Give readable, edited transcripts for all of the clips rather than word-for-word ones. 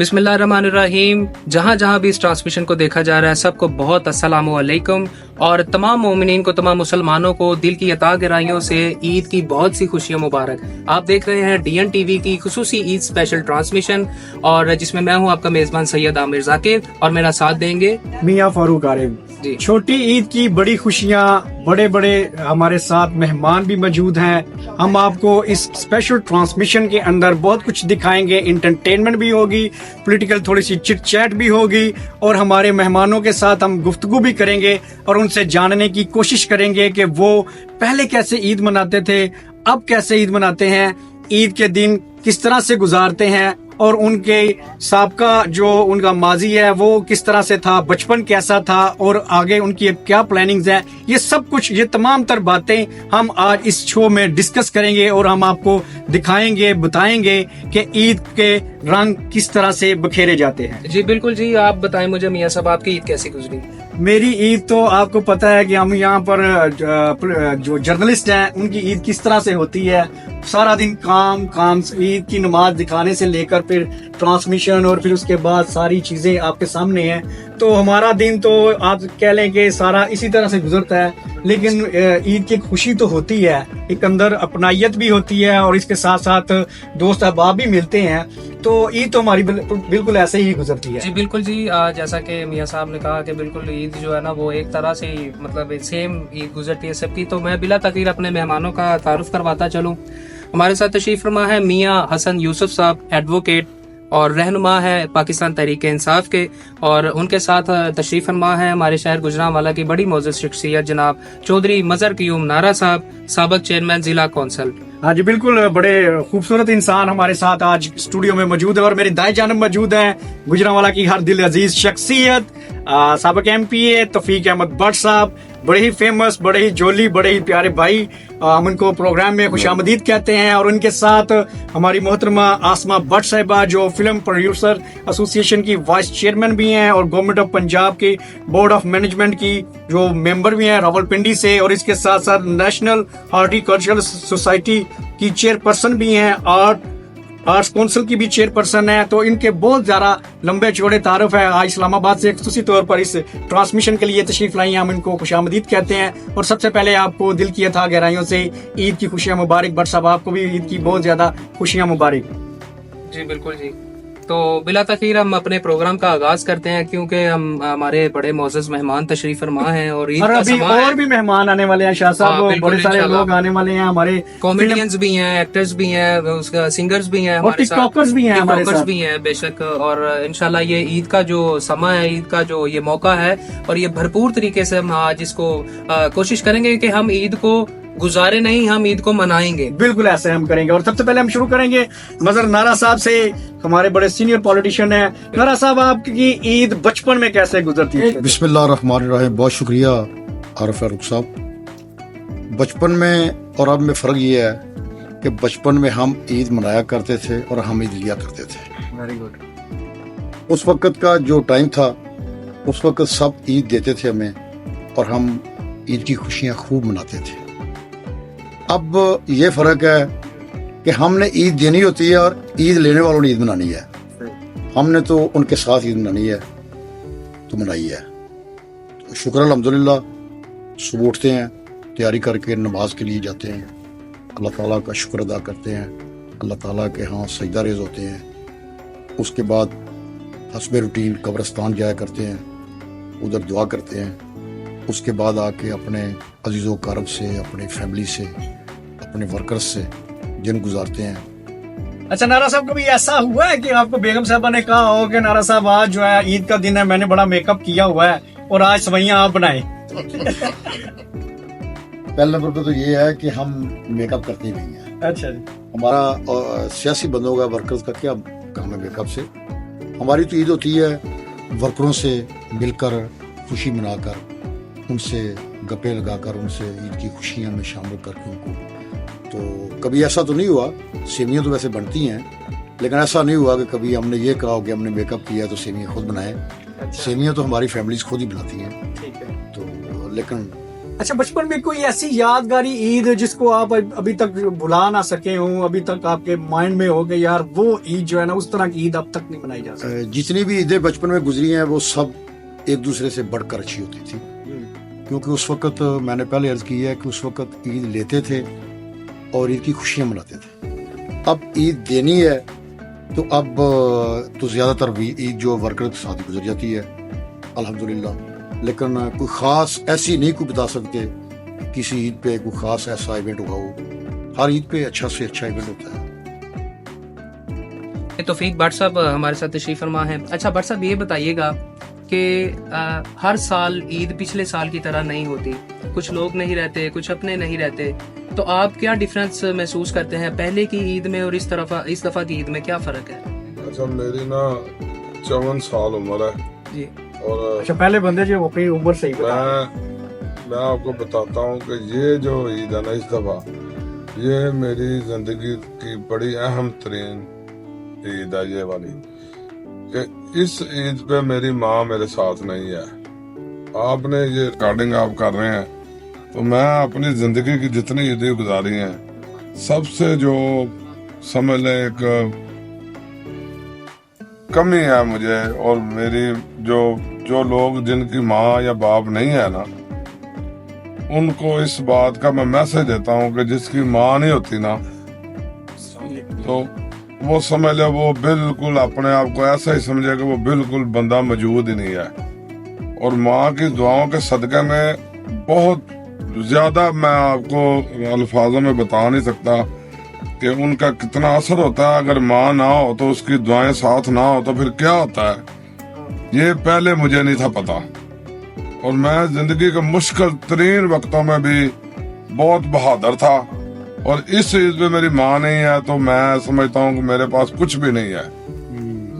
बिस्मिल्लाहिर्रहमानिर्रहीम। जहाँ जहाँ भी इस ट्रांसमिशन को देखा जा रहा है सबको बहुत अस्सलामु अलैकुम और तमाम मोमिनीन को, तमाम मुसलमानों को दिल की अता गहराइयों से ईद की बहुत सी खुशियाँ मुबारक। आप देख रहे हैं DN TV की खुसूसी ईद स्पेशल ट्रांसमिशन और जिसमें मैं हूँ आपका मेजबान सैयद आमिर जाकिर और मेरा साथ देंगे मियां फारूक आरिफ। छोटी ईद की बड़ी खुशियाँ, बड़े बड़े हमारे साथ मेहमान भी मौजूद हैं। हम आपको इस स्पेशल ट्रांसमिशन के अंदर बहुत कुछ दिखाएंगे, इंटरटेनमेंट भी होगी, पॉलिटिकल थोड़ी सी चिट चैट भी होगी और हमारे मेहमानों के साथ हम गुफ्तगू भी करेंगे और उनसे जानने की कोशिश करेंगे कि वो पहले कैसे ईद मनाते थे, अब कैसे ईद मनाते हैं, ईद के दिन किस तरह से गुजारते हैं और उनके साबका जो उनका माजी है वो किस तरह से था, बचपन कैसा था और आगे उनकी क्या प्लानिंग्स हैं। ये सब कुछ, ये तमाम तर बातें हम आज इस शो में डिस्कस करेंगे और हम आपको दिखाएंगे, बताएंगे कि ईद के रंग किस तरह से बखेरे जाते हैं। जी बिल्कुल जी, आप बताएं मुझे मियां साहब, आपकी ईद कैसी गुजरी? मेरी ईद तो आपको पता है कि हम यहाँ पर जो जर्नलिस्ट हैं उनकी ईद किस तरह से होती है। सारा दिन काम काम, ईद की नमाज दिखाने से लेकर फिर ट्रांसमिशन और फिर उसके बाद सारी चीजें आपके सामने हैं। तो हमारा दिन तो आप कह लें कि सारा इसी तरह से गुजरता है। लेकिन ईद की खुशी तो होती है, एक अंदर अपनायत भी होती है और इसके साथ साथ दोस्त अहबाब भी मिलते हैं। तो ईद तो हमारी बिल्कुल ऐसे ही गुजरती है। जी बिल्कुल जी, जैसा कि मियां साहब ने कहा कि बिल्कुल ईद जो है ना वो एक तरह से ही मतलब सेम ईद गुजरती है सबकी। तो मैं बिला तकीर अपने मेहमानों का तारुफ करवाता चलूं। हमारे साथ तशरीफ फरमा है मियां हसन यूसुफ साहब, एडवोकेट और रहनुमा है पाकिस्तान तहरीक इंसाफ के, और उनके साथ तशरीफ फरमा है हमारे शहर गुजरांवाला की बड़ी मोअज़्ज़ज़ शख्सियत जनाब चौधरी मजहर क़य्यूम नारा साहब, साबिक चेयरमैन जिला कौंसल। हाँ जी बिल्कुल, बड़े खूबसूरत इंसान हमारे साथ आज स्टूडियो में मौजूद है और मेरी दाएं जानब मौजूद है गुजरांवाला की हर दिल अजीज शख्सियत साबिक MPA तौफीक अहमद भट्ट साहब, बड़े ही फेमस, बड़े ही जोली, बड़े ही प्यारे भाई। हम उनको प्रोग्राम में खुशामदीद कहते हैं। और उनके साथ हमारी मोहतरमा आसमा भट्ट साहिबा जो फिल्म प्रोड्यूसर एसोसिएशन की वाइस चेयरमैन भी हैं और गवर्नमेंट ऑफ पंजाब के बोर्ड ऑफ मैनेजमेंट की जो मेंबर भी हैं रावलपिंडी से, और इसके साथ साथ नेशनल हॉर्टिकल्चरल सोसाइटी की चेयरपर्सन भी हैं, आर्ट्स काउंसिल की भी चेयरपर्सन है। तो इनके बहुत ज्यादा लंबे चौड़े तारुफ है। आज इस्लामाबाद से खुसूसी तौर पर इस ट्रांसमिशन के लिए तशरीफ लाई, हम इनको खुशामदीद कहते हैं। और सबसे पहले आपको दिल की अथा गहराइयों से ईद की खुशियां मुबारक। भट्ट साहब, आपको भी ईद की बहुत ज्यादा खुशियां मुबारक। जी बिल्कुल जी, तो बिला तखीर हम अपने प्रोग्राम का आगाज करते हैं क्योंकि हम हमारे बड़े मोअज़्ज़ज़ मेहमान तशरीफ फरमा हैं और ईद का अभी और भी मेहमान आने वाले हैं। शाह साहब, बड़े सारे लोग आने वाले हैं, हमारे कॉमेडियंस भी हैं, एक्टर्स भी हैं, उसका सिंगर्स भी हैं, और टिकटॉकर्स भी हैं, हमारे साथ भी हैं बेशक। और इंशाल्लाह ये ईद का जो समा है, ईद का जो ये मौका है और ये भरपूर तरीके से हम आज इसको कोशिश करेंगे कि हम ईद को गुजारे नहीं, हम ईद को मनाएंगे। बिल्कुल ऐसे हम करेंगे। और सबसे पहले हम शुरू करेंगे मजहर नारा साहब से, हमारे बड़े सीनियर पॉलिटिशियन हैं। नारा साहब, आपकी ईद बचपन में कैसे गुजरती है? बिस्मिल्लाहिर्रहमानिर्रहीम। बहुत शुक्रिया आरिफ फारूक साहब। बचपन में और अब में फ़र्क ये है कि बचपन में हम ईद मनाया करते थे और हम ईद लिया करते थे। Very good. उस वक़्त का जो टाइम था, उस वक़्त सब ईद देते थे हमें और हम ईद की खुशियाँ खूब मनाते थे। अब ये फ़र्क है कि हमने ईद देनी होती है और ईद लेने वालों ने ईद मनानी है। हमने तो उनके साथ ईद मनानी है तो मनाई है। तो शुक्र अल्हम्दुलिल्लाह, सुबह उठते हैं, तैयारी करके नमाज के लिए जाते हैं, अल्लाह ताला का शुक्र अदा करते हैं, अल्लाह ताला के यहाँ सजदा रेज़ होते हैं। उसके बाद हस्बे रूटीन कब्रिस्तान जाया करते हैं, उधर दुआ करते हैं। उसके बाद आके अपने अजीज़ो कारब से, अपनी फैमिली से, अपने वर्कर्स से दिन गुजारते हैं। अच्छा नारा साहब, कभी ऐसा हुआ है कि आपको बेगम साहबा ने कहा हो कि नारा साहब आज जो है ईद का दिन है, मैंने बड़ा मेकअप किया हुआ है और आज सवैयां आप बनाए? पहले नंबर पर तो ये है कि हम मेकअप करते ही नहीं है। अच्छा जी। हमारा सियासी बंदों का, वर्कर्स का क्या काम है मेकअप से? हमारी तो ईद होती है वर्करों से मिलकर, खुशी मनाकर, उनसे गप्पे लगाकर, उनसे ईद की खुशियाँ में शामिल करके उनको। तो कभी ऐसा तो नहीं हुआ, सेवियाँ तो वैसे बनती हैं, लेकिन ऐसा नहीं हुआ कि कभी हमने ये कहा कि हमने मेकअप किया तो सेवियाँ खुद बनाए। अच्छा। सेवियाँ तो हमारी फैमिलीज खुद ही बनाती हैं। ठीक है। तो लेकिन अच्छा, बचपन में कोई ऐसी यादगारी ईद जिसको आप अभी तक भुला ना सके हो, अभी तक आपके माइंड में हो कि यार वो ईद जो है ना, उस तरह की ईद अब तक नहीं मनाई जा सकती? जितनी भी ईदें बचपन में गुजरी हैं वो सब एक दूसरे से बढ़कर अच्छी होती थी, क्योंकि उस वक्त मैंने पहले अर्ज की है कि उस वक्त ईद लेते थे और ईद की खुशियां मनाते थे। अब ईद देनी है तो अब तो ज्यादातर भी ईद जो वर्कर के साथ गुजर जाती है अल्हम्दुलिल्लाह, लेकिन कोई खास ऐसी नहीं कोई बता सकते किसी ईद पे कोई खास ऐसा इवेंट हुआ हो। हर ईद पे अच्छा से अच्छा इवेंट होता है। तौफीक भट्ट साहब हमारे साथ तशरीफ फरमा है। अच्छा भट्ट साहब, ये बताइएगा कि हर साल ईद पिछले साल की तरह नहीं होती, कुछ लोग नहीं रहते, कुछ अपने नहीं रहते, तो आप क्या डिफरेंस महसूस करते हैं पहले की ईद में और इस दफा की ईद में, क्या फर्क है? अच्छा, मेरी ना 54 साल उम्र है जी। और अच्छा, पहले बंदे जो अपनी उम्र से ही बता। मैं आपको बताता हूँ कि ये जो ईद है ना इस दफा, ये मेरी जिंदगी की बड़ी अहम तरीन ईद है ये वाली, कि इस ईद पे मेरी माँ मेरे साथ नहीं है। आपने ये रिकॉर्डिंग आप कर रहे हैं तो मैं अपनी जिंदगी की जितनी ईदें गुजारी हैं, सबसे जो समझ लें एक कमी है मुझे, और मेरी जो लोग जिनकी माँ या बाप नहीं है ना, उनको इस बात का मैं मैसेज देता हूँ कि जिसकी माँ नहीं होती ना, तो वो समझ ले वो बिल्कुल अपने आप को ऐसा ही समझे कि वो बिल्कुल बंदा मौजूद ही नहीं है। और माँ की दुआओं के सदक़े में बहुत ज्यादा मैं आपको अल्फाजों में बता नहीं सकता कि उनका कितना असर होता है। अगर माँ ना हो तो उसकी दुआएं साथ ना हो तो फिर क्या होता है, ये पहले मुझे नहीं था पता। और मैं जिंदगी के मुश्किल तरीन वक्तों में भी बहुत बहादुर था, और इस ईद में मेरी माँ नहीं है तो मैं समझता हूँ कि मेरे पास कुछ भी नहीं है।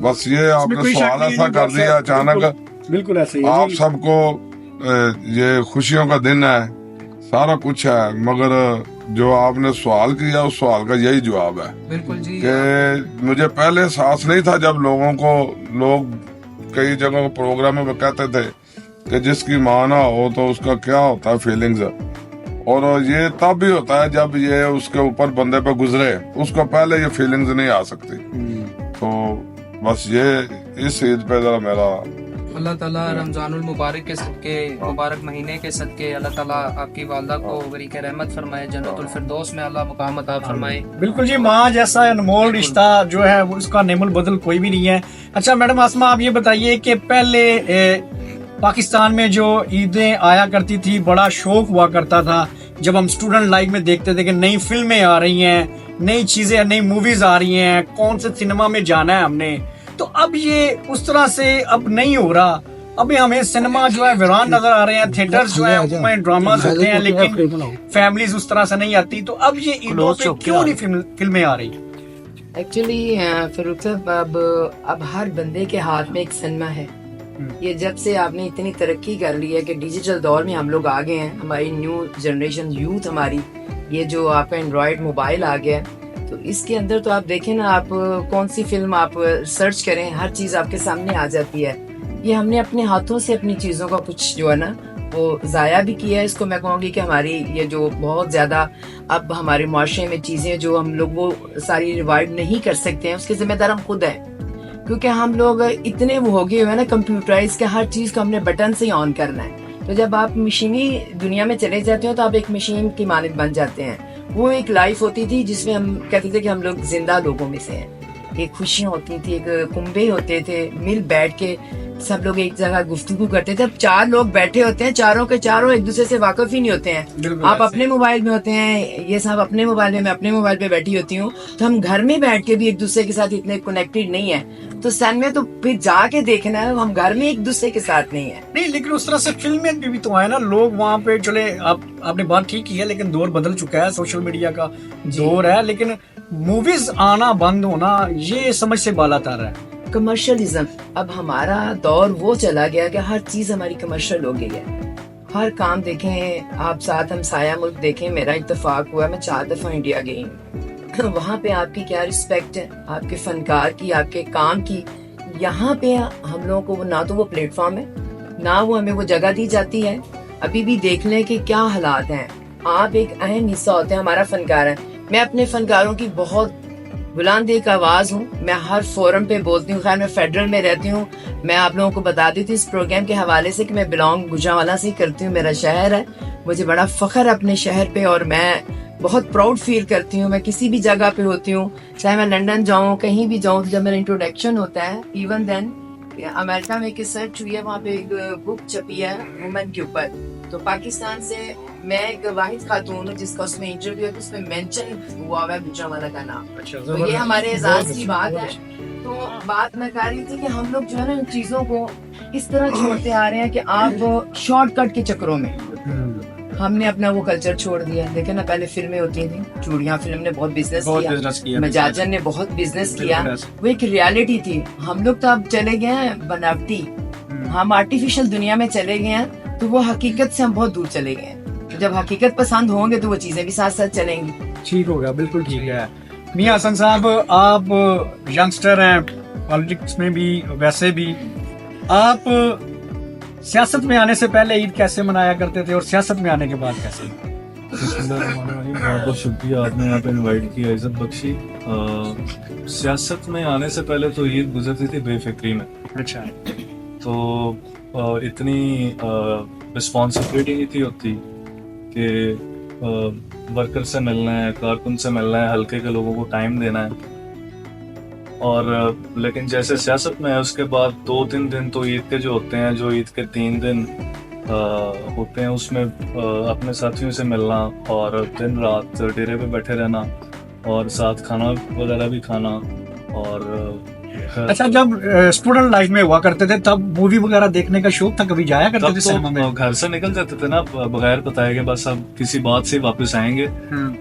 बस ये आपने सवाल ऐसा कर दिया अचानक, बिल्कुल ऐसे ही आप सबको ये खुशियों का दिन है, सारा कुछ है, मगर जो आपने सवाल किया उस सवाल का यही जवाब है। बिल्कुल जी। कि मुझे पहले एहसास नहीं था जब लोग कई जगहों प्रोग्राम में कहते थे कि जिसकी माँ ना हो तो उसका क्या होता है फीलिंग्स, और ये तब भी होता है जब ये उसके ऊपर बंदे पे गुजरे, उसको पहले ये फीलिंग्स नहीं आ सकती। तो बस ये इस ईद पे जरा मेरा अल्लाह ताला रमजानुल मुबारक के सदके, मुबारक महीने के सदके अल्लाह ताला आपकी वालदा को बरीक रहमत फरमाए, जन्नतुल फिरदौस में अल्लाह मुकाम अता फरमाए। बिल्कुल जी, माँ जैसा अनमोल रिश्ता जो है वो उसका नेमुल बदल कोई भी नहीं है। अच्छा मैडम आसमा, आप ये बताइए कि पहले पाकिस्तान में जो ईदें आया करती थी, बड़ा शौक हुआ करता था जब हम स्टूडेंट लाइफ में देखते थे कि नई फिल्में आ रही हैं, नई चीजें, नई मूवीज आ रही हैं, कौन से सिनेमा में जाना है हमने। तो अब ये उस तरह से अब नहीं हो रहा। अभी हमें सिनेमा जो है वीरान नजर आ रहे हैं, थिएटर्स जो है उनमें ड्रामास होते हैं, लेकिन फैमिलीज उस तरह से नहीं आती। तो अब ये ईदों पे क्यों नहीं फिल्में आ रही? एक्चुअली फरूख साहब, अब हर बंदे के हाथ में एक सिनेमा है। ये जब से आपने इतनी तरक्की कर ली है कि डिजिटल दौर में हम लोग आ गए हैं, हमारी न्यू जनरेशन यूथ, हमारी ये जो आपका एंड्रॉयड मोबाइल आ गया है, तो इसके अंदर तो आप देखें ना, आप कौन सी फिल्म आप सर्च करें, हर चीज आपके सामने आ जाती है। ये हमने अपने हाथों से अपनी चीजों का कुछ जो है ना वो जाया भी किया है। इसको मैं कहूँगी कि हमारी ये जो बहुत ज्यादा अब हमारे माशरे में चीजें जो हम लोग वो सारी रिवाइव नहीं कर सकते हैं, उसके जिम्मेदार हम खुद हैं, क्योंकि हम लोग इतने वो हो गए हुए हैं ना कंप्यूटराइज के, हर चीज को हमने बटन से ऑन करना है। तो जब आप मशीनी दुनिया में चले जाते हो तो आप एक मशीन की मानद बन जाते हैं। वो एक लाइफ होती थी जिसमें हम कहते थे कि हम लोग जिंदा लोगों में से हैं। एक खुशियां होती थी, एक कुंबे होते थे, मिल बैठ के सब लोग एक जगह गुफ्तगू करते थे। अब 4 लोग बैठे होते हैं, चारों के चारों एक दूसरे से वाकिफ ही नहीं होते हैं। आप अपने मोबाइल में होते हैं, ये साहब अपने मोबाइल में, मैं अपने मोबाइल पे बैठी होती हूँ, तो हम घर में बैठ के भी एक दूसरे के साथ इतने कनेक्टेड नहीं है। तो सन में तो फिर जाके देखना है, हम घर में एक दूसरे के साथ नहीं है। नहीं, लेकिन उस तरह से फिल्में भी तो आए ना, लोग वहाँ पे चले। आपने बात ठीक की है, लेकिन दौर बदल चुका है, सोशल मीडिया का दौर है, लेकिन मूवीज आना बंद होना ये समझ से बालातर है। कमर्शियलिज्म, अब हमारा दौर वो चला गया कि हर चीज हमारी कमर्शियल हो गई है। हर काम देखें आप, साथ हम साया मुल्क देखें, मेरा इत्तेफाक हुआ, मैं 4 दफा इंडिया गई हूँ। वहाँ पे आपकी क्या रिस्पेक्ट है, आपके फनकार की, आपके काम की। यहाँ पे हम लोगों को ना तो वो प्लेटफॉर्म है, ना वो हमें वो जगह दी जाती है। अभी भी देख लें कि क्या हालात हैं। आप एक अहम हिस्सा होते हैं, हमारा फनकार है। मैं अपने फनकारों की बहुत बुलंद एक आवाज हूँ, मैं हर फोरम पे बोलती हूँ। खैर मैं फेडरल में रहती हूँ। मैं आप लोगों को बता दी थी इस प्रोग्राम के हवाले से कि मैं बिलोंग गुजरांवाला से ही करती हूँ, मेरा शहर है। मुझे बड़ा फख्र है अपने शहर पे और मैं बहुत प्राउड फील करती हूँ। मैं किसी भी जगह पे होती हूँ, चाहे मैं लंदन जाऊँ, कहीं भी जाऊँ, तो जब मेरा इंट्रोडक्शन होता है, इवन देन अमेरिका में एक रिसर्च हुई है, वहाँ पे एक बुक छपी है वुमेन के ऊपर। तो पाकिस्तान से मैं एक वाहिद खातून हूँ जिसका उसमें इंटरव्यू है, तो उसमें मेंशन हुआ हुआ है गुजरांवाला का नाम। तो ये हमारे एजाज की बात है। तो बात मैं कर रही थी कि हम लोग जो है ना इन चीजों को इस तरह छोड़ते आ रहे हैं कि आप शॉर्टकट के चक्रों में हमने अपना वो कल्चर छोड़ दिया। देखे ना, पहले फिल्में होती थी, चूड़ियां फिल्म ने बहुत बिजनेस किया, मजाजन ने बहुत बिजनेस किया, वो एक रियलिटी थी। हम लोग तो अब चले गए हैं बनावटी, हम आर्टिफिशियल दुनिया में चले गए हैं, तो वो हकीकत से हम बहुत दूर चले गए हैं। तो जब हकीकत पसंद होंगे तो वो चीजें भी साथ साथ चलेंगी। ठीक हो गया, बिल्कुल ठीक है। मियां हसन साहब, आप यंगस्टर हैं, पॉलिटिक्स में भी, वैसे भी आप सियासत में आने से पहले ईद कैसे मनाया करते थे और सियासत में आने के बाद कैसे? बहुत बहुत शुक्रिया, आपने यहाँ पे इनवाइट किया, इज्जत बख्शी। सियासत में आने से पहले तो ईद गुजरती थी बेफिक्री में। अच्छा। तो इतनी रिस्पॉन्सिबिलिटी नहीं थी होती कि वर्कर से मिलना है, कारकुन से मिलना है, हल्के के लोगों को टाइम देना है। और लेकिन जैसे सियासत में है, उसके बाद 2-3 दिन तो ईद के जो होते हैं, जो ईद के 3 दिन होते हैं, उसमें अपने साथियों से मिलना और दिन रात डेरे पे बैठे रहना और साथ खाना वगैरह भी खाना। और अच्छा, जब स्टूडेंट लाइफ में हुआ करते थे तब मूवी वगैरह देखने का शौक था, कभी जाया करते थे सिनेमा में? तो घर से निकल जाते थे ना बगैर बताए कि बस अब किसी बात से वापस आएंगे।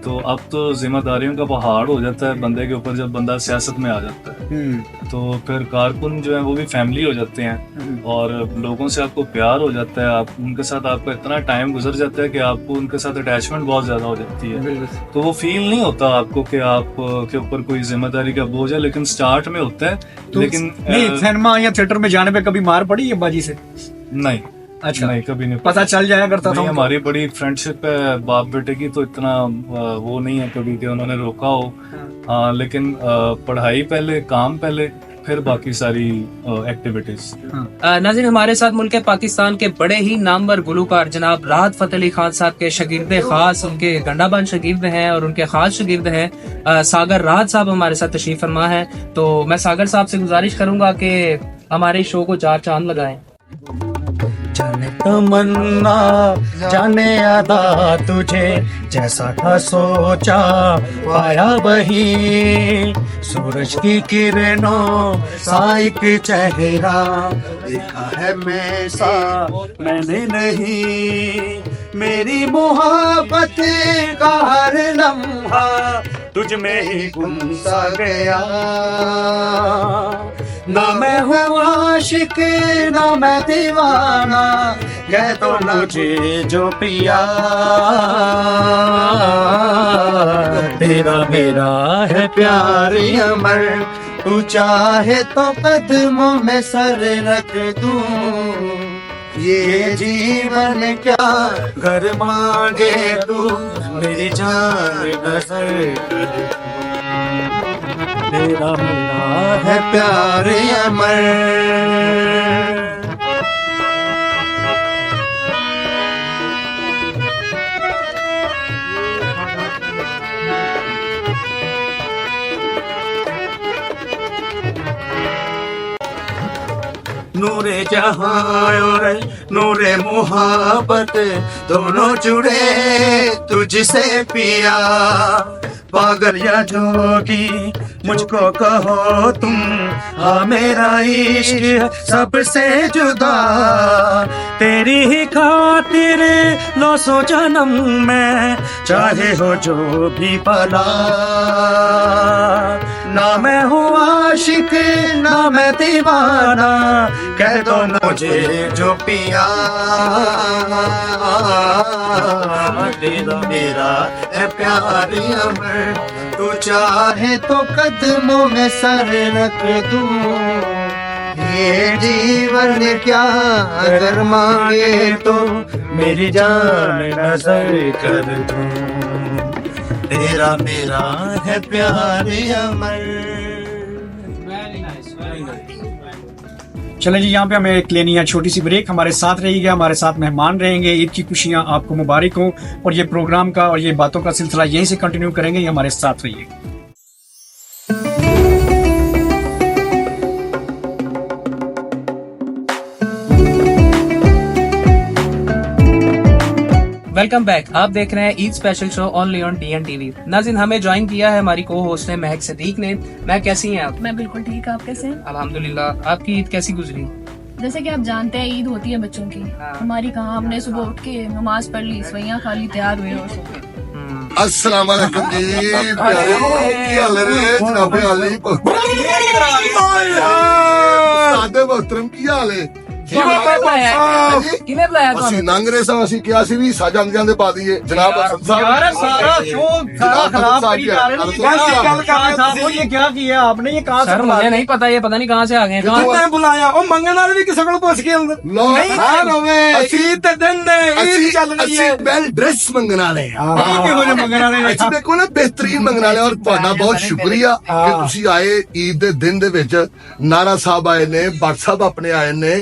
तो अब तो जिम्मेदारियों का पहाड़ हो जाता है बंदे के ऊपर जब बंदा सियासत में आ जाता है। तो फिर कारकुन जो है वो भी फैमिली हो जाते हैं और लोगों से आपको प्यार हो जाता है, आप उनके साथ आपका इतना टाइम गुजर जाता है कि आपको उनके साथ अटैचमेंट बहुत ज्यादा हो जाती है। तो वो फील नहीं होता आपको कि आप के ऊपर कोई जिम्मेदारी का बोझ है, लेकिन स्टार्ट में होता है। तो लेकिन नहीं, सिनेमा या थिएटर में जाने पे कभी मार पड़ी है बाजी से? नहीं। अच्छा, नहीं, कभी नहीं। पता चल जाया करता था? हमारी बड़ी फ्रेंडशिप है बाप बेटे की, तो इतना वो नहीं है कभी कि उन्होंने रोका हो। लेकिन पढ़ाई पहले, काम पहले, फिर बाकी सारी एक्टिविटीज। नाज़रीन, हमारे साथ मुल्क पाकिस्तान के बड़े ही नामवर गुलूकार जनाब राहत फ़तेह अली खान साहब के शागिर्द खास, उनके गंडाबान शागिर्द हैं और उनके खास शागिर्द हैं सागर राहत साहब हमारे साथ तशरीफ फरमा है। तो मैं सागर साहब से गुजारिश करूंगा कि हमारे शो को 4 चांद लगाएं। जाने तमन्ना, जाने अदा, तुझे जैसा था सोचा पाया वही। सूरज की किरणों सा एक चेहरा देखा है मैं सा मैंने नहीं। मेरी मोहब्बत का हर लम्हा तुझ में ही गुम सा गया। ना मैं हूँ आशिक ना मैं दीवाना, कह तो मुझे जो पिया। तेरा मेरा है प्यार अमर, तू चाहे तो कदमों में सर रख दूं। ये जीवन क्या घर मांगे तू, मेरी जान नजर कर। तेरा मेरा है प्यार अमर। नूरे जहां और नूरे मोहब्बत दोनों जुड़े तुझसे पिया। पागल या जोगी मुझको कहो तुम, हाँ मेरा इश्क सबसे जुदा। तेरी ही खातिर 900 जन्म में चाहे हो जो भी भला। ना मैं हूँ आशिक ना मैं दीवाना, कह दो मुझे जो पिया। तेरा मेरा है प्यार अमर, तू चाहे तो कदमों में सर रख दूं। ये जीवन क्या अगर मांगे तो मेरी जान नजर कर दूं, तेरा मेरा है प्यार अमर। चलें जी, यहाँ पे हमें एक लेनी है छोटी सी ब्रेक। हमारे साथ रहिएगा, हमारे साथ मेहमान रहेंगे। ईद की खुशियाँ आपको मुबारक हो। और ये प्रोग्राम का और ये बातों का सिलसिला यहीं से कंटिन्यू करेंगे। ये हमारे साथ रहिएगा। Welcome back. आप देख रहे हैं Eid special show only on DN TV। नाज़रीन, हमें ज्वाइन किया है हमारी को होस्ट ने महक सदीक ने। मैं कैसी हैं आप? मैं बिल्कुल ठीक। आप कैसे हैं? अल्हम्दुलिल्लाह। आपकी ईद कैसी गुजरी? जैसे कि आप जानते हैं ईद होती है बच्चों की। हाँ। हमारी कहाँ, हमने सुबह उठ के नमाज पढ़ ली, सवैयां खा ली, तैयार हुए और सो गए। अस्सलाम वालेकुम जी प्यारे की हाल है जनाब अली सादे मोहतरम की हाल है किने बुलाया ਅਸੀਂ ਤੁਹਾਨੂੰ? ਲੰਘ ਰਹੇ ਸਾਂ, ਅਸੀਂ ਕਿਹਾ ਸੀ ਵੀ ਸਾਜਾਂ ਦੇ ਪਾ ਦਈਏ ਜਨਾਬ ਹਸਨ ਸਾਹਿਬ। यार सारा शो सारा खराब करी जा रहे हैं। क्या कर रहे थे? ये क्या किया आपने? ये कहाँ से सर बुला मुझे नहीं पता, ये पता नहीं कहाँ से आ गए हैं। कहाँ बुलाया? ओ मंगन वाले भी किसी को पूछ के अंदर ਲੋ ਅਸੀਂ ਤੇ ਦਿਨ ਦੇ ਈਦ ਚੱਲ ਰਹੀ ਹੈ। ਅਸੀਂ ਵੈਲ ਡਰੈਸ ਮੰਗਣ ਵਾਲੇ ਆ ਕਿਹੋ ਜਿਹੇ ਮੰਗਣ ਵਾਲੇ ਨੇ? ਅਸੀਂ ਦੇਖੋ ਨਾ ਬਿਹਤਰੀਨ ਮੰਗਣ ਵਾਲੇ ਔਰ ਤੁਹਾਡਾ ਬਹੁਤ ਸ਼ੁਕਰੀਆ ਕਿ ਤੁਸੀਂ ਆਏ ਈਦ ਦੇ ਦਿਨ ਦੇ ਵਿੱਚ। ਨਾਰਾ ਸਾਹਿਬ ਆਏ ਨੇ, ਭੱਟ ਸਾਹਿਬ ਆਪਣੇ ਆਏ ਨੇ,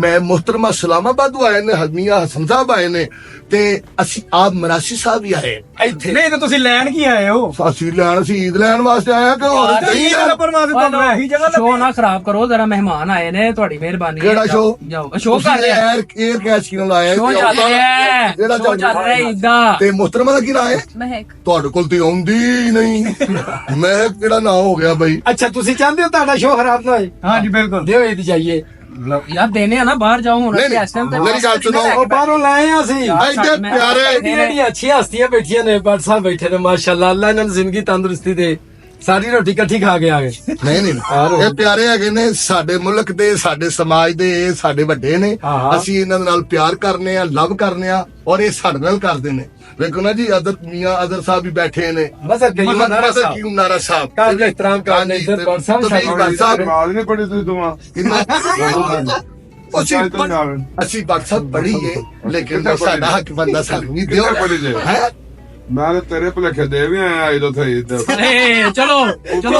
ਮੈਂ ਮੁਹਤਰਮਾ ਸਲਾਮਾਬਾਦ ਆਏ ਨੇ, ਹਜ਼ਮੀਆ ਹਸਨ ਸਾਹਿਬ ਆਏ ਨੇ ਤੇ ਅਸੀਂ ਆਪ ਮਰਾਸੀ ਸਾਹਿਬ ਵੀ ਆਏ ਇੱਥੇ। ਨਹੀਂ ਤੇ ਤੁਸੀਂ ਲੈਣ ਕੀ ਆਏ ਹੋ? ਅਸੀਂ ਲੈਣ ਅਸੀਂ ਈਦ ਲੈਣ ਵਾਸਤੇ ਆਏ ਆ ਕਿ ਹੋਰ ਕਈ ईद का परमात्मा ਤੁਹਾਨੂੰ ਇਹੀ ਜਗ੍ਹਾ शो ना खराब करो जरा, मेहमान आए ने, थोड़ी मेहरबानी है। ਕਿਹੜਾ ਸ਼ੋ जाओ शो कर रहे हैं। 에ਅਰ ਕੈਸ਼ ਕਿਉਂ ਲਾਇਆ शो चल रहा है, ਜਿਹੜਾ शो चल रहा है ईद दा। ਤੇ ਮੁਹਤਰਮਾ ਦਾ ਕੀ ਨਾਂ ਹੈ? महक, ਤੁਹਾਡੇ ਕੋਲ ਤੇ ਆਉਂਦੀ ਹੀ ਨਹੀਂ ਮੈਂ ਕਿਹੜਾ ਨਾਂ ਹੋ ਗਿਆ ਬਈ। ਅੱਛਾ ਤੁਸੀਂ ਚਾਹੁੰਦੇ ਹੋ ਤੁਹਾਡਾ ਸ਼ੋਅ ਖਰਾਬ ਨਾ ਹੋਏ? हाँ जी बिल्कुल। ਦਿਓ ਇਹ ਜਾਈਏ। यार देने हैं ना, बाहर जाऊं नहीं, नहीं, मेरी गल सुनो। ਉਹ ਬਾਹਰੋਂ ਲਾਏ ਆ ਅਸੀਂ। ਇੱਥੇ ਪਿਆਰੇ ਜਿਹੜੀਆਂ ਅੱਛੀਆਂ ਹਸਤੀਆਂ ਬੈਠੀਆਂ ਨੇ, ਭੱਟ ਸਾਹਿਬ ਬੈਠੇ ਨੇ, ਮਾਸ਼ਾਅੱਲਾ, ਅੱਲਾ ਇਹਨਾਂ ਨੂੰ ਜ਼ਿੰਦਗੀ ਤੰਦਰੁਸਤੀ ਦੇ, ਸਾਰੀ ਰੋਟੀ ਇਕੱਠੀ ਖਾ ਕੇ ਆ ਗਏ। ਨਹੀਂ ਨਹੀਂ ਇਹ ਪਿਆਰੇ ਹੈਗੇ ਨੇ, ਸਾਡੇ ਮੁਲਕ ਦੇ, ਸਾਡੇ ਸਮਾਜ ਦੇ, ਇਹ ਸਾਡੇ ਵੱਡੇ ਨੇ। ਹਾਂ। ਅਸੀਂ ਇਹਨਾਂ ਦੇ ਨਾਲ ਪਿਆਰ ਕਰਨੇ ਆ, ਲਵ ਕਰਨੇ ਆ ਔਰ ਇਹ ਸਾਡੇ ਨਾਲ ਕਰਦੇ ਨੇ। ਵੇਖੋ ਨਾ ਜੀ, ਅਦਰ ਮੀਆਂ ਅਦਰ ਸਾਹਿਬ ਵੀ ਬੈਠੇ ਨੇ। ਮਜ਼ਰ ਕਈ ਨਾਰਾ ਮਦਰ ਸਾਹਿਬ ਕਿਉਂ ਨਾਰਾ ਸਾਹਿਬ ਕਾਬਲ ਇhtਰਾਮ ਕਰਨੇ ਇੱਧਰ ਭੱਟ ਸਾਹਿਬ ਤੁਸੀਂ ਭੱਟ ਸਾਡੇ ਸਾਹਿਬ ਨਮਾਜ਼ ਨਹੀਂ ਪੜੀ ਤੁਸੀਂ ਦੋਵਾਂ ਅਸੀਂ ਭੱਟ ਸਾਹਿਬ ਪੜ੍ਹੀਏ ਲੇਕਿਨ ਸਾਡਾ ਹੱਕ ਬੰਦਾ ਸਾਨੂੰ ਵੀ ਦਿਓ। ਪੜੀ ਜੇ ਹੈ ਮੈਂ ਤੇ ਤੇਰੇ ਭੁਲੇਖੇ ਦੇ ਵੀ ਆਇਆ ਜਦੋਂ ਥੇ ਈਦ ਦੇ। अरे चलो चलो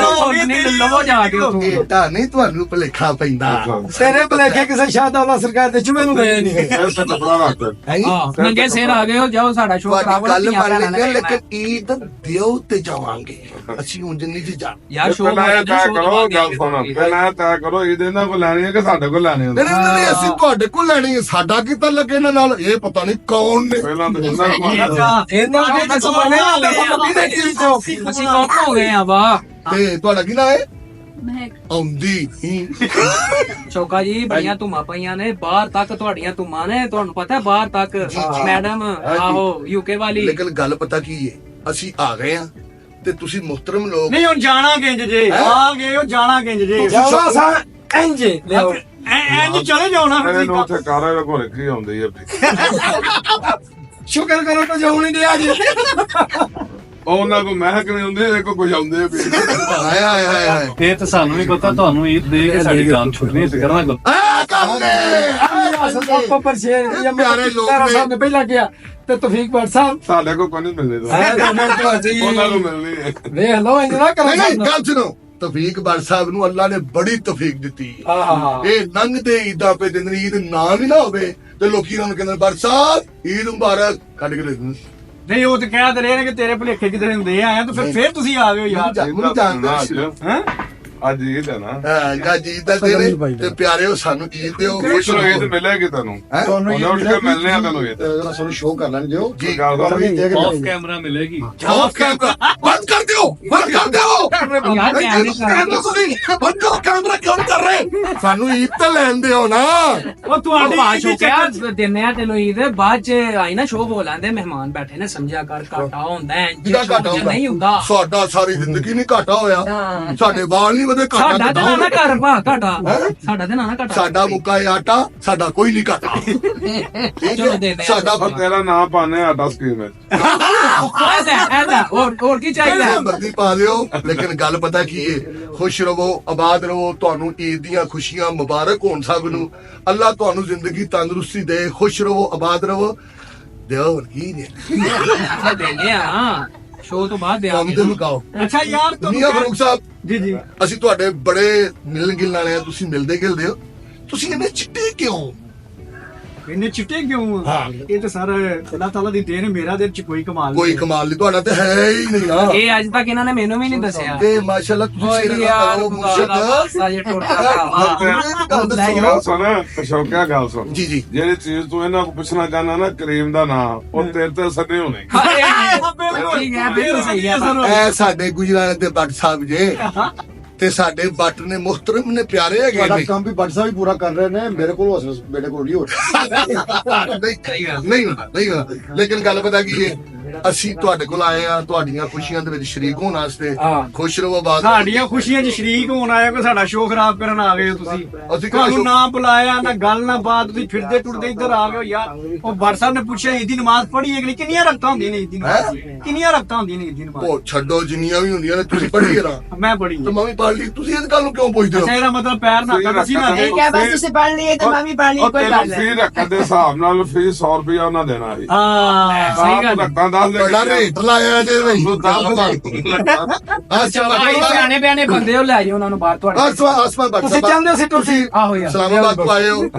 नहीं लवो जाके तू। ਬੇਟਾ ਨਹੀਂ ਤੁਹਾਨੂੰ ਭੁਲੇਖਾ ਪੈਂਦਾ ਤੇਰੇ ਭਲੇਖੇ ਕਿਸੇ ਸ਼ਾਹਦਾਲਾ ਸਰਕਾਰ ਦੇ ਚੁਮੇ ਨੂੰ ਗਏ ਨਹੀਂ। ਇਹ ਤੇ ਕਪੜਾ ਰੱਖ ਦੇ। ਹੈ हां नंगे सिर आ गए हो, जाओ साडा शो खराब हो ਗੱਲ रहा ਮੰਨ ਲੈਂਦੇ है। ਲੇਕਿਨ ਈਦ ਦਿਓ ਤੇ ਜਾਵਾਂਗੇ ਅਸੀਂ ਉਂਝ ਨਹੀਂ ਜੀ ਜਾਣ। यार शो ਪਹਿਲਾਂ ਇਹ ਤੈਅ ਕਰੋ, ਗੱਲ ਸੁਣੋ, ਪਹਿਲਾਂ ਇਹ ਤੈਅ ਕਰੋ ਈਦ ਇਹਨਾਂ ਕੋਲ ਲੈਣੀ ਹੈ ਕਿ ਸਾਡੇ ਕੋਲ ਲੈਣੀ ਹੈ। ਨਹੀਂ ਅਸੀਂ ਤੁਹਾਡੇ ਕੋਲ ਲੈਣੀ ਹੈ, ਸਾਡਾ ਕਿਤਾ ਲੱਗੇ ਇਹਨਾਂ ਨਾਲ ਇਹ ਪਤਾ ਨਹੀਂ ਕੌਣ ਨੇ। ਪਹਿਲਾਂ ਤਾਂ ਇਹਨਾਂ ਕੋਲ ਇਹਨਾਂ ਦੇ ਸਮਾਨੇ ਅਸੀਂ ਕੌਣ ਹੋ ਗਏ ਆ ਵਾਹ। ਤੇ ਤੁਹਾਡਾ ਕੀ ਨਾਂ ਹੈ? महक, ਆਉਂਦੀ ਹੀ। ਚੌਕਾ ਜੀ, ਬੜੀਆਂ ਧੁੰਮਾਂ ਪਈਆਂ ਨੇ ਬਾਹਰ ਤੱਕ, ਤੁਹਾਡੀਆਂ ਧੁੰਮਾਂ ਨੇ, ਤੁਹਾਨੂੰ ਪਤਾ ਬਾਹਰ ਤੱਕ। ਮੈਡਮ ਆਹੋ UK ਵਾਲੀ। ਲੇਕਿਨ ਗੱਲ ਪਤਾ ਕੀ ਹੈ, ਅਸੀਂ ਆ ਗਏ ਆ ਤੇ ਤੁਸੀਂ ਮੁਹਤਰਮ ਲੋਕ ਨਹੀਂ ਹੁਣ ਜਾਣਾ ਕਿੰਜ ਜੇ? ਆ ਗਏ ਹੋ, ਜਾਣਾ ਕਿੰਜ ਜੇ? ਜਾਵਾ ਸਾ ਇੰਜ ਲਿਆਓ। ਐਂ ਚਲੇ ਜਾਓ ਨਾ ਫਿਰ ਇਹਨੂੰ ਤੁਸੀਂ। ਉੱਥੇ ਕਾਰੇ ਕੋਲ ਕੀ ਆਉਂਦੀ ਹੈ। ਸ਼ੁਕਰ ਕਰੋ ਤਾਂ ਜਾਉਣ ਨਹੀਂ ਦਿਆ ਜੀ। ਉਹਨਾਂ ਕੋ ਮਹਿਕ ਨਹੀਂ ਹੁੰਦੀ, ਇਹ ਕੋ ਕੁਝ ਆਉਂਦੇ ਵੀ। ਹਾਏ ਹਾਏ ਹਾਏ ਹਾਏ ਇਹ ਤਾਂ ਸਾਨੂੰ ਨਹੀਂ ਪਤਾ, ਤੁਹਾਨੂੰ ਈਦ ਦੇ ਕੇ ਸਾਡੀ ਜਾਨ ਛੁੱਟਣੀ ਫਿਕਰ ਨਾ ਕਰੋ। ਆ ਕੰਮ ਨੇ ਆਪਾਂ ਪਰ ਸ਼ੇਰ ਜਾਂ ਪਿਆਰੇ ਲੋਕ ਤਾਰਾ ਨੇ। ਸਾਹਿਬ ਨੇ ਪਹਿਲਾਂ ਕਿਹਾ ਤੇ ਤੌਫੀਕ ਭੱਟ ਸਾਹਿਬ ਸਾਡੇ ਕੋ ਕੋਈ ਨਹੀਂ ਮਿਲਦੇ ਹੈ ਤੁਹਾਨੂੰ ਤੁਹਾਡੀ ਉਹਨਾਂ ਨੂੰ ਮਿਲਣੀ ਹੈ। ਵੇਖ ਲਓ ਇੰਜ ਨਾ ਕਰੋ। ਨਹੀਂ ਨਹੀਂ ਗੱਲ ਸੁਣੋ, ਤੌਫੀਕ ਭੱਟ ਸਾਹਿਬ ਨੂੰ ਅੱਲਾ ਨੇ ਬੜੀ ਤੌਫੀਕ ਦਿੱਤੀ। ਆਹ ਇਹ ਲੰਘਦੇ ਈਦਾਂ ਪੇ ਦਿਨ ਈਦ ਨਾ ਵੀ ਨਾ ਹੋਵੇ ਤੇ ਲੋਕੀ ਉਹਨਾਂ ਨੂੰ ਕਹਿੰਦੇ ਭੱਟ ਸਾਹਿਬ ਈਦ ਮੁਬਾਰਕ ਕੱਢ ਕੇ ਦੇ ਦਿੰਦੇ। ਨਹੀਂ ਉਹ ਤੇ ਕਹਿ ਤੇ ਰਹੇ ਨੇ ਕਿ ਤੇਰੇ ਭੁਲੇਖੇ ਕਿਧਰੇ ਹੁੰਦੇ ਆਏ ਆ ਤਾਂ ਫਿਰ ਤੁਸੀਂ ਆ ਗਏ ਹੋ ਯਾਰ। ਮੈਨੂੰ ਜਾਣਦਾ ਸੀ। ਹੈਂ? ਅੱਜ ਈਦ ਹੈ ਨਾ, ਹਾਂ ਗੱਜ ਈਦ ਦਾ ਦਿਨ ਤੇ ਪਿਆਰਿਓ ਸਾਨੂੰ ਈਦ ਦਿਓ। ਖੁਸ਼ ਰਹੋ, ਈਦ ਮਿਲੇਗੀ ਤੁਹਾਨੂੰ। ਤੁਹਾਨੂੰ ਉਹਨੇ ਉੱਠ ਕੇ ਮਿਲਨੇ ਆ ਤੁਹਾਨੂੰ ਈਦ। ਸਾਨੂੰ ਸ਼ੋਅ ਕਰ ਲੈਣ ਦਿਓ ਜੀ ਗੱਲ ਕਰੋ। ਆਫ ਕੈਮਰਾ ਮਿਲੇਗੀ। ਆਫ ਕੈਮਰਾ ਬੰਦ ਕਰ ਦਿਓ, ਬੰਦ ਕਰ ਦਿਓ। ਯਾਰ ਕੈਮਰੇ ਬੰਦ ਕਰੋ ਕੈਮਰਾ, ਕਿਉਂ ਕਰ ਰਹੇ? ਸਾਨੂੰ ਈਦ ਤਾਂ ਲੈਣ ਦਿਓ ਨਾ। ਉਹ ਤੁਹਾਡੀ ਬਾਅਦ ਸ਼ੋ ਕਿਆ ਦਿੰਨੇ ਆ ਤੈਨੂੰ ਈਦ, ਬਾਅਦ ਚ ਆਈ ਨਾ ਸ਼ੋ ਬੋਲ ਆਂਦੇ, ਮਹਿਮਾਨ ਬੈਠੇ ਨੇ, ਸਮਝਿਆ ਕਰ ਘਾਟਾ ਹੁੰਦਾ ਹੈ। ਜਿਹੜਾ ਘਾਟਾ ਨਹੀਂ ਹੁੰਦਾ। ਸਾਡਾ ਸਾਰੀ ਜ਼ਿੰਦਗੀ ਨਹੀਂ ਘਾਟਾ ਹੋਇਆ। ਸਾਡੇ ਵਾਲ ਨਹੀਂ ਦੇ ਸਾਡਾ ਤੇ ਨਾ ਨਾ ਘਾਟਾ ਘਰ ਭਾ ਘਾਟਾ ਸਾਡਾ ਤੇ ਨਾ ਨਾ ਘਾਟਾ ਸਾਡਾ ਮੁੱਕਾ ਹੈ ਆਟਾ, ਸਾਡਾ ਕੋਈ ਨਹੀਂ ਘਾਟਾ। ਠੀਕ ਚਲੋ ਹੈ, ਦੇ ਦੇ ਸਾਡਾ ਪਰ ਤੇਰਾ ਨਾਂ ਪਾਣੇ ਆਟਾ ਸਕੀਮ ਵਿੱਚ। ਐਦਾ ਹੋਰ ਕੀ ਚਾਹੀਦਾ ਮਰਜ਼ੀ ਪਾ ਦਿਓ, ਲੇਕਿਨ ਗੱਲ ਪਤਾ ਕੀ ਹੈ, ਖੁਸ਼ ਰਹੋ, ਆਬਾਦ ਰਹੋ, ਤੁਹਾਨੂੰ ਈਦ ਦੀਆਂ ਖੁਸ਼ੀਆਂ ਮੁਬਾਰਕ ਹੋਣ ਸਭ ਨੂੰ। ਅੱਲਾਹ ਤੁਹਾਨੂੰ ਜ਼ਿੰਦਗੀ ਤੰਦਰੁਸਤੀ ਦੇ, ਖੁਸ਼ ਰਹੋ, ਆਬਾਦ ਰਹੋ। ਦਿਓ ਹੁਣ ਕੀ ਨੇ ਦੇਂਗੇ ਆ ਸ਼ੋਅ ਤੋਂ ਬਾਅਦ ਕੰਮ ਦੇਾਂਗੇ ਤੇ ਮੁਕਾਓ। ਅੱਛਾ ਯਾਰ ਮੀਆਂ ਫਰੂਕ ਸਾਹਿਬ, ਜੀ ਜੀ ਅਸੀਂ ਤੁਹਾਡੇ ਬੜੇ ਮਿਲਣ ਗਿਲਣ ਵਾਲੇ ਆ, ਤੁਸੀਂ ਮਿਲਦੇ ਗਿਲਦੇ ਹੋ, ਤੁਸੀਂ ਇੰਨੇ ਚਿੱਟੇ ਕਿਉਂ? ਇੰਨੇ ਚਿੱਟੇ ਕਿਉਂ ਹਾਂ। ਇਹ ਤਾਂ ਸਰ ਅੱਲਾਹ ਤਾਲਾ ਦੀ ਦੇਣ ਹੈ, ਮੇਰਾ ਦੇ ਚ ਕੋਈ ਕਮਾਲ ਕੋਈ ਨਹੀਂ। ਕਮਾਲ ਨਹੀਂ, ਤੁਹਾਡਾ ਤੇ ਹੈ ਹੀ ਨਹੀਂ ਨਾ। ਇਹ ਅੱਜ ਤੱਕ ਇਹਨਾਂ ਨੇ ਮੈਨੂੰ ਵੀ ਨਹੀਂ ਦੱਸਿਆ ਤੇ ਮਾਸ਼ਾਅੱਲਾ ਤੁਸੀਂ ਓਏ ਸਿਰ ਯਾਰ ਲਗਾਓ, ਖੁਦਾ ਦਾ ਵਾਸਤਾ ਜੇ ਟੁੱਟਦਾ ਗੱਲ ਦੱਸੋ। ਗੱਲ ਸੁਣ ਸ਼ੌਕਿਆ, ਗੱਲ ਸੁਣ। ਜੀ ਜੀ ਜਿਹੜੀ ਚੀਜ਼ ਤੂੰ ਇਹਨਾਂ ਕੋਲ ਪੁੱਛਣਾ ਚਾਹਨਾ ਨਾ, ਕਰੀਮ ਦਾ ਨਾਂ, ਉਹ ਤੇਰੇ ਤੇ ਸਦੇ ਹੋਣੇ। ਠੀਕ ਹੈ ਬਿਲਕੁਲ ਸਹੀ ਹੈ ਇਹ ਸਾਡੇ ਗੁਜਰਾਤ ਦੇ ਬੱਟ ਸਾਹਿਬ ਜੇ, ਤੇ ਸਾਡੇ ਬੱਟ ਨੇ ਮੁਹਤਰਮ ਨੇ, ਪਿਆਰੇ ਹੈਗੇ ਤੁਹਾਡਾ ਨੇ। ਕੰਮ ਵੀ ਬੱਟ ਸਾਹਿਬ ਹੀ ਪੂਰਾ ਕਰ ਰਹੇ ਨੇ, ਮੇਰੇ ਕੋਲ ਮੇਰੇ ਕੋਲ ਨਹੀਂ ਹੋ ਰਿਹਾ। ਨਹੀਂ ਹੁੰਦਾ। ਲੇਕਿਨ ਗੱਲ ਪਤਾ ਕੀ ਹੈ, ਅਸੀਂ ਤੁਹਾਡੇ ਕੋਲ ਆਏ ਆ ਤੁਹਾਡੀਆਂ ਖੁਸ਼ੀਆਂ ਦੇ ਵਿੱਚ ਸ਼ਰੀਕ ਹੋਣ ਵਾਸਤੇ। ਖੁਸ਼ ਰਹੋ, ਆਬਾਦ ਰਹੋ। ਸਾਡੀਆਂ ਖੁਸ਼ੀਆਂ 'ਚ ਸ਼ਰੀਕ ਹੋਣ ਆਏ ਕੋਈ ਸਾਡਾ ਸ਼ੋਅ ਖਰਾਬ ਕਰਨ ਆ ਗਏ ਹੋ ਤੁਸੀਂ। ਅਸੀਂ ਤੁਹਾਨੂੰ ਨਾ ਬੁਲਾਇਆ ਨਾ ਗੱਲ ਨਾ ਬਾਤ, ਤੁਸੀਂ ਫਿਰਦੇ ਟੁਰਦੇ ਇੱਧਰ ਆ ਗਏ ਹੋ ਯਾਰ। ਉਹ ਬਰ ਸਾਹਿਬ ਨੇ ਪੁੱਛਿਆ ਈਦ ਦੀ ਨਮਾਜ਼ ਪੜ੍ਹੀ ਹੈ ਕਿ ਨਹੀਂ? ਕਿੰਨੀਆਂ ਰਕਤਾਂ ਹੁੰਦੀਆਂ ਨੇ ਈਦ ਦੀ ਨਮਾਜ਼? ਕਿੰਨੀਆਂ ਰਕਤਾਂ ਹੁੰਦੀਆਂ ਨੇ ਈਦ ਦੀ ਨਮਾਜ਼? ਉਹ ਛੱਡੋ, ਜਿੰਨੀਆਂ ਵੀ ਹੁੰਦੀਆਂ ਨੇ ਤੁਸੀਂ ਪੜ੍ਹੀ ਨਾ, ਮੈਂ ਪੜ੍ਹੀ ਤੇ ਮੈਂ ਵੀ ਪੜ੍ਹ ਲਈ। ਤੁਸੀਂ ਇਸ ਗੱਲ ਨੂੰ ਕਿਉਂ ਪੁੱਛਦੇ ਹੋ? ਅੱਛਾ ਇਹਦਾ ਮਤਲਬ ਪੈਰ ਨਾ ਕਰ ਸੀ ਨਾ ਦੇ। ठीक है बस उसे पढ़ लिए तो मैं भी पढ़ ली ਉਹ कोई ਤੈਨੂੰ बात नहीं ਫੀ ਰੱਖਣ ਦੇ ਹਿਸਾਬ ਨਾਲ ਫੀਸ 100 ਰੁਪਇਆ ਉਹਨਾਂ ਦੇਣਾ ਸੀ। ਹਾਂ ਸਹੀ ਗੱਲ ਹੈ। ਰੱਖਾਂ ਦੱਸ ਦੇ ਬੜਾ ਰੇਟ ਲਾਇਆ ਜੇ ਨਹੀਂ। ਤੂੰ ਦੱਸ ਪਿਆਣੇ ਪਿਆਣੇ ਬੰਦੇ ਉਹ ਲੈ ਜਾਓ ਉਹਨਾਂ ਨੂੰ ਬਾਹਰ ਤੁਹਾਡੇ ਆਸਮਾਨ ਬੱਟ ਤੁਸੀਂ ਚਾਹੁੰਦੇ ਸੀ ਤੁਸੀਂ ਆਹੋ ਯਾਰ ਇਸਲਾਮਾਬਾਦ ਤੋਂ ਆਏ ਹੋ,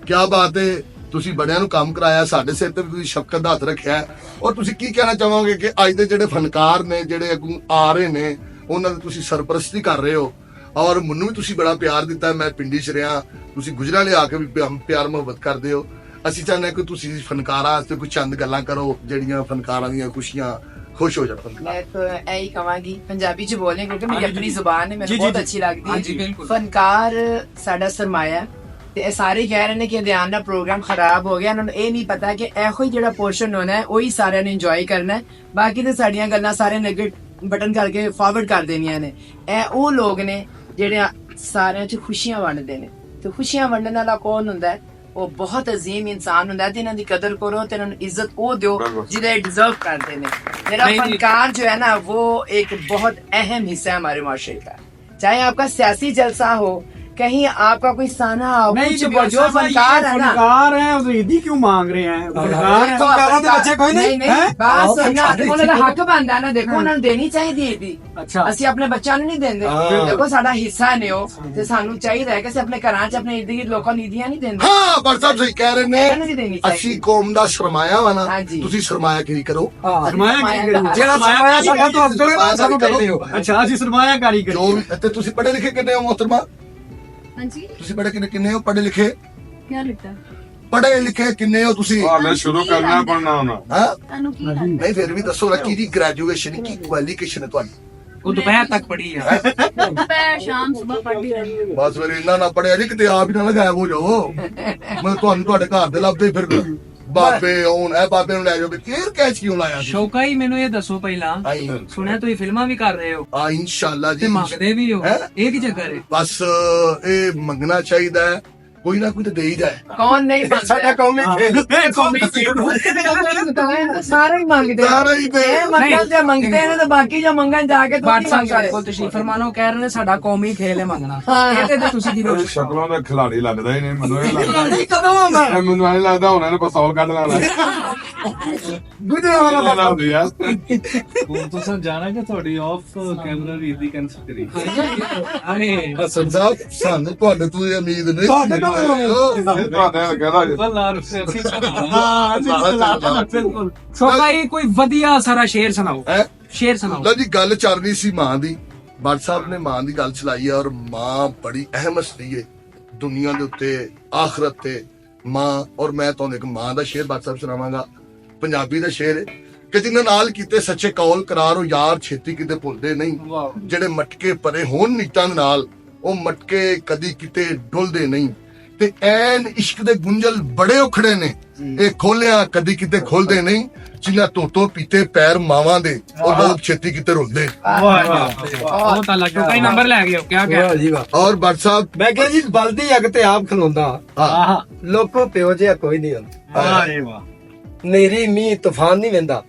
ਕੀ ਬਾਤ ਹੈ। ਤੁਸੀਂ ਬੜਿਆਂ ਨੂੰ ਕੰਮ ਕਰਾਇਆ, ਸਾਡੇ ਸਿਰ ਤੇ ਵੀ ਤੁਸੀਂ ਸ਼ਫਕਤ ਦਾ ਹੱਥ ਰੱਖਿਆ ਹੈ। ਔਰ ਤੁਸੀਂ ਕੀ ਕਹਿਣਾ ਚਾਹੋਗੇ ਕਿ ਅੱਜ ਦੇ ਜਿਹੜੇ ਫਨਕਾਰ ਨੇ, ਜਿਹੜੇ ਅੱਗੋਂ ਆ ਰਹੇ ਨੇ, ਉਹਨਾਂ ਦੀ ਤੁਸੀਂ ਸਰਪ੍ਰਸਤੀ ਕਰ ਰਹੇ ਹੋ। ਔਰ ਮੈਨੂੰ ਵੀ ਤੁਸੀਂ ਬੜਾ ਪਿਆਰ ਦਿੱਤਾ, ਮੈਂ ਪਿੰਡੀ 'ਚ ਰਿਹਾ, ਤੁਸੀਂ ਗੁਜਰਾਂ ਆ ਕੇ ਵੀ ਪਿਆਰ ਮੁਹੱਬਤ ਕਰਦੇ ਹੋ। ਅਸੀਂ ਚਾਹੁੰਦੇ ਹਾਂ ਕਿ ਤੁਸੀਂ ਫਨਕਾਰਾਂ ਵਾਸਤੇ ਕੋਈ ਚੰਦ ਗੱਲਾਂ ਕਰੋ, ਜਿਹੜੀਆਂ ਫਨਕਾਰਾਂ ਦੀਆਂ ਖੁਸ਼ੀਆਂ ਖੁਸ਼ ਹੋ ਜਾਣ। मैं तो यही कहूँगी पंजाबी च बोलें क्योंकि मेरी अपनी जुबान है, जी, मैंने जी, बहुत जी। अच्छी लगती हाँ है। जी, बिल्कुल। फनकार साडा सरमाया है। ਤੇ ਇਹ ਸਾਰੇ ਕਹਿ ਰਹੇ ਨੇ ਕਿ ਧਿਆਨ ਨਾਲ ਪ੍ਰੋਗਰਾਮ ਖਰਾਬ ਹੋ ਗਿਆ, ਇਹਨਾਂ ਨੂੰ ਇਹ ਨਹੀਂ ਪਤਾ ਕਿ ਇਹੋ ਹੀ ਜਿਹੜਾ ਪੋਰਸ਼ਨ ਹੋਣਾ ਹੈ ਉਹੀ ਸਾਰਿਆਂ ਨੇ ਇੰਜੋਏ ਕਰਨਾ ਹੈ। ਬਾਕੀ ਤੇ ਸਾਡੀਆਂ ਗੱਲਾਂ ਸਾਰੇ ਨੈਗੇਟ ਬਟਨ ਕਰਕੇ ਫਾਰਵਰਡ ਕਰ ਦੇਣੀਆਂ ਨੇ। ਇਹ ਉਹ ਲੋਕ ਨੇ ਜਿਹੜੇ ਸਾਰਿਆਂ 'ਚ ਖੁਸ਼ੀਆਂ ਵੰਡਦੇ ਨੇ, ਤੇ ਖੁਸ਼ੀਆਂ ਵੰਡਣ ਵਾਲਾ ਕੌਣ ਹੁੰਦਾ ਹੈ? ਉਹ ਬਹੁਤ ਅਜ਼ੀਮ ਇਨਸਾਨ ਹੁੰਦਾ ਹੈ। ਤੇ ਇਹਨਾਂ ਦੀ ਕਦਰ ਕਰੋ ਤੇ ਇਹਨਾਂ ਨੂੰ ਇੱਜ਼ਤ ਉਹ ਦਿਓ ਜਿਹਦੇ डिजर्व करते हैं। मेरा नहीं, फनकार जो है ना वो एक बहुत अहम हिस्सा है हमारे माशरे का। चाहे आपका सियासी जलसा हो, कहीं आपका कोई साना हो, नहीं कुछ तो भी, जो फनकार है ना, फनकार है वो ईदी क्यों मांग रहे हैं? फनकार है। तो फनकार- नहीं नहीं हैं? बात सुनना, ਉਹਨਾਂ ਦਾ ਹੱਕ ਬਣਦਾ ਨਾ, ਦੇਖੋ ਉਹਨਾਂ ਨੂੰ ਦੇਣੀ ਚਾਹੀਦੀ ਹੈ ਦੀ। ਅੱਛਾ ਅਸੀਂ ਆਪਣੇ ਬੱਚਿਆਂ ਨੂੰ ਨਹੀਂ ਦਿੰਦੇ, ਦੇਖੋ ਸਾਡਾ ਹਿੱਸਾ ਨੇ ਉਹ, ਤੇ ਸਾਨੂੰ ਚਾਹੀਦਾ ਹੈ ਕਿ ਅਸੀਂ ਆਪਣੇ ਘਰਾਂ 'ਚ ਆਪਣੇ ਇਰਦ ਗਿਰਦ ਲੋਕਾਂ ਨੂੰ ਈਦੀਆਂ ਨਹੀਂ ਦਿੰਦੇ। ਹਾਂ ਬੱਟ ਸਾਹਿਬ ਸਹੀ ਕਹਿ ਰਹੇ ਇਹਨਾਂ ਨੂੰ ਨੇ। ਦੇਣੀ ਚਾਹੀਦੀ। ਅਸੀਂ ਕੌਮ ਦਾ ਸਰਮਾਇਆ ਵਾ ਨਾ, ਹਾਂਜੀ। ਤੁਸੀਂ ਸਰਮਾਇਆਕਾਰੀ ਕਰੋ। ਸਰਮਾਇਆ ਕੀ ਕਰੀਏ? ਜਿਹੜਾ ਸਰਮਾਇਆ ਸਾਡਾ ਤੋਂ ਅੰਦਰ ਸਰਮਾਇਆ ਸਾਨੂੰ ਕਰੋ। ਕਹਿੰਦੇ ਹੋ। ਅੱਛਾ ਅਸੀਂ ਸਰਮਾਇਆ ਕਾਰੀ ਜੋ ਕਰੀਏ। ਵੀ ਤੇ ਤੁਸੀਂ ਪੜ੍ਹੇ ਲਿਖੇ ਕਿੰਨੇ ਹੋ ਮੁਹਤਰਮਾ? हाँ जी ਤੁਸੀਂ ਪੜ੍ਹੇ ਕਿੰਨੇ ਹੋ? ਪੜ੍ਹੇ ਲਿਖੇ क्या लगता है ਪੜ੍ਹੇ ਲਿਖੇ ਕਿੰਨੇ ਹੋ ਤੁਸੀਂ? ਹਾਲੇ ਸ਼ੁਰੂ ਕਰਨਾ ਪੜਨਾ ਹੋਣਾ। ਹਾਂ तानू की लगता ਨਹੀਂ ਫਿਰ ਵੀ ਦੱਸੋ ਨਾ ਕਿਹਦੀ ਗ੍ਰੈਜੂਏਸ਼ਨ ਕੀ ਕੁਆਲੀਫਿਕੇਸ਼ਨ ਹੈ ਤੁਹਾਡੀ? ਉਹ ਦੁਪਹਿਰ ਤੱਕ ਪੜੀ ਆ है दोपहर शाम सुबह पढ़ती रहती हूँ। ਬਸ ਫਿਰ ਇੰਨਾ ਨਾ ਪੜਿਆ ਜੀ ਕਿਤੇ ਆਪ ਹੀ ਨਾ ਗਾਇਬ ਹੋ ਜਾਓ। ਮੈਂ ਤੁਹਾਨੂੰ ਤੁਹਾਡੇ ਘਰ ਦੇ ਲੱਭਦੇ ਫਿਰ ਬਾਬੇ ਹੁਣ ਇਹ ਬਾਬੇ ਨੂੰ ਲੈ ਜਾਓ, ਕੇਅਰ ਕੈਚ ਕਿਉਂ ਲਾਇਆ ਸੀ? ਸ਼ੌਕਾ ਹੀ ਮੈਨੂੰ ਇਹ ਦੱਸੋ ਪਹਿਲਾਂ, ਆਈ ਸੁਣਿਆ ਤੁਸੀਂ ਫਿਲਮਾਂ ਵੀ ਕਰ ਰਹੇ ਹੋ ਆ ਇਨਸ਼ਾਅੱਲਾ ਤੇ ਜੀ। ਮੰਗਦੇ ਵੀ ਹੋ, ਹੈਂ? ਇਹ ਕੀ ਚੱਕਰ ਹੈ? ਬਸ ਇਹ ਮੰਗਣਾ ਚਾਹੀਦਾ ਹੈ, ਕੋਈ ਨਾ ਕੋਈ ਤਾਂ ਦੇ ਹੀ ਜਾਏ। ਕੌਣ ਨਹੀਂ ਸਾਡਾ ਕੌਮੀ ਸਾਰੇ ਹੀ ਮੰਗਦੇ ਸਾਰੇ ਹੀ ਦੇ। ਇਹ ਮੰਗਣ ਤੇ ਮੰਗਦੇ ਨੇ ਤੇ ਬਾਕੀ ਜੋ ਮੰਗਣ ਜਾ ਕੇ ਬਾਟ ਤੁਸੀਂ ਸਾਹਿਬ ਸਾਡੇ ਮੰਗਦੇ। ਕੋਲ ਤਸ਼ਰੀਫ ਫਰਮਾਨੋ ਕਹਿ ਰਹੇ ਨੇ ਸਾਡਾ ਕੌਮੀ ਖੇਲ ਹੈ ਮੰਗਣਾ। ਹਾਂ। ਇਹ ਤੇ ਤੁਸੀਂ ਕੀ ਇਹ ਸ਼ਕਲੋਂ ਦਾ ਖਿਲਾੜੀ ਲੱਗਦਾ ਹੀ ਨਹੀਂ ਮੈਨੂੰ। ਇਹ ਲੱਗਦਾ ਕਦੋਂ ਆਉਂਦਾ? ਇਹ ਮੈਨੂੰ ਐਂ ਲੱਗਦਾ ਹੁਣ ਇਹਨੇ ਪਸੌਲ ਕੱਢ ਲੈਣਾ। ਗੁਜਰਾਂ ਵਾਲਾ ਲੱਗਦਾ ਹੁੰਦੀ ਆ। ਹੁਣ ਤੁਸੀਂ ਜਾਣਾ ਕਿ ਤੁਹਾਡੀ ਆਫ ਕੈਮਰਾ ਰੀਡ ਦੀ ਕੈਂਸਲ ਕਰੀ। ਅਰੇ ਹਸਨ ਸਾਹਿਬ ਸਾਨੂੰ ਤੁਹਾਡੇ ਤੋਂ ਇਹ ਉਮੀਦ ਨਹੀਂ। ਤੁਹਾਡੇ ਤੋਂ ਵੀ ਇਹ ਤੁਹਾਡੇ ਕਹਿੰਦਾ ਜੀ। ਵੱਲ ਆ ਰਹੇ ਸੀ। ਹਾਂ ਅਸੀਂ ਬਿਲਕੁਲ। ਸ਼ੌਕਾ ਹੀ ਕੋਈ ਵਧੀਆ ਸਾਰਾ ਸ਼ੇਰ ਸੁਣਾਓ, ਹੈ ਸ਼ੇਰ ਸੁਣਾਓ। ਲਓ ਜੀ ਗੱਲ ਚੱਲ ਰਹੀ ਸੀ ਮਾਂ ਦੀ। ਬੱਟ ਸਾਹਿਬ ਨੇ ਮਾਂ ਦੀ ਗੱਲ ਚਲਾਈ ਹੈ ਔਰ ਮਾਂ ਬੜੀ ਅਹਿਮ ਹਸਤੀ ਹੈ ਦੁਨੀਆ ਦੇ ਉੱਤੇ, ਆਖਰਤ ਤੇ ਮਾਂ। ਔਰ ਮੈਂ ਤੁਹਾਨੂੰ ਇੱਕ ਮਾਂ ਦਾ ਸ਼ੇਰ ਬੱਟ ਸਾਹਿਬ ਸੁਣਾਵਾਂਗਾ, ਪੰਜਾਬੀ ਦਾ ਸ਼ੇਰ ਹੈ ਕਿ ਜਿਨ੍ਹਾਂ ਨਾਲ ਕੀਤੇ ਸੱਚੇ ਕੌਲ ਕਰਾਰੋ ਯਾਰ ਛੇਤੀ ਕਿਤੇ ਭੁੱਲਦੇ ਨਹੀਂ। ਜਿਹੜੇ ਮਟਕੇ ਪਰੇ ਹੋਣ ਨੀਤਾਂ ਦੇ ਨਾਲ, ਉਹ ਮਟਕੇ ਕਦੀ ਕਿਤੇ ਡੁੱਲਦੇ ਨਹੀਂ। ਤੇ ਐਨ ਇਸ਼ਕ ਦੇ ਗੁੰਝਲ ਬੜੇ ਉਖੜੇ ਨੇ, ਇਹ ਖੋਲਿਆ ਕਦੀ ਕਿਤੇ ਖੋਲਦੇ ਨਹੀਂ, ਜਿਨ੍ਹਾਂ ਧੋਤੋ ਪੀਤੇ ਪੈਰ ਮਾਵਾਂ ਦੇ, ਉਹ ਲੋਕ ਛੇਤੀ ਕਿਤੇ ਰੁਲਦੇ। बहुत अलग है। कई नंबर ले गए हो क्या क्या ਵਾਹ ਜੀ ਵਾਹ। ਔਰ ਭੱਟ ਸਾਹਿਬ ਮੈਂ ਕਿਹਾ ਜੀ ਬਲਦੀ ਅੱਗ ਤੇ ਆਪ ਖਲੋਂਦਾ, ਹਾਂ ਲੋਕੋ ਪਿਓ ਜਿਹਾ ਕੋਈ ਨਹੀਂ ਹੁੰਦਾ। अरे वाह, ਨੇਰੀ ਮੀਂਹ ਤੂਫਾਨ ਨਹੀਂ ਵੰਦਾ,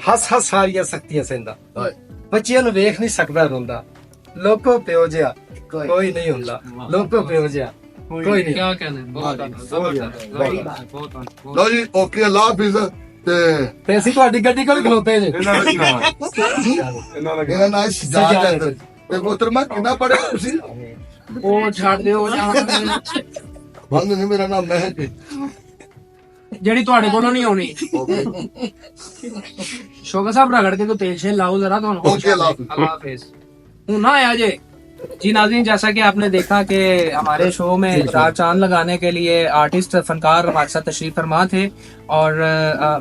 ਹੱਸ ਹੱਸ ਸਾਰੀਆਂ ਸਖਤੀਆਂ ਸਹਿੰਦਾ, ਬੱਚਿਆਂ ਨੂੰ ਵੇਖ ਨਹੀਂ ਸਕਦਾ ਰੋਂਦਾ, ਲੋਕੋ ਪਿਓ ਜਿਹਾ ਕੋਈ ਨਹੀਂ ਹੁੰਦਾ, ਲੋਕੋ ਪਿਓ ਜਿਹਾ ਕੋਈ ਨਹੀਂ। क्या कहना है बहुत ਲਓ ਜੀ, ਓਕੇ, ਅੱਲਾਹ ਹਾਫਿਜ਼। ਤੇ ਤੇ ਅਸੀਂ ਤੁਹਾਡੀ ਗੱਡੀ ਕੋਲ ਖਲੋਤੇ ਜੇ। ਇਹਨਾਂ ਦਾ ਕੀ ਨਾਮ ਹੈ? ਇਹਨਾਂ ਦਾ ਕੀ ਮੇਰਾ ਨਾਮ ਸਜਾਦ ਹੈ ਤੇ ਮੋਹਤਰਮਾ ਕਿੰਨਾ ਪੜ੍ਹੇ ਹੋ ਤੁਸੀਂ? वो छाड़ दे ਬੰਦ ਨਹੀਂ, ਮੇਰਾ ਨਾਮ ਮਹਿਕ ਹੈ। ਜਿਹੜੀ ਤੁਹਾਡੇ ਕੋਲੋਂ ਨਹੀਂ ਆਉਣੀ। शोगा साहब रगड़ के तो तेल शेल लाओ जरा तो ओके, अल्लाह हाफिज। अल्लाह हाफिज। ना आया जे जी नाज़रीन, जैसा कि आपने देखा कि हमारे शो में चार चांद लगाने के लिए आर्टिस्ट फनकार हमारे साथ तशरीफ फरमा थे और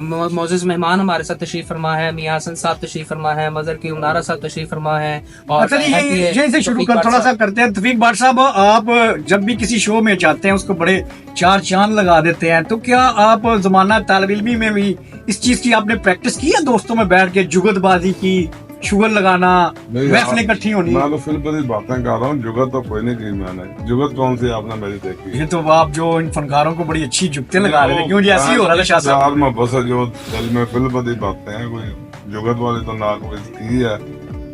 मोअज़्ज़िज़ मेहमान हमारे साथ तशरीफ फरमा है। मियां हसन साहब तशरीफ फरमा है, मजर की उनारा साहब तशरीफ फरमा है। और अच्छा जी, यहीं से शुरू कर, थोड़ा सा करते हैं। तौफीक भट्ट साहब, आप जब भी किसी शो में जाते हैं उसको बड़े चार चांद लगा देते हैं, तो क्या आप जमाना तालिब इल्मी में भी इस चीज की आपने प्रैक्टिस की है? दोस्तों में बैठ के जुगतबाजी की, शुगर लगाना, महफिलें इकट्ठी होनी? मैं तो फिल्म पर बातें कर रहा हूँ, जुगत तो कोई नहीं की मैंने। जुगत कौन सी आपने मेरी देखी? ये तो आप जो इन फनकारों को बड़ी अच्छी जुगतें लगा रहे थे, क्यों जी ऐसे ही हो रहा था शाह साहब? प्यार मोहब्बत से जो दिल में फिल्म पर बातें हैं, कोई जुगत वाली तो ना कोई की है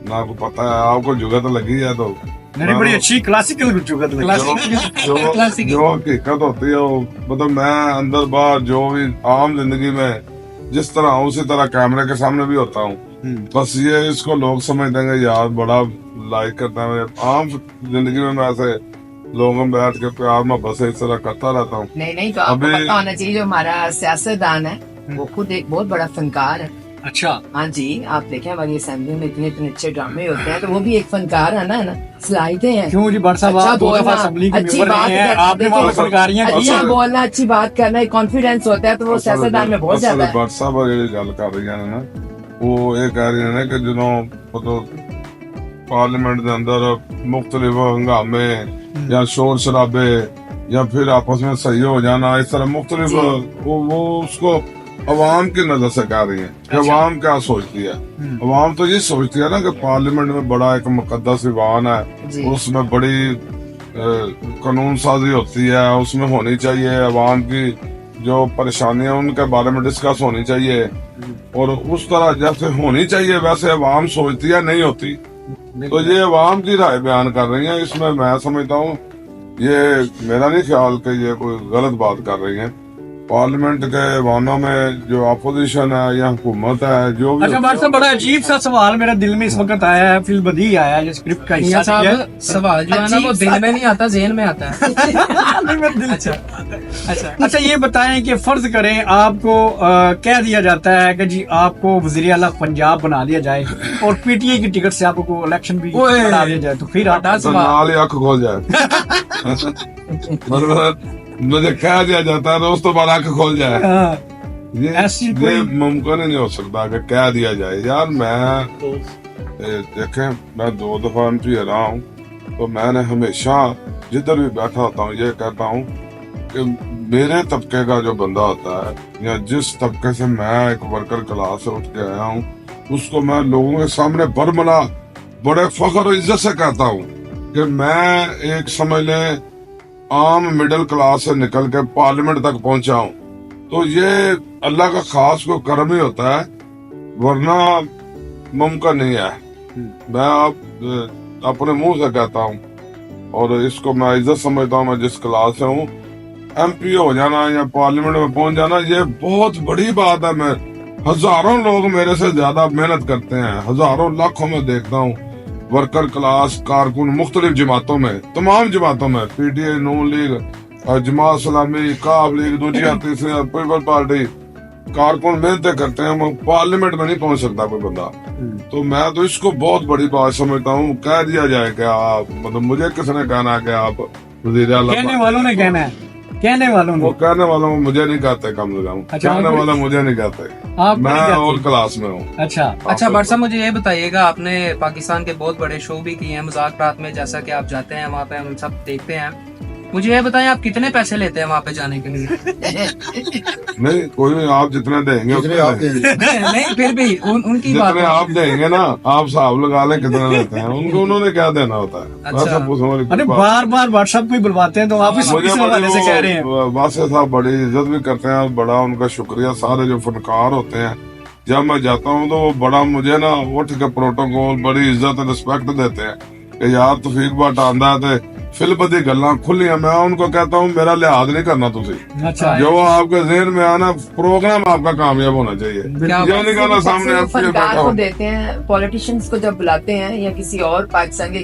ना को पता है। आपको जुगत लगी है तो मेरी बड़ी अच्छी क्लासिकल जुगत लगी। जो हकीकत होती है वो, मतलब मैं अंदर बाहर जो भी आम जिंदगी में जिस तरह हूँ उसी तरह कैमरे के सामने भी होता हूँ। बस ये इसको लोग समझ देंगे यार बड़ा लाइक करता है। आम जिंदगी में मैं ऐसे लोगों में बैठ के प्यार मोहब्बत से इस तरह करता रहता हूँ। नहीं तो आपको अभी- पता होना चाहिए, जो हमारा सियासतदान है वो खुद एक बहुत बड़ा फनकार है। अच्छा, हाँ जी, आप देखें हमारी असेंबली में इतने इतने अच्छे ड्रामे होते हैं, तो वो भी एक फनकार है ना, सलाहियतें हैं। क्यों जी भट्ट साहब, अच्छा आप दो दफा बोलना, असेंबली के अच्छी मेंबर बात रहे हैं, कर- आपने वहाँ देखो, फनकारियां की। अच्छा बोलना, अच्छी बात करना, एक कॉन्फिडेंस होता है, तो वो सियासतदान में बहुत ज्यादा है। भट्ट साहब ਜਿਹੜੀ ਗੱਲ ਕਰ ਰਹੀਆਂ ਨੇ ਨਾ, ਉਹ ਇਹ ਕਹਿ ਰਹੀਆਂ ਨੇ ਕਿ ਜਦੋਂ पार्लियामेंट के अंदर मुख्तलिफ हंगामे या शोर शराबे या फिर आपस में सही हो जाना, इस तरह मुख्तलिफ वो उसको अवाम की नजर से कह रही है कि अवाम क्या सोचती है। अवाम तो ये सोचती है ना कि पार्लियामेंट में बड़ा एक मुकद्दस ईवान है, उसमें बड़ी कानून साजी होती है, उसमें होनी चाहिए अवाम की जो परेशानियां उनके बारे में डिस्कस होनी चाहिए, और उस तरह जैसे होनी चाहिए वैसे अवाम सोचती है नहीं होती। तो ये अवाम की राय बयान कर रही है। इसमें मैं समझता हूँ ये मेरा नहीं ख्याल कि ये कोई गलत बात कर रही है। पार्लियामेंट के ऐवानों में जो अपोजिशन है या हुकूमत है जो भी अच्छा भट्ट साहब, बड़ा अजीब सा सवाल मेरे दिल में इस वक्त आया है, फिल बदी आया है, ये स्क्रिप्ट का मियां हिस्सा नहीं है। साहब, सवाल जो है ना वो दिल में नहीं आता, ज़हन में आता है। नहीं, मेरे दिल से। अच्छा ये बताएं कि फर्ज करें आपको कह दिया जाता है कि जी आपको वज़ीर आला पंजाब बना दिया जाए और पीटीआई की टिकट से आपको इलेक्शन भी बना दिया जाए, तो फिर आप तो नाल ही अख खोल जाए। मतलब मुझे कह दिया जाता है तो उस तो बाद अख खोल जाए। ये ऐसी ये कोई- मुमकिन ही नहीं हो सकता कि कह दिया जाए। यार मैं देखें, मैं 2 दफा एमपी रहा हूँ, तो मैंने हमेशा जिधर भी बैठा होता हूँ ये कहता हूँ कि मेरे तबके का जो बंदा होता है या जिस तबके से मैं एक वर्कर क्लास से उठ के आया हूँ, उसको मैं लोगों के सामने बरमला बड़े फख्र और इज्जत से कहता हूँ कि मैं एक समझ लें आम मिडिल क्लास से निकल के पार्लियामेंट तक पहुंचा हूँ। तो ये अल्लाह का खास को कर्म ही होता है, वरना मुमकिन नहीं है। मैं आप अपने मुंह से कहता हूँ और इसको मैं इज्जत समझता हूँ। मैं जिस क्लास से हूँ, एमपी हो जाना या पार्लियामेंट में पहुंच जाना ये बहुत बड़ी बात है। मैं हजारों लोग मेरे से ज्यादा मेहनत करते हैं, हजारों लाखों में देखता हूँ वर्कर क्लास कारकुन मुख्तलिफ जमातों में, तमाम जमातों में, पीटीआई, नून लीग, जमात इस्लामी, काफ लीग, दूसरी तीसरी पीपल पार्टी, कारकुन मेहनत करते हैं। वो पार्लियामेंट में नहीं पहुंच सकता कोई बंदा। तो मैं तो इसको बहुत बड़ी बात समझता हूँ। कह दिया जाए कि आप, मतलब मुझे किसने कहना कि आप वज़ीर आला, कहने वालों ने कहना है, कहने वालों वो ने। कहने वालों को मुझे नहीं कहते, कम से कम अच्छा, कहने आप- वाला मुझे नहीं कहते। आप मैं नहीं कहते? और क्लास में हूँ। अच्छा अच्छा भट्ट साहब, मुझे ये बताइएगा, आपने पाकिस्तान के बहुत बड़े शो भी किए हैं, मजाक रात में जैसा कि आप जाते हैं वहाँ पे हम सब देखते हैं। मुझे ये बताएं आप कितने पैसे लेते हैं वहाँ पे जाने के लिए? नहीं कोई भी, आप जितने देंगे जितने उतने आप देंगे। देंगे। नहीं फिर भी उनकी बात जितने आप देंगे ना, आप हिसाब लगा लें कितने लेते हैं, उनको उन्होंने क्या देना होता है। अच्छा। बस आप उसमें अरे बार बार व्हाट्सएप को ही बुलवाते हैं तो आप इस मुझे हवाले से कह रहे हैं। वासे साहब बड़ी इज्जत भी करते हैं, बड़ा उनका शुक्रिया। सारे जो फनकार होते हैं, जब मैं जाता हूँ तो वो बड़ा मुझे ना उठ के प्रोटोकॉल बड़ी इज्जत रिस्पेक्ट देते हैं कि यार तौफीक भट्ट आंदा है ते फिल्म दी गल्लां खुलियां। मैं उनको कहता हूँ मेरा लिहाज नहीं करना तुसी, अच्छा जो आपके जहन में आना प्रोग्राम आपका कामयाब होना चाहिए। ये नहीं कहना सामने पैसे आपके फनकार बैठा को हो। देते हैं, पॉलिटिशियंस को जब बुलाते हैं या किसी और पाकिस्तान के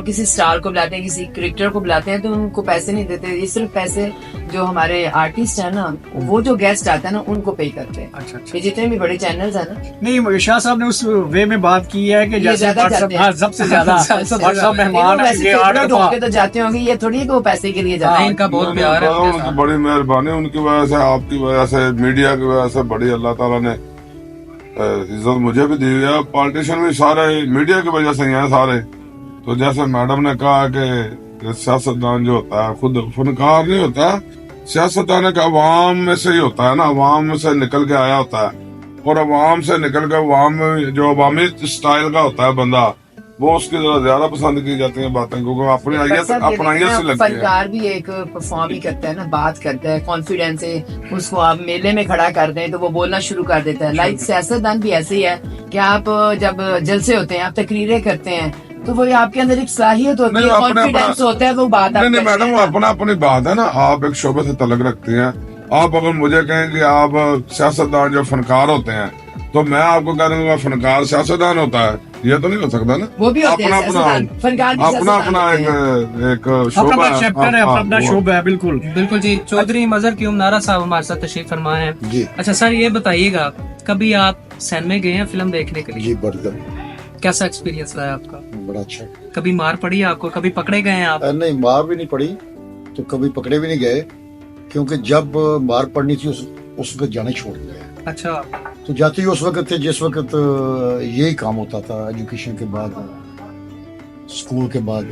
किसी स्टार को बुलाते हैं, किसी क्रिकेटर को बुलाते हैं, तो उनको पैसे नहीं देते। ये सिर्फ पैसे जो हमारे आर्टिस्ट है ना, वो जो गेस्ट आता है ना, उनको पे करते हैं। अच्छा अच्छा। ये जितने भी बड़े चैनल्स है ना, नहीं शाह साहब ने उस वे में बात की है कि ये जैसे ज्यादा व्हाट्सएप जाते हैं। हाँ, सबसे ज्यादा व्हाट्सएप मेहमान वैसे आएंगे चोपड़ा 8 ढोके तो जाते होंगे, ये थोड़ी है कि वो पैसे के लिए जाते हैं। इनका बहुत प्यार है उनके उनकी साथ। बड़ी मेहरबानी, उनकी वजह से, आपकी वजह से, मीडिया की वजह से बड़ी अल्लाह ताला ने इज्जत मुझे भी दी हुई है। पॉलिटिशियन भी सारे मीडिया की वजह से ही हैं सारे। तो जैसे मैडम ने कहा कि सियासतदान जो होता है खुद फनकार नहीं होता, सियासतदान एक अवाम में से ही होता है ना, अवाम में से निकल के आया होता है। और अवाम से निकल के अवाम में जो अवामी स्टाइल का होता है बंदा, वो उसकी जरा ज्यादा पसंद की जाती है बातें, क्योंकि अपनाइयत से लगती है। फनकार भी एक परफॉर्म ही करता है ना, बात करता है कॉन्फिडेंस से। उसको आप मेले में खड़ा कर दें तो वो बोलना शुरू कर देता है। लाइक सियासतदान भी ऐसे ही है कि आप जब जलसे होते हैं, आप तकरीरें करते हैं, तो वो आपके अंदर एक सलाहियत होती है, नहीं, अपना- कॉन्फिडेंस होता है, वो बात नहीं आप नहीं करते मैडम, हैं। अपना अपनी बात है ना। आप एक शोबे से तलक रखती हैं। आप अगर मुझे कहें कि आप सियासतदान जो फनकार होते हैं, तो मैं आपको कह दूंगा फनकार सियासतदान होता है, ये तो नहीं हो सकता ना। वो भी होते हैं अपना अपना सियासतदान, फनकार भी अपना सियासतदान अपना होते हैं। एक अपना शोबा अपना चैप्टर है, अपना अपना शोबा है। बिल्कुल बिल्कुल जी। चौधरी मजहर की नारा साहब हमारे साथ तशरीफ फरमा है। जी अच्छा सर, ये बताइएगा कभी आप सिनेमा गए हैं फिल्म देखने के लिए? जी बढ़कर कैसा एक्सपीरियंस रहा है आपका? बड़ा अच्छा। कभी मार पड़ी है आपको? कभी पकड़े गए हैं आप? नहीं मार भी नहीं पड़ी तो कभी पकड़े भी नहीं गए, क्योंकि जब मार पड़नी थी उस वक्त जाने छोड़ दिया। अच्छा। तो जाते ही उस वक्त थे जिस वक्त यही काम होता था, एजुकेशन के बाद, स्कूल के बाद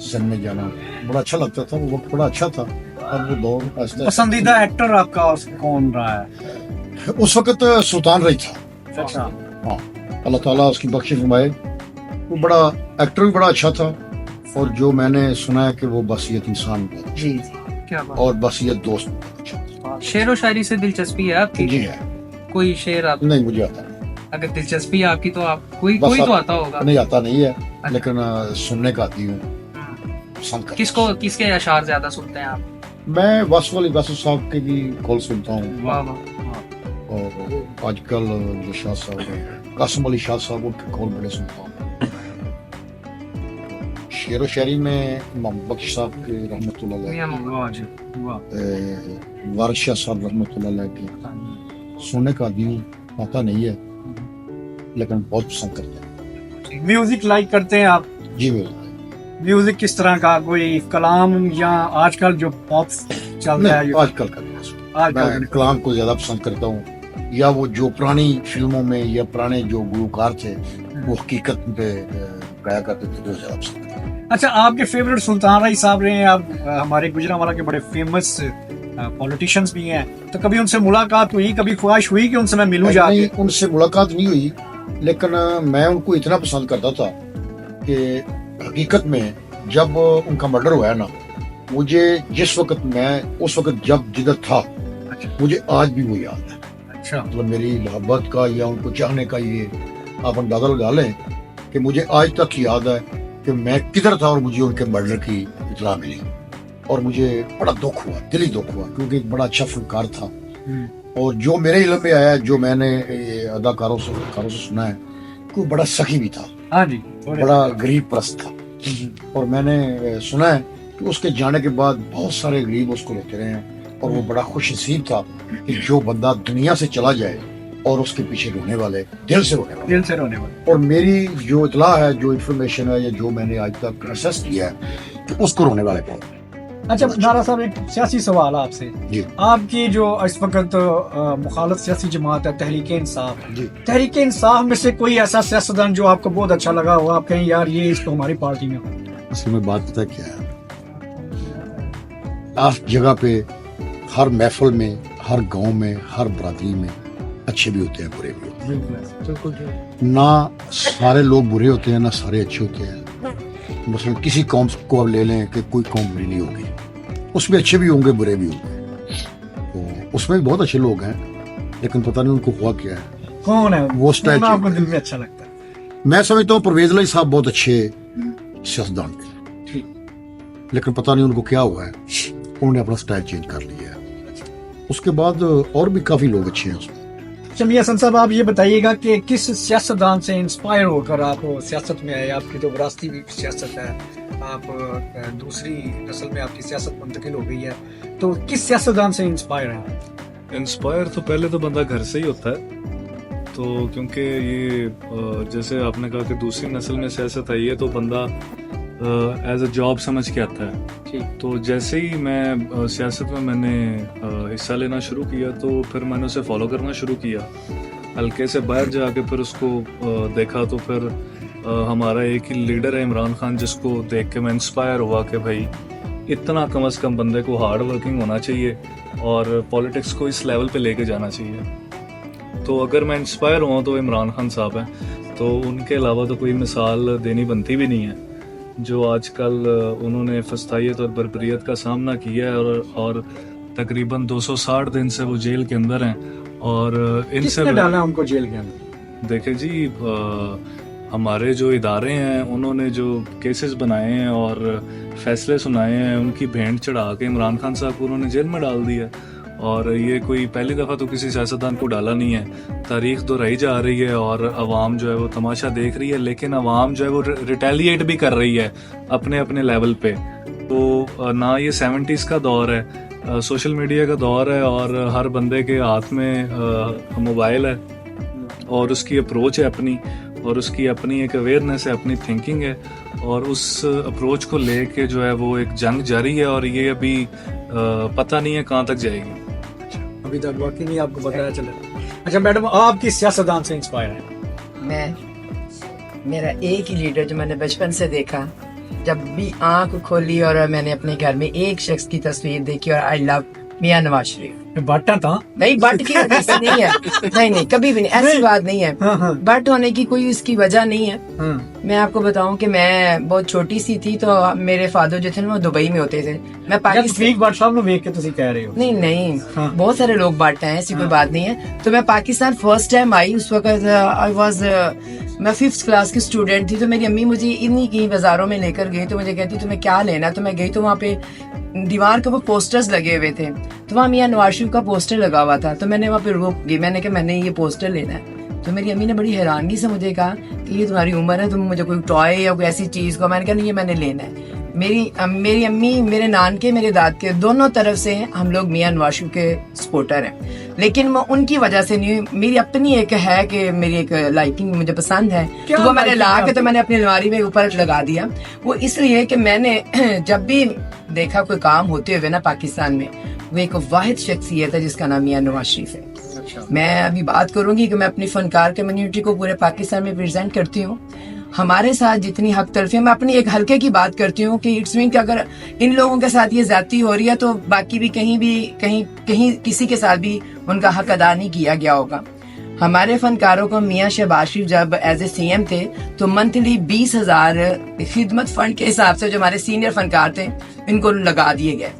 सन में जाना बड़ा अच्छा लगता था। वो वक्त बड़ा अच्छा था। अब वो दौर आहिस्ता- पसंदीदा एक्टर आपका कौन रहा है? उस वक्त सुल्तान रही था। अच्छा हाँ, अल्लाह ताला उसकी बख्शिश फरमाए। वो बड़ा एक्टर भी बड़ा अच्छा था, और जो मैंने सुना है कि वो बसीयत इंसान बहुत अच्छा जी जी। क्या बात। और बसीयत दोस्त बहुत अच्छा था। शेर व शायरी से दिलचस्पी है आपकी? जी है। कोई शेर आप, नहीं मुझे आता नहीं। अगर दिलचस्पी है आपकी तो आप कोई बस तो आप- आता होगा। नहीं आता नहीं है, लेकिन सुनने का आती हूँ, पसंद करता किसको, किसके अशार ज्यादा सुनते हैं आप? हूँ। मैं वासफ अली वासफ साहब के भी कॉल सुनता हूँ, वाह वाह। और आजकल जो शाह साहब हैं, कासिम अली शाह साहब, उनके कॉल बड़े सुनता हूँ। शेर व शायरी में मोहम्मद बख्श साहब के रहमतुल्लाह अलैह, मियां मोहम्मद। वाह जी वाह। वारिस शाह साहब रहमतुल्लाह अलैह के सुनने का आदमी आता नहीं है, लेकिन बहुत पसंद करते हैं। म्यूजिक लाइक करते हैं आप? जी बिल्कुल। म्यूजिक किस तरह का, कोई कलाम या आजकल जो पॉप चल रहा है? नहीं, आजकल का नहीं सुनता। आजकल मैं कलाम को ज्यादा पसंद करता हूँ, या वो जो पुरानी फिल्मों में या पुराने जो गुलकार थे वो हकीकत पे गाया करते थे, जो ज्यादा पसंद करता हूँ। अच्छा, आपके फेवरेट सुल्तान रही साहब रहे हैं। आप हमारे गुजरांवाला के बड़े फेमस पॉलिटिशियंस भी हैं, तो कभी उनसे मुलाकात हुई, कभी ख्वाहिश हुई कि उनसे मैं मिलूं जाके? नहीं, उनसे मुलाकात नहीं हुई, लेकिन मैं उनको इतना पसंद करता था कि हकीकत में जब उनका मर्डर हुआ है ना, मुझे जिस वक्त मैं उस वक्त जब जिधर था, मुझे आज भी वो याद है। अच्छा। मतलब मेरी मोहब्बत का या उनको चाहने का ये आप अंदाजा लगा लें कि मुझे आज तक याद है कि मैं किधर था और मुझे उनके मर्डर की इतला मिली, और मुझे बड़ा दुख हुआ, दिली दुख हुआ, क्योंकि एक बड़ा अच्छा फनकार था। और जो मेरे इल्म में आया, जो मैंने अदाकारों से सुना है, कि वो बड़ा सखी भी था, हाँ जी, बड़ा गरीब परस्त था। और मैंने सुना है कि उसके जाने के बाद बहुत सारे गरीब उसको रोते रहे हैं, और वो बड़ा खुश नसीब था कि जो बंदा दुनिया से चला जाए और उसके पीछे रोने वाले, दिल से रोने वाले। दिल से रोने वाले। और मेरी जो इतला है, जो इन्फॉर्मेशन है, या जो मैंने आज तक असेस किया है, कि उसको रोने वाले बहुत। अच्छा नारा साहब, एक सियासी सवाल आपसे। जी आपकी जो इस वक्त मुखालफ सियासी जमात है तहरीक इंसाफ, जी। तहरीक इंसाफ में से कोई ऐसा सियासतदान जो आपको बहुत अच्छा लगा हो, आप कहें यार ये इसको हमारी पार्टी में हो? असल में बात पता क्या है, हर जगह पे, हर महफिल में, हर गांव में, हर बरादरी में अच्छे भी होते हैं, बुरे भी होते हैं। ना सारे लोग बुरे होते हैं, ना सारे अच्छे होते हैं। मसलन किसी कौम को अब ले लें कि कोई कौम बुरी नहीं होगी, उसमें अच्छे भी होंगे, बुरे भी होंगे। तो उसमें भी बहुत अच्छे लोग हैं, लेकिन पता नहीं उनको हुआ क्या है। कौन है वो स्टाइल कौन आपको दिल में अच्छा लगता है? मैं समझता हूँ परवेज अली साहब बहुत अच्छे सियासतदान थे, लेकिन पता नहीं उनको क्या हुआ है, उन्होंने अपना स्टाइल चेंज कर लिया है। उसके बाद और भी काफी लोग अच्छे हैं उसमें। अच्छा मियां हसन साहब, आप ये बताइएगा कि किस सियासतदान से इंस्पायर होकर आप सियासत में आए? आपकी तो विरासती भी सियासत है, आप दूसरी नस्ल में आपकी सियासत मुंतकिल हो गई है, तो किस सियासतदान से इंस्पायर हैं? इंस्पायर तो पहले तो बंदा घर से ही होता है। तो क्योंकि ये जैसे आपने कहा कि दूसरी नस्ल में सियासत आई है, तो बंदा एज अ जॉब समझ के आता है। तो जैसे ही मैं सियासत में मैंने हिस्सा लेना शुरू किया, तो फिर मैंने उसे फॉलो करना शुरू किया। हल्के से बाहर जाके फिर उसको देखा, तो फिर हमारा एक ही लीडर है इमरान खान, जिसको देख के मैं इंस्पायर हुआ कि भाई इतना कम से कम बंदे को हार्ड वर्किंग होना चाहिए और पॉलिटिक्स को इस लेवल पे लेके जाना चाहिए। तो अगर मैं इंस्पायर हुआ तो इमरान खान साहब हैं, तो उनके अलावा तो कोई मिसाल देनी बनती भी नहीं है। जो आजकल उन्होंने फस्तायत और बर्बरियत का सामना किया है, और तकरीबन 260 दिन से वो जेल के अंदर हैं। और इनसे किसने डाला उनको जेल के अंदर? देखे जी, हमारे जो इदारे हैं उन्होंने जो केसेस बनाए हैं और फैसले सुनाए हैं, उनकी भेंट चढ़ा के इमरान खान साहब को उन्होंने जेल में डाल दिया। और ये कोई पहली दफ़ा तो किसी सियासतदान को डाला नहीं है। तारीख दोहराई जा रही है और अवाम जो है वो तमाशा देख रही है, लेकिन अवाम जो है वो रिटेलिएट भी कर रही है अपने अपने लेवल पे। तो ना ये 70s का दौर है, सोशल मीडिया का दौर है, और हर बंदे के हाथ में मोबाइल है, और उसकी अप्रोच है अपनी, और उसकी अपनी एक अवेयरनेस है, अपनी थिंकिंग है, और उस अप्रोच को लेके जो है वो एक जंग जारी है, और ये अभी पता नहीं है कहाँ तक जाएगी। अभी तक वाकई नहीं आपको बताया चला। अच्छा मैडम, आप किस सियासतदान से इंस्पायर हैं? मेरा एक ही लीडर जो मैंने बचपन से देखा, जब भी आंख खोली और मैंने अपने घर में एक शख्स की तस्वीर देखी, और आई लव मियां नवाज शरीफ। बाटा था? नहीं, बट की वजह से नहीं है, नहीं कभी भी नहीं, ऐसी बात नहीं है। बट होने की कोई इसकी वजह नहीं है। मैं आपको बताऊं कि मैं बहुत छोटी सी थी, तो मेरे फादर जो थे ना वो दुबई में होते थे। मैं पाकिस्तान बट साहब ने देख के तुसी कह रहे हो? नहीं, बहुत सारे लोग बांटते हैं, ऐसी कोई बात नहीं है। तो मैं पाकिस्तान फर्स्ट टाइम आई, उस वक्त मैं 5th क्लास की स्टूडेंट थी। तो मेरी अम्मी मुझे इन्हीं की बाजारों में लेकर गई, तो मुझे कहती तुम्हें क्या लेना। तो मैं गई, तो वहाँ पे दीवार के ऊपर पोस्टर्स लगे हुए थे, तो वहाँ मियां नवाज शरीफ का पोस्टर लगा हुआ था। तो मैंने वहाँ पे रुक गई, मैंने कहा मैंने ये पोस्टर लेना है। तो मेरी अम्मी ने बड़ी हैरानगी से मुझे कहा कि ये तुम्हारी उम्र है, तुम मुझे कोई टॉय या कोई ऐसी चीज को। मैंने कहा नहीं, ये मैंने लेना है। मेरी अम्मी, मेरे नान के, मेरे दाद के, दोनों तरफ से हम लोग मियां नवाज शरीफ के सपोर्टर हैं। लेकिन मैं उनकी वजह से नहीं, मेरी अपनी एक है कि मेरी एक लाइकिंग मुझे पसंद है, तो वो मैंने ला के तो मैंने अपनी अलमारी में ऊपर लगा दिया। वो इसलिए कि मैंने जब भी देखा कोई काम होते हुए ना पाकिस्तान में, वो एक वाहिद शख्सियत है जिसका नाम मियां नवाज शरीफ है। मैं अभी बात करूंगी कि मैं अपनी फनकार कम्युनिटी को पूरे पाकिस्तान में प्रेजेंट करती हूँ। हमारे साथ जितनी हक तलफी, मैं अपनी एक हल्के की बात करती हूँ कि इट्स मीन कि अगर इन लोगों के साथ ये ज्यादती हो रही है, तो बाकी भी कहीं किसी के साथ भी उनका हक अदा नहीं किया गया होगा। हमारे फनकारों को मियां शहबाज शरीफ जब एज ए CM थे, तो मंथली 20,000 खिदमत फंड के हिसाब से जो हमारे सीनियर फनकार थे, इनको लगा दिए गए।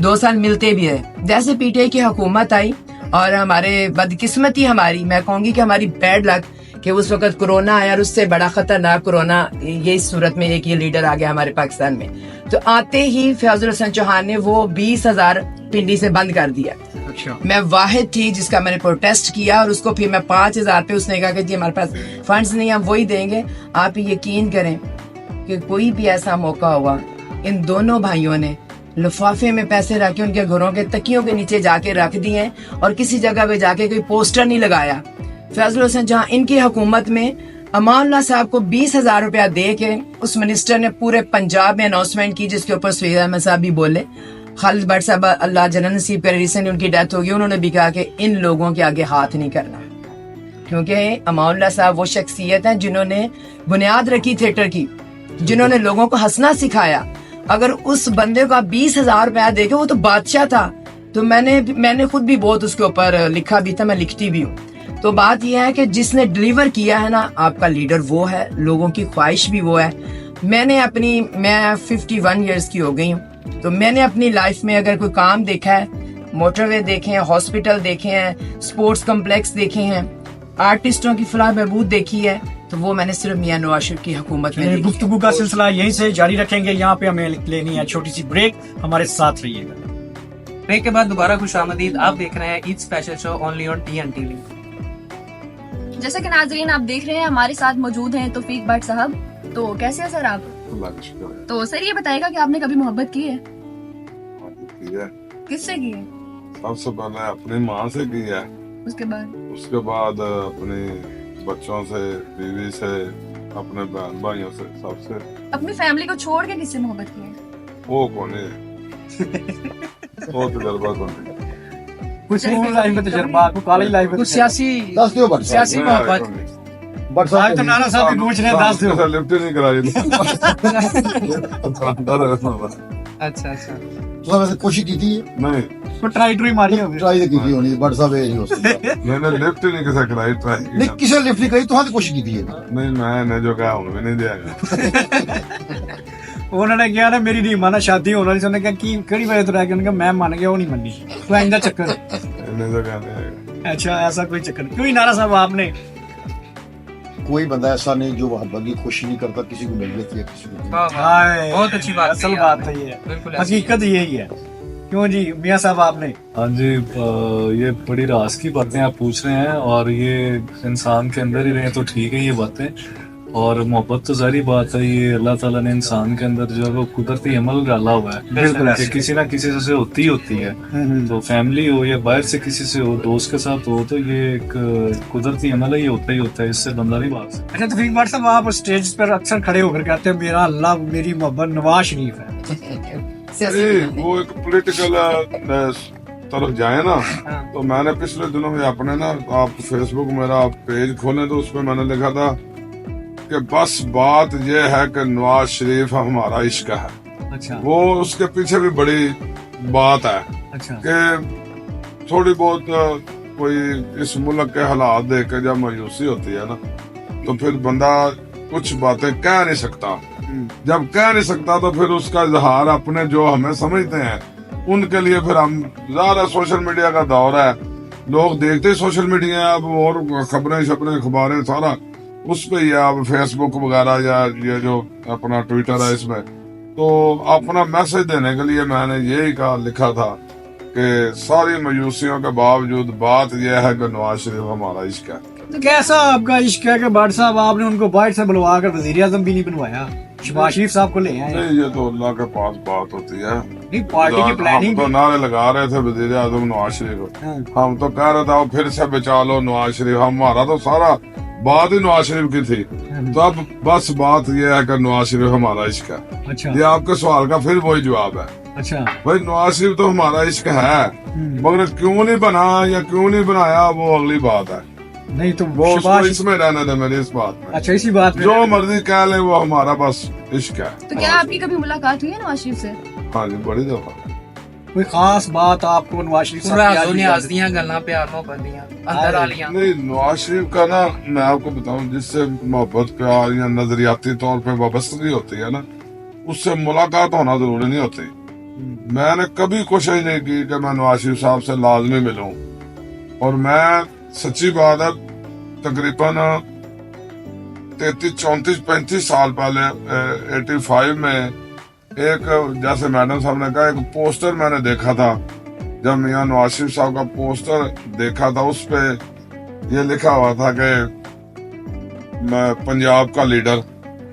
2 साल मिलते भी है। जैसे PTI की हुकूमत आई, और हमारे बदकिस्मती, हमारी, मैं कहूंगी कि हमारी बैड लक, कि उस वक्त कोरोना आया, और उससे बड़ा खतरनाक कोरोना, ये इस सूरत में एक ये लीडर आ गया हमारे पाकिस्तान में। तो आते ही फैजुल हसन चौहान ने वो 20,000 पिंडी से बंद कर दिया। अच्छा। मैं वाहिद थी जिसका मैंने प्रोटेस्ट किया, और उसको फिर मैं 5,000 पे, उसने कहा कि जी हमारे पास फंड्स नहीं, हम वही देंगे। आप यकीन करें कि कोई भी ऐसा मौका हुआ, इन दोनों भाइयों ने लिफाफे में पैसे रख के उनके घरों के तकियों के नीचे जाके रख दिए, और किसी जगह पे जाके कोई पोस्टर नहीं लगाया। फैजुल हसन जहाँ इनकी हुकूमत में अमानुल्लाह साहब को 20,000 रुपया दे के उस मिनिस्टर ने पूरे पंजाब में अनाउंसमेंट की, जिसके ऊपर सईद अहमद साहब भी बोले। खालिद भट्ट साहब अल्लाह जन्नत नसीब करे, रिसेंटली उनकी डेथ हो गई, उन्होंने भी कहा कि इन लोगों के आगे हाथ नहीं करना, क्योंकि अमानुल्लाह साहब वो शख्सियत है जिन्होंने बुनियाद रखी थिएटर की, जिन्होंने लोगों को हंसना सिखाया। अगर उस बंदे को आप 20,000 रुपया देखे, वो तो बादशाह था। तो मैंने खुद भी बहुत उसके ऊपर लिखा भी था, मैं लिखती भी हूँ। तो बात यह है कि जिसने डिलीवर किया है ना, आपका लीडर वो है, लोगों की ख्वाहिश भी वो है। मैं 51 इयर्स की हो गई हूँ, तो मैंने अपनी लाइफ में अगर कोई काम देखा है, मोटरवे देखे हैं, हॉस्पिटल देखे हैं, स्पोर्ट्स कम्प्लेक्स देखे हैं, आर्टिस्टों की फलाह बहबूद देखी है, तो वो मैंने सिर्फ मियां नवाज शरीफ की हुकूमत में देखी। गुफ्तगू का सिलसिला यहीं से जारी रखेंगे। यहाँ पे हमें लेनी है छोटी सी ब्रेक, हमारे साथ रहिएगा। ब्रेक के बाद दोबारा खुश आमदीद। आप देख रहे हैं Eid special show only on TNTV। जैसा कि नाजरीन आप देख रहे हैं, हमारे साथ मौजूद हैं तौफीक भट्ट साहब। तो कैसे हैं सर आप? तो सर ये बताएगा कि आपने कभी मोहब्बत की है? किससे की है? सबसे पहले अपनी माँ से की है, उसके बाद अपने बच्चों से, बीवी से, अपने बहन भाइयों से, सबसे। अपनी फैमिली को छोड़ के किससे मोहब्बत की है? वो कौन है? वो तजर्बा कौन है? कुछ लाइफ में तजर्बा, कॉलेज लाइफ में कुछ सियासी दस दियो बट सियासी मोहब्बत। बट आज तो नाना साहब भी पूछ रहे हैं, 10 दियो। लिफ्ट नहीं कराई। अच्छा अच्छा। तो वैसे कोशिश की थी, नहीं, तो ट्राई मारी होगी। ट्राई तो की थी होनी, बट सब ये नहीं हो सकता। मैंने लिफ्ट नहीं किसे कराई, ट्राई नहीं किसी ने लिफ्ट नहीं करी, तो कोशिश की थी। नहीं, मैंने जो कहा उन्हें नहीं दिया। उन्होंने किया ना, मेरी नहीं माना, शादी होना नहीं। उन्होंने कहा कि कड़ी वजह तो रह गया, उन्होंने कहा मैं मान गया, वो नहीं मानी, तो आइंदा चक्कर। इन्हें जो कहते अच्छा, ऐसा कोई चक्कर क्यों? नारा साहब आपने कोई बंदा ऐसा नहीं जो वहाँ बंदी खुशी नहीं करता, किसी को मिल जाती है, किसी को नहीं। हाय, बहुत अच्छी बात असल कही बात आपने। है ये, बिल्कुल ऐसी हकीकत यही है। क्यों जी मियां साहब आपने? हाँ जी, ये बड़ी राज की बातें आप पूछ रहे हैं, और ये इंसान के अंदर ही रहे तो ठीक है ये बातें। और मोहब्बत तो जारी बात है, ये अल्लाह ताला ने इंसान के अंदर जो है वो कुदरती अमल डाला हुआ है। बिल्कुल कि किसी ना किसी से होती ही होती है। तो फैमिली हो या बाहर से किसी से हो, दोस्त के साथ हो, तो ये एक कुदरती अमल है, ये होता ही होता है, इससे बंदा नहीं भाग सकता। अच्छा, तौफीक भट्ट साहब आप स्टेज पर अक्सर खड़े होकर कहते हैं मेरा अल्लाह, मेरी मोहब्बत नवाज शरीफ है। वो एक पॉलिटिकल तरफ जाए ना, तो मैंने पिछले दिनों में अपने ना, आप फेसबुक मेरा पेज खोलें तो उसमें मैंने लिखा था कि बस बात यह है कि नवाज शरीफ हमारा इश्क है। अच्छा, वो उसके पीछे भी बड़ी बात है अच्छा, कि थोड़ी बहुत कोई इस मुल्क के हालात देख के जब मायूसी होती है ना, तो फिर बंदा कुछ बातें कह नहीं सकता। जब कह नहीं सकता तो फिर उसका इजहार अपने जो हमें समझते हैं उनके लिए, फिर हम ज्यादा सोशल मीडिया का दौर है, लोग देखते सोशल मीडिया, अब और खबरें अखबारें सारा उस पे, या फेसबुक वगैरह, या ये जो अपना ट्विटर है, इसमें तो अपना मैसेज देने के लिए मैंने यही कहा, लिखा था कि सारी मायूसियों के बावजूद बात यह है कि नवाज शरीफ हमारा इश्क है। तो कैसा आपका इश्क है कि भट्ट साहब आपने उनको बाइट से बुलवा कर वजीर आजम भी नहीं बनवाया, शहबाज शरीफ साहब को ले आए? नहीं, ये तो अल्लाह के पास बात होती है। नहीं, पार्टी की प्लानिंग हम तो नारे लगा रहे थे वजीर आजम नवाज शरीफ, हम तो कह रहे थे फिर से बचा लो नवाज शरीफ, हमारा तो सारा बात ही नवाज शरीफ की थी। तो अब बस बात यह है कि नवाज शरीफ हमारा इश्क है। अच्छा, ये आपके सवाल का फिर वही जवाब है। अच्छा, भाई नवाज शरीफ तो हमारा इश्क है, मगर क्यों नहीं बना या क्यों नहीं बनाया वो अगली बात है। नहीं तो वो उसको इसमें रहने दे मेरी इस बात में। अच्छा, इसी बात में जो मर्जी कह ले, वो हमारा बस इश्क है। तो क्या आपकी कभी मुलाकात हुई है नवाज शरीफ से? हाँ जी, बड़ी दफा। कोई खास बात आपको नवाज शरीफ साहब की याद नियाज दियां गल्लां प्यार मोहब्बत दियां अंदर आलियां? नहीं, नवाज शरीफ का ना, मैं आपको बताऊं, जिससे मोहब्बत प्यार या नजरियाती तौर पे वाबस्तगी होती है ना, उससे मुलाकात होना जरूरी नहीं होती। मैंने कभी कोशिश नहीं की कि मैं नवाज शरीफ साहब से लाजमी मिलूं, और मैं सच्ची बात है तकरीबन 33, 34, 35 साल पहले 85 में एक, जैसे मैडम साहब ने कहा, एक पोस्टर मैंने देखा था। जब मियां नवाज शरीफ साहब का पोस्टर देखा था, उस पे ये लिखा हुआ था कि मैं पंजाब का लीडर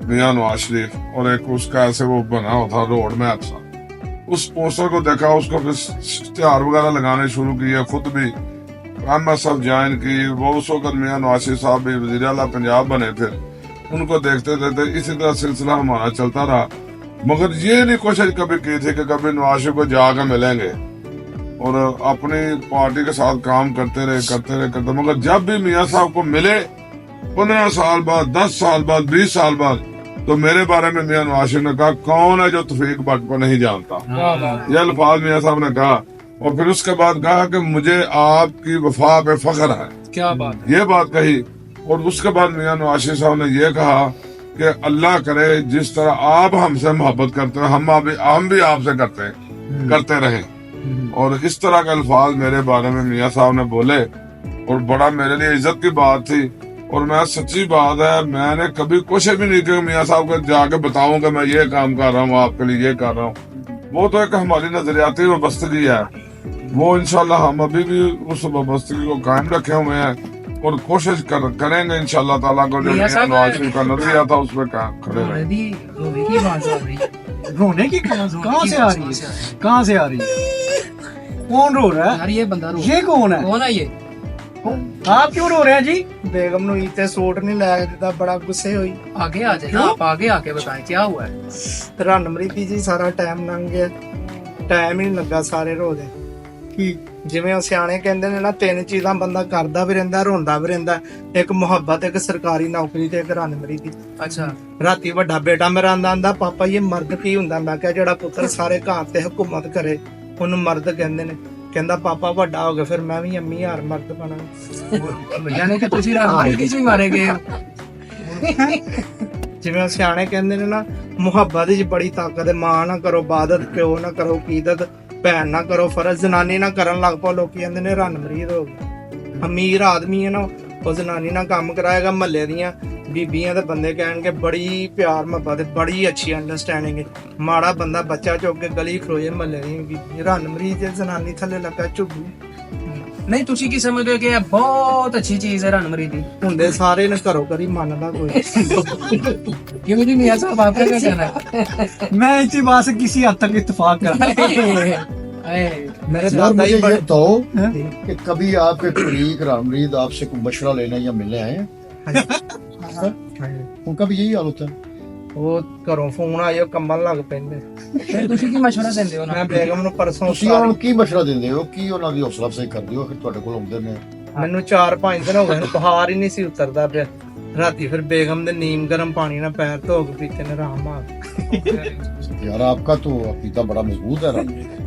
मियां नवाज शरीफ, और एक उसका ऐसे वो बना हुआ था रोड मैप सा। उस पोस्टर को देखा, उसको फिर इश्तिहार वगैरह लगाने शुरू किए, खुद भी MSF ज्वाइन की। वो उस वक्त मियां नवाज शरीफ साहब भी वज़ीर आला पंजाब बने, फिर उनको देखते देखते इसी तरह सिलसिला हमारा चलता रहा। मगर ये नहीं कोशिश कभी की थी कि कभी नवाज शरीफ को जाकर मिलेंगे, और अपनी पार्टी के साथ काम करते रहे। मगर जब भी मियां साहब को मिले, 15 साल बाद, 10 साल बाद, 20 साल बाद, तो मेरे बारे में मियां नवाज शरीफ ने कहा, कौन है जो तौफीक भट्ट को नहीं जानता। ये अल्फाज मियां साहब ने कहा। और फिर उसके बाद कहा कि मुझे आपकी वफा पे फख्र है। क्या बात ये बात कही। और उसके बाद मियां नवाज शरीफ साहब ने ये कहा कि अल्लाह करे जिस तरह आप हमसे मोहब्बत करते हैं हम भी आपसे करते रहे। और इस तरह के अल्फाज मेरे बारे में मियां साहब ने बोले और बड़ा मेरे लिए इज्जत की बात थी। और मैं सच्ची बात है, मैंने कभी कोशिश भी नहीं की मियां साहब को जाके बताऊं कि मैं ये काम कर रहा हूँ, आपके लिए ये कर रहा हूँ। वो तो एक हमारी नजरियाती वाबस्तगी है, वो इंशाल्लाह हम अभी भी उस वाबस्तगी को कायम रखे हुए हैं और कोशिश करेंगे इंशाल्लाह ताला को जो नवाज शरीफ का नजरिया था उसमें खड़े रहें। रोने की कहाँ से आ रही है? कहाँ से आ रही है? कौन रो रहा है? यार ये बंदा ये कौन है? कौन है ये? आप क्यों रो रहे हैं जी? बेगम नु इते सूट नहीं लाया दिता, बड़ा गुस्से हुई। आगे आ जाए, आप आगे आके बताएं क्या हुआ है। ਰਣਮਰੀਤੀ ਜੀ ਸਾਰਾ ਟਾਈਮ ਲੰਘ ਗਿਆ, ਟਾਈਮ ਹੀ ਨਹੀਂ ਲੱਗਾ, ਸਾਰੇ ਰੋਦੇ ਕੀ ਜਿਵੇਂ ਉਹ ਸਿਆਣੇ ਕਹਿੰਦੇ ਨੇ ਨਾ, ਤਿੰਨ ਚੀਜ਼ਾਂ ਬੰਦਾ ਕਰਦਾ ਵੀ ਰਹਿੰਦਾ, ਰੋਂਦਾ ਵੀ ਰਹਿੰਦਾ, ਇੱਕ ਮੁਹੱਬਤ, ਇੱਕ ਸਰਕਾਰੀ ਨੌਕਰੀ ਤੇ ਇੱਕ ਰਣਮਰੀਤੀ। ਅੱਛਾ। ਰਾਤੀ ਵੱਡਾ ਬੇਟਾ ਮੇਰਾ ਆਂਦਾ ਪਾਪਾ ਇਹ ਮਰਦ ਕੀ ਹੁੰਦਾ? ਮੈਂ ਕਿਹਾ ਜਿਹੜਾ ਪੁੱਤਰ ਸਾਰੇ ਘਰ ਤੇ ਹਕੂਮਤ ਕਰੇ ਉਹਨੂੰ ਮਰਦ ਕਹਿੰਦੇ ਨੇ। ਕਹਿੰਦਾ ਪਾਪਾ ਵੱਡਾ ਹੋ ਗਿਆ ਫਿਰ ਮੈਂ ਵੀ ਅੰਮੀ ਯਾਰ ਮਰਦ ਬਣਾ। ਯਾਨੀ ਕਿ ਤੁਸੀਂ ਰਾਜਨੀਤੀ ਚ ਮਾਰੇ ਗਏ ਹੋ। ਜਿਵੇਂ ਸਿਆਣੇ ਕਹਿੰਦੇ ਨੇ ਨਾ, ਮੁਹੱਬਤ ਵਿੱਚ ਬੜੀ ਤਾਕਤ ਹੈ। ਮਾਂ ਨਾ ਕਰੋ ਇਬਾਦਤ, ਪਿਓ ਨਾ ਕਰੋ ਕੀਦਤ, ਭੈਣ ਨਾ ਕਰੋ ਫਰਜ਼, ਜਨਾਨੀ ਨਾ ਕਰਨ ਲੱਗ ਪਓ, ਲੋਕੀ ਕਹਿੰਦੇ ਨੇ ਰਣਮਰੀਤ ਹੋ ਗਈ। ਅਮੀਰ ਆਦਮੀ ਹੈ ਨਾ, ਉਹ ਜਨਾਨੀ ਨਾਲ ਕੰਮ ਕਰਾਏਗਾ, ਮਹੱਲੇ ਦੀਆਂ ਬੀਬੀਆਂ ਤੇ ਬੰਦੇ ਕਹਿਣਗੇ ਬੜੀ ਪਿਆਰ ਮੁਹੱਬਤ, ਬੜੀ ਅੱਛੀ ਅੰਡਰਸਟੈਂਡਿੰਗ ਹੈ। ਮਾੜਾ ਬੰਦਾ ਬੱਚਾ ਚੁੱਕ ਕੇ ਗਲੀ ਖਲੋਏ ਮਹੱਲੇ ਦੀ ਰਣਮਰੀਤ ਜੇ ਜਨਾਨੀ ਥੱਲੇ ਲੱਗਾ ਝੁੱਗੂ। ਨਹੀਂ ਤੁਸੀਂ ਕੀ ਸਮਝਦੇ ਹੋ ਕਿ ਇਹ ਬਹੁਤ ਅੱਛੀ ਚੀਜ਼ ਹੈ ਰਣਮਰੀਤੀ? ਹੁੰਦੇ ਸਾਰੇ ਨੇ ਘਰੋਂ ਘਰੀ ਮੰਨਦਾ ਕੋਈ। क्यों जी मियां साहब आपका क्या कहना है? मैं इसी बात से किसी हद तक इत्तेफाक कर मेरे यार दादा मुझे ही ये बड़े बताओ कि कभी आपके कलीग रामरीत आपसे कोई मशवरा लेने या मिलने आए हैं? उनका भी यही हाल होता है। ਉਹ ਘਰੋਂ ਫੋਨ ਆਇਆ ਕੰਬਲ ਲੱਗ ਪੈਂਦੇ। ਤੁਸੀਂ ਕੀ ਮਸ਼ਵਰਾ ਦਿੰਦੇ ਹੋ ਨਾ? ਮੈਂ ਬੇਗਮ ਨੂੰ ਪਰਸੋਂ ਤੁਸੀਂ ਉਹਨਾਂ ਨੂੰ ਕੀ ਮਸ਼ਵਰਾ ਦਿੰਦੇ ਹੋ, ਕੀ ਉਹਨਾਂ ਦੀ ਹੌਸਲਾ ਅਫਜ਼ਾਈ ਕਰਦੇ ਹੋ? ਫਿਰ ਤੁਹਾਡੇ ਕੋਲ ਆਉਂਦੇ ਨੇ। ਮੈਨੂੰ 4-5 ਦਿਨ ਹੋ ਗਏ ਬੁਖਾਰ ਹੀ ਨਹੀਂ ਸੀ ਉਤਰਦਾ ਪਿਆ। ਰਾਤੀ ਫਿਰ ਬੇਗਮ ਦੇ ਨੀਮ ਗਰਮ ਪਾਣੀ ਨਾਲ ਪੈਰ ਧੋ ਕੇ ਪੀਤੇ ਨੇ, ਆਰਾਮ ਆ यार आपका तो अकीदा बड़ा मजबूत है रामरीत।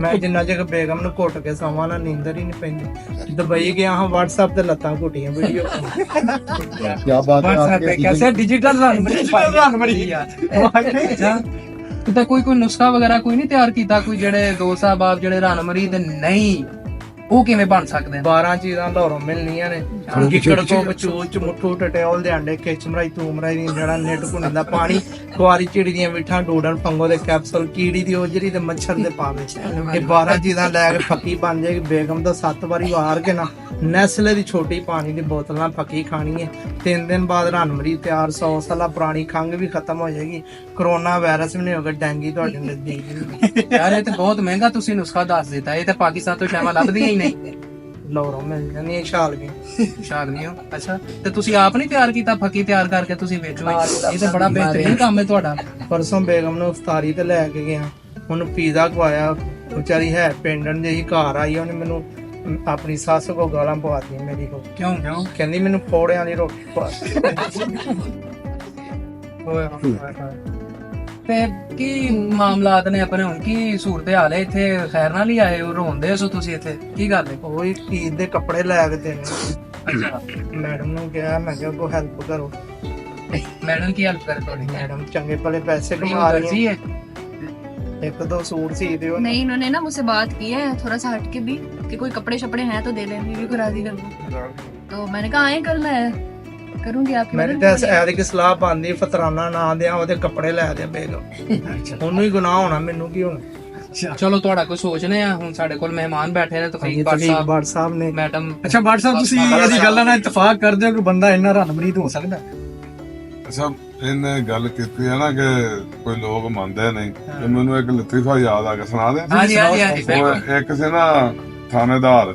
ਮੈਂ ਜਿੰਨਾ ਚਿਰ ਬੇਗਮ ਨੂੰ ਘੁੱਟ ਕੇ ਸੌਵਾਂ ਨਾ ਨੀਂਦਰ ਹੀ ਨਹੀਂ ਪੈਂਦੀ। ਦੁਬਈ ਗਿਆ ਹਾਂ, WhatsApp ਤੇ ਲੱਤਾਂ ਘੁੱਟੀਆਂ ਵੀਡੀਓ। क्या बात है WhatsApp पे आपके कैसे डिजिटल ਰਣਮਰੀਤੀ ਯਾਰ। ਤਾਂ ਕੋਈ ਨੁਸਖਾ ਵਗੈਰਾ ਕੋਈ ਨਹੀਂ ਤਿਆਰ ਕੀਤਾ? ਕੋਈ ਜਿਹੜੇ ਦੋਸਤ ਸਾਹਿਬ ਜਿਹੜੇ ਰਣਮਰੀਤ ਨਹੀਂ ਉਹ ਕਿਵੇਂ ਬਣ ਸਕਦੇ ਨੇ? 12 ਚੀਜ਼ਾਂ ਲਾਹੌਰੋਂ ਮਿਲਣੀਆਂ ਨੇ। ਕਿਕੜ ਕੋ ਬਚੂਚ ਮੁੱਠੂ ਟਟਿਓਲ ਦੇ ਅੰਡੇ, ਕਿਚਮਰਾਈ ਤੂਮਰਾਈ ਦੀ ਜਿਹੜਾ ਨਿੱਟ ਘੁੰਡੀ ਦਾ ਪਾਣੀ, ਕੁਆਰੀ ਚਿੜੀ ਦੀਆਂ ਮਿੱਠਾਂ, ਡੋਡਨ ਫੰਗੋ ਦੇ ਕੈਪਸੂਲ, ਕੀੜੀ ਦੀ ਉਜਰੀ ਤੇ ਮੱਛਰ ਦੇ ਪਾਵੇ। ਇਹ 12 ਚੀਜ਼ਾਂ ਲੈ ਕੇ ਫੱਕੀ ਬਣ ਜਾਏਗੀ। ਬੇਗਮ ਦਾ 7 ਵਾਰੀ ਵਾਰ ਕੇ ਨਾ ਨੈਸਲੇ ਦੀ ਛੋਟੀ ਪਾਣੀ ਦੀ ਬੋਤਲ ਨਾਲ ਫੱਕੀ ਖਾਣੀ ਹੈ। 3 ਦਿਨ ਬਾਅਦ ਰਣਮਰੀਤ ਤਿਆਰ। 100 ਸਾਲਾ ਪੁਰਾਣੀ ਖੰਘ ਵੀ ਖਤਮ ਹੋ ਜਾਏਗੀ, ਕਰੋਨਾ ਵਾਇਰਸ ਵੀ ਨਹੀਂ ਹੋਗਾ, ਡੈਂਗੀ ਤੁਹਾਡੇ ਨਜ਼ਦੀਕ। ਯਾਰ ਇਹ ਤੇ ਬਹੁਤ ਮਹਿੰਗਾ ਤੁਸੀਂ ਨੁਸਖਾ ਦੱਸ ਦਿੱਤਾ। ਇਹ ਤੇ ਪਾਕਿਸਤਾਨ ਤੋਂ ਸ਼ਾਮਾ ਲੱਭਦੀਆਂ ਹੀ ਨਹੀਂ। ਲਾਹੌਰੋਂ ਮਿਲ ਜਾਂਦੀ ਛਾਲ ਵੀ। ਸ਼ਾਗਨੀ ਹੋ? ਅੱਛਾ। ਤੇ ਤੁਸੀਂ ਆਪ ਨਹੀਂ ਤਿਆਰ ਕੀਤਾ? ਫੱਕੀ ਤਿਆਰ ਕਰਕੇ ਤੁਸੀਂ ਵੇਚੋ? ਇਹ ਤੇ ਬੜਾ ਬਿਹਤਰੀਨ ਕੰਮ ਹੈ ਤੁਹਾਡਾ। ਪਰਸੋਂ ਬੇਗਮ ਨੂੰ ਇਫਤਾਰੀ ਤੇ ਲੈ ਕੇ ਗਿਆ, ਉਹਨੂੰ ਪੀਜ਼ਾ ਖਵਾਇਆ। ਵਿਚਾਰੀ ਹੈ ਪਿੰਡਣ ਜਿਹੀ, ਘਰ ਆਈ ਉਹਨੇ ਮੈਨੂੰ ਆਪਣੀ ਸੱਸ ਕੋ ਗਾਲਾਂ ਪਵਾਤੀਆਂ ਮੇਰੀ ਕੋ। ਕਿਉਂ? ਕਹਿੰਦੀ ਮੈਨੂੰ ਫੋੜਿਆਂ ਦੀ ਰੋਟੀ ਪਾ। ਤੇ ਕੀ ਮਾਮਲਾਤ ਨੇ ਆਪਣੇ? ਹੁਣ ਕੀ ਸੂਰਤ ਹਾਲ ਹੈ ਇੱਥੇ? ਖੈਰ ਨਾਲ ਹੀ ਆਏ ਹੋ? ਰੋਂਦੇ ਸੋ ਤੁਸੀਂ ਇੱਥੇ? ਕੀ ਗੱਲ ਹੈ? ਉਹ ਈਦ ਦੇ ਕੱਪੜੇ ਲੈ ਕੇ ਦੇਣੇ। ਅੱਛਾ। ਮੈਡਮ ਨੂੰ ਕਿਹਾ, ਮੈਂ ਕਿਹਾ ਕੋ ਹੈਲਪ ਕਰੋ। ਮੈਡਮ ਕੀ ਹੈਲਪ ਕਰੇ ਤੁਹਾਡੀ? मैडम चंगे भले पैसे कमा कमा रही रही है, है। 1-2 सूट सी दियो। नहीं, इन्होंने ना मुझसे बात की है थोड़ा सा हटके भी कि कोई कपड़े शपड़े हैं तो दे दें, बीवी को राजी कर दो। तो मैंने कहा आए कल मैं करूंगी आपकी मेरी मदद। तो ऐद की सलाह पांदी फतराना ना दिया ओदे कपड़े ले दे बेगम। ਉਹਨੂੰ ਹੀ ਗੁਨਾਹ ਹੋਣਾ, ਮੈਨੂੰ ਕੀ ਹੋਣਾ। ਚਲੋ ਤੁਹਾਡਾ ਕੋਈ ਸੋਚਨੇ ਆ। ਹੁਣ ਸਾਡੇ ਕੋਲ ਮਹਿਮਾਨ ਬੈਠੇ ਨੇ ਤੌਫੀਕ ਭੱਟ ਸਾਹਿਬ, ਬਾਟ ਸਾਹਿਬ ਨੇ। ਮੈਡਮ। ਅੱਛਾ ਬਾਟ ਸਾਹਿਬ, ਤੁਸੀਂ ਇਹਦੀ ਗੱਲਾਂ ਨਾਲ ਇਤਫਾਕ ਕਰਦੇ ਹੋ ਕਿ ਬੰਦਾ ਇੰਨਾ ਰਣਮਰੀਤ ਹੋ ਸਕਦਾ? ਅੱਛਾ, ਇਹਨੇ ਗੱਲ ਕੀਤੀ ਹੈ ਨਾ ਕਿ ਕੋਈ ਲੋਕ ਮੰਨਦੇ ਨਹੀਂ। ਤੇ ਮੈਨੂੰ ਇੱਕ ਲਤੀਫਾ ਯਾਦ ਆ ਗਿਆ, ਸੁਣਾ ਦੇ। ਹਾਂਜੀ ਹਾਂਜੀ। ਉਹ ਇੱਕ ਸੀ ਨਾ ਥਾਣੇਦਾਰ,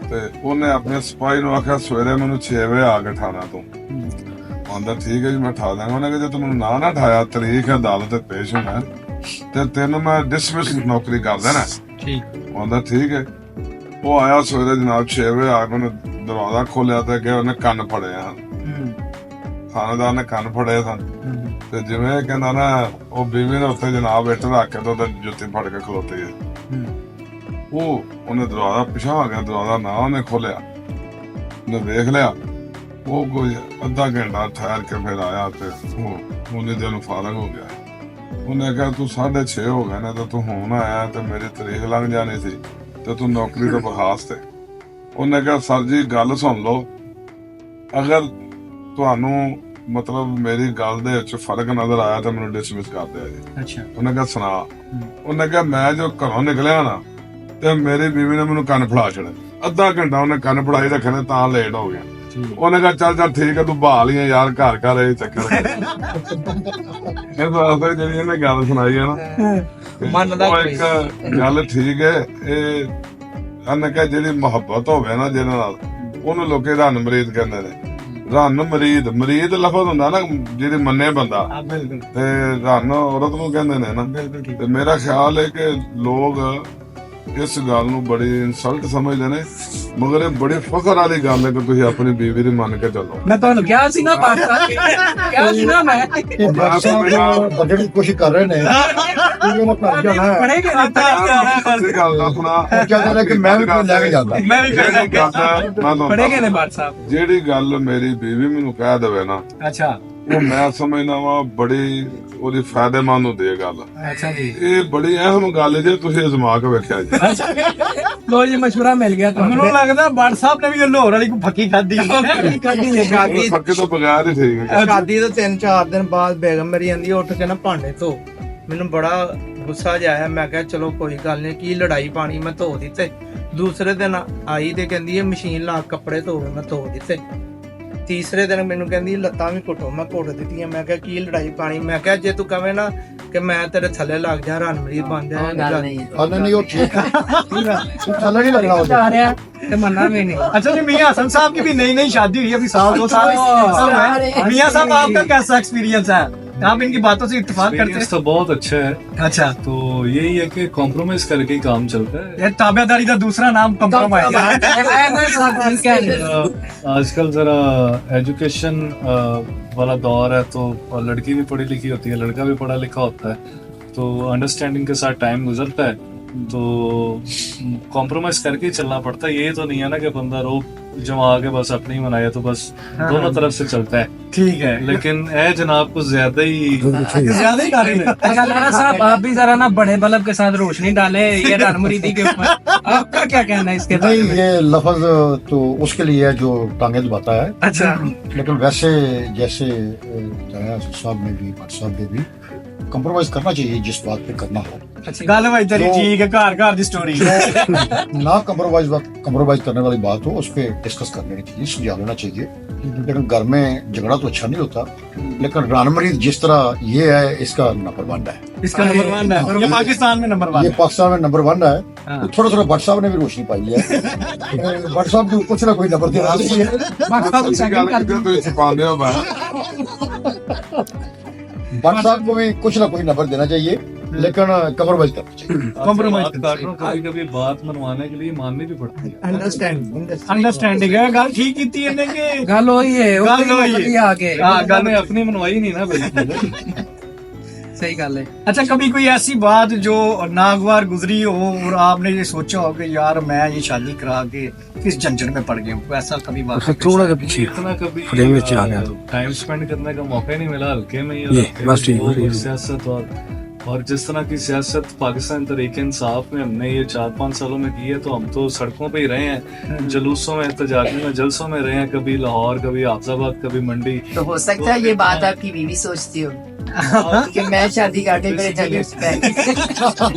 ਤੇ ਉਹਨੇ ਆਪਣੇ ਸਿਪਾਹੀ ਨੂੰ ਆਖਿਆ ਸਵੇਰੇ ਮੈਨੂੰ 6 ਵਜੇ ਆ ਕੇ ਠਾਣਾ ਤੋਂ। ਆਂਦਾ ਠੀਕ ਹੈ ਜੀ ਮੈਂ ਠਾ ਦਾਂਗਾ। ਉਹਨੇ ਕਿਹਾ ਜੇ ਤੂੰ ਮੈਨੂੰ ਨਾ ਠਾਇਆ, ਤਰੀਕ ਹੈ ਅਦਾਲਤ ਤੇ ਪੇਸ਼ ਹੋਣਾ ਤੇ ਤੈਨੂੰ ਮੈਂ ਡਿਸਮਿਸ ਨੌਕਰੀ ਕਰ ਦੇਣਾ। ਠੀਕ। ਆਂਦਾ ਠੀਕ ਹੈ। ਉਹ ਆਇਆ ਸਵੇਰੇ ਜਨਾਬ 6 ਵਜੇ ਆ ਕੇ ਉਹਨੇ ਦਰਵਾਜ਼ਾ ਖੋਲਿਆ ਤੇ ਅੱਗੇ ਉਹਨੇ ਕੰਨ ਫੜਿਆ। ਥਾਣੇਦਾਰ ਨੇ ਕੰਨ ਫੜੇ ਸਨ ਤੇ ਜਿਵੇਂ ਕਹਿੰਦਾ ਨਾ ਉਹ ਬੀਵੀ ਨੇ ਉੱਥੇ ਜਨਾਬ ਇੱਟ ਰੱਖ ਕੇ ਤੇ ਉਹਦੇ ਜੁੱਤੀ ਫੜ ਕੇ ਖਲੋਤੀ ਹੈ। ਉਹਨੇ ਦਰਵਾਜ਼ਾ ਪਿਛਾ ਆ ਗਿਆ, ਦਰਵਾਜ਼ਾ ਨਾ ਉਹਨੇ ਖੋਲਿਆ, ਉਹਨੇ ਵੇਖ ਲਿਆ। ਉਹ ਕੋਈ ਅੱਧਾ ਘੰਟਾ ਠਹਿਰ ਕੇ ਫਿਰ ਆਇਆ ਤੇ ਉਹਨੇ ਦਿਨ ਫਾਰਗ ਹੋ ਗਿਆ। ਉਹਨੇ ਕਿਹਾ ਤੂੰ 6:30 ਹੋ ਗਏ ਨੇ ਤੇ ਤੂੰ ਹੁਣ ਆਇਆ ਤੇ ਮੇਰੀ ਤਰੀਕ ਲੰਘ ਜਾਣੀ ਸੀ ਤੇ ਤੂੰ ਨੌਕਰੀ ਤੋਂ ਬਰਖਾਸਤ ਹੈ। ਉਹਨੇ ਕਿਹਾ ਸਰ ਜੀ ਗੱਲ ਸੁਣ ਲਓ, ਅਗਰ ਤੁਹਾਨੂੰ ਮਤਲਬ ਮੇਰੀ ਗੱਲ ਦੇ ਵਿੱਚ ਫਰਕ ਨਜ਼ਰ ਆਇਆ ਤਾਂ ਮੈਨੂੰ ਡਿਸਮਿਸ ਕਰ ਦਿਆ ਜੀ। ਅੱਛਾ। ਉਹਨੇ ਕਿਹਾ ਸੁਣਾ। ਉਹਨੇ ਕਿਹਾ ਮੈਂ ਜੋ ਘਰੋਂ ਨਿਕਲਿਆ ਨਾ ਤੇ ਮੇਰੀ ਬੀਵੀ ਨੇ ਮੈਨੂੰ ਕੰਨ ਫੜਾ ਛੜਿਆ। ਅੱਧਾ ਘੰਟਾ ਉਹਨੇ ਕੰਨ ਫੜਾਈ ਰੱਖੇ ਨੇ ਤਾਂ ਲੇਟ ਹੋ ਗਿਆ। ਉਹਨੇ ਕਿਹਾ ਚੱਲ ਠੀਕ ਹੈ ਤੂੰ ਬਹਾਲ ਹੀ ਆ ਯਾਰ, ਘਰ ਘਰ ਇਹ ਚੱਕਰ ਇਸ ਵਾਸਤੇ ਜਿਹੜੀ ਇਹਨੇ ਗੱਲ ਸੁਣਾਈ ਹੈ ਨਾ ਮੰਨਦਾ ਉਹ ਇੱਕ ਗੱਲ ਠੀਕ ਹੈ। ਇਹ ਇਹਨੇ ਕਿਹਾ ਜਿਹੜੀ ਮੁਹੱਬਤ ਹੋਵੇ ਨਾ ਜਿਹਦੇ ਨਾਲ ਉਹਨੂੰ ਲੋਕੀ ਰੰਨ ਮਰੀਦ ਕਹਿੰਦੇ ਨੇ। ਰੰਨ ਮਰੀਦ, ਮਰੀਦ ਲਫ਼ਜ਼ ਹੁੰਦਾ ਨਾ ਜਿਹੜੇ ਮੰਨੇ ਬੰਦਾ, ਤੇ ਰੰਨ ਔਰਤ ਨੂੰ ਕਹਿੰਦੇ ਨੇ ਨਾ। ਤੇ ਮੇਰਾ ਖਿਆਲ ਹੈ ਕਿ ਲੋਕ ਇਸ ਗੱਲ ਨੂੰ ਬੜੀ ਇਨਸਲਟ ਸਮਝਦੇ ਨੇ, ਮਗਰ ਇਹ ਬੜੇ ਫਖਰ ਵਾਲੀ ਗੱਲ ਹੈ ਕਿ ਤੁਸੀਂ ਆਪਣੀ ਬੀਵੀ ਦੀ ਮੰਨ ਕੇ ਚੱਲੋ। मैं तो क्या सी ना बात क्या सी ना मैं बजट की कोशिश कर रहे हैं पढ़ेगा ना ਗੱਲ ਦਾ ਸੁਣਾ क्या कर रहे हैं कि मैं भी कोई लेके जाता मैं भी ਜਿਹੜੀ ਗੱਲ पढ़ेगा ना बात साहब। ਜਿਹੜੀ ਗੱਲ ਮੇਰੀ ਬੀਵੀ ਮੈਨੂੰ ਕਹਿ ਦੇਵੇ ਨਾ, अच्छा ਉਹ ਮੈਂ ਸਮਝਦਾ ਵਾ ਬੜੀ ਉਹਦੀ ਫਾਇਦੇਮੰਦ ਹੁੰਦੀ ਹੈ ਗੱਲ। अच्छा जी ਇਹ ਬੜੀ ਅਹਿਮ ਗੱਲ ਹੈ ਜੇ ਤੁਸੀਂ ਅਜ਼ਮਾ ਕੇ ਵੇਖਿਆ ਜੀ। लो जी मशवरा मिल गया तो ਮੈਨੂੰ ਲੱਗਦਾ ਬਾਟ ਸਾਹਿਬ ਨੇ ਵੀ ਲਾਹੌਰ ਵਾਲੀ ਕੋਈ ਫੱਕੀ ਖਾਦੀ। ਫੱਕੇ ਤੋਂ ਬਗੈਰ ਹੀ ਠੀਕ ਹੈ। ਸ਼ਾਦੀ ਤੋਂ 3-4 ਦਿਨ ਬਾਅਦ ਬੇਗਮ ਮੇਰੀ ਆਂਦੀ ਉੱਠ ਕੇ ਨਾ ਭਾਂਡੇ ਧੋ। ਮੈਨੂੰ ਬੜਾ ਗੁੱਸਾ ਜਿਹਾ ਆਇਆ। ਮੈਂ ਕਿਹਾ ਚਲੋ ਕੋਈ ਗੱਲ ਨਹੀਂ, ਕੀ ਲੜਾਈ ਪਾਣੀ, ਮੈਂ ਧੋ ਦਿੱਤੇ। ਦੂਸਰੇ ਦਿਨ ਆਈ ਤੇ ਕਹਿੰਦੀ ਇਹ ਮਸ਼ੀਨ ਲਾ ਕੱਪੜੇ ਧੋ, ਮੈਂ ਧੋ ਦਿੱਤੇ। ਤੀਸਰੇ ਦਿਨ ਮੈਨੂੰ ਕਹਿੰਦੀ ਲੱਤਾਂ ਵੀ ਘੁੱਟੋ, ਮੈਂ ਘੁੱਟ ਦਿੱਤੀਆਂ। ਮੈਂ ਕਿਹਾ ਕੀ ਲੜਾਈ ਪਾਣੀ, ਮੈਂ ਕਿਹਾ ਜੇ ਤੂੰ ਕਵੇਂ ਨਾ ਕਿ ਮੈਂ ਤੇਰੇ ਥੱਲੇ ਲੱਗ ਜਾ, ਰਣਮਰੀਤ ਬਣ ਜਾ। ਗੱਲ नहीं है। नहीं वो ठीक है अच्छा नहीं लग रहा मुझे। आ रहा है तो मन्ना भी नहीं। अच्छा जी, मियाँ हसन साहब की भी नई नई शादी हुई, अभी 1-2 साल है। मियाँ साहब आपका कैसा एक्सपीरियंस है? आप इनकी बातों से इत्तेफाक करते एक्सपीरियंस तो बहुत अच्छा है। हैं? अच्छा, तो यही है कि कॉम्प्रोमाइज करके ही काम चलता है। ये ताबेदारी का दूसरा नाम कंप्रोमाइज है। आजकल जरा एजुकेशन वाला दौर है, तो लड़की भी पढ़ी लिखी होती है, लड़का भी पढ़ा लिखा होता है, तो अंडरस्टैंडिंग के साथ टाइम गुजरता है, तो कॉम्प्रोमाइज करके ही चलना पड़ता है। ये तो नहीं है ना कि बंदा रोक जमा के बस अपनी बनाया, तो बस दोनों तरफ से चलता है। ठीक है, लेकिन है जनाब कुछ ज्यादा ही ज्यादा ही काबिल है। अगर साहब आप भी जरा ना बड़े बल्ब के साथ रोशनी डाले ये रनमुरीदी के ऊपर, आपका क्या कहना है इसके नहीं बारे में? ये लफ्ज तो उसके लिए है जो टांगे दबाता है, अच्छा लेकिन वैसे जैसे दया साहब ने भी भट्ट साहब ने भी कंप्रोमाइज करना चाहिए जिस बात पे करना हो। गल भाई तेरी ठीक है, घर घर की स्टोरी ना कंप्रोमाइज करने वाली बात हो उस पर डिस्कस कर लेनी चाहिए, सुझाव लेना चाहिए। लेकिन घर में झगड़ा तो अच्छा नहीं होता, लेकिन रानमरीद जिस तरह ये है इसका नंबर 1 है। इसका नंबर 1 है, ये पाकिस्तान में नंबर 1 ये है। पाकिस्तान में नंबर 1 है। तो थोड़ा थोड़ा भट्ट साहब ने भी रोशनी पाई है। भट्ट साहब को कुछ ना कोई नंबर देना चाहिए। ਗੱਲ ਕਿਤੇ ਤੁਸੀਂ ਛਪਾਉਂਦੇ ਹੋ ਬਾਹਰ। भट्ट साहब को भी कुछ ना कोई नंबर देना चाहिए, लेकिन कंप्रोमाइज करना चाहिए। कॉम्प्रोमाइज कभी कभी बात मनवाने के लिए माननी भी पड़ती है। अंडरस्टैंडिंग है, गल ठीक की है कि गल वही है वो गल वही है। ही आगे हाँ, गल में अपनी मनवाई नहीं ना बिल्कुल। सही गल है। अच्छा, कभी कोई ऐसी बात जो नागवार गुजरी हो और आपने ये सोचा हो कि यार मैं ये शादी करा के किस झंझट में पड़ गया हूँ, ऐसा कभी बात थोड़ा सा पीछे इतना कभी फ्रेम में आ गया। टाइम स्पेंड करने का मौका ही नहीं मिला हल्के में ही। और हल्के बस ठीक में है। वो सियासत और जिस तरह की सियासत पाकिस्तान तरीके इंसाफ में हमने ये 4-5 सालों में की है, तो हम तो सड़कों पे ही रहे हैं, जुलूसों में, एहतजाजों में, जलसों में रहे हैं, कभी लाहौर, कभी हाफजाबाद, कभी मंडी। तो हो सकता है ये बात आपकी बीवी सोचती हो कि मैं शादी करके मेरे झगड़े पे।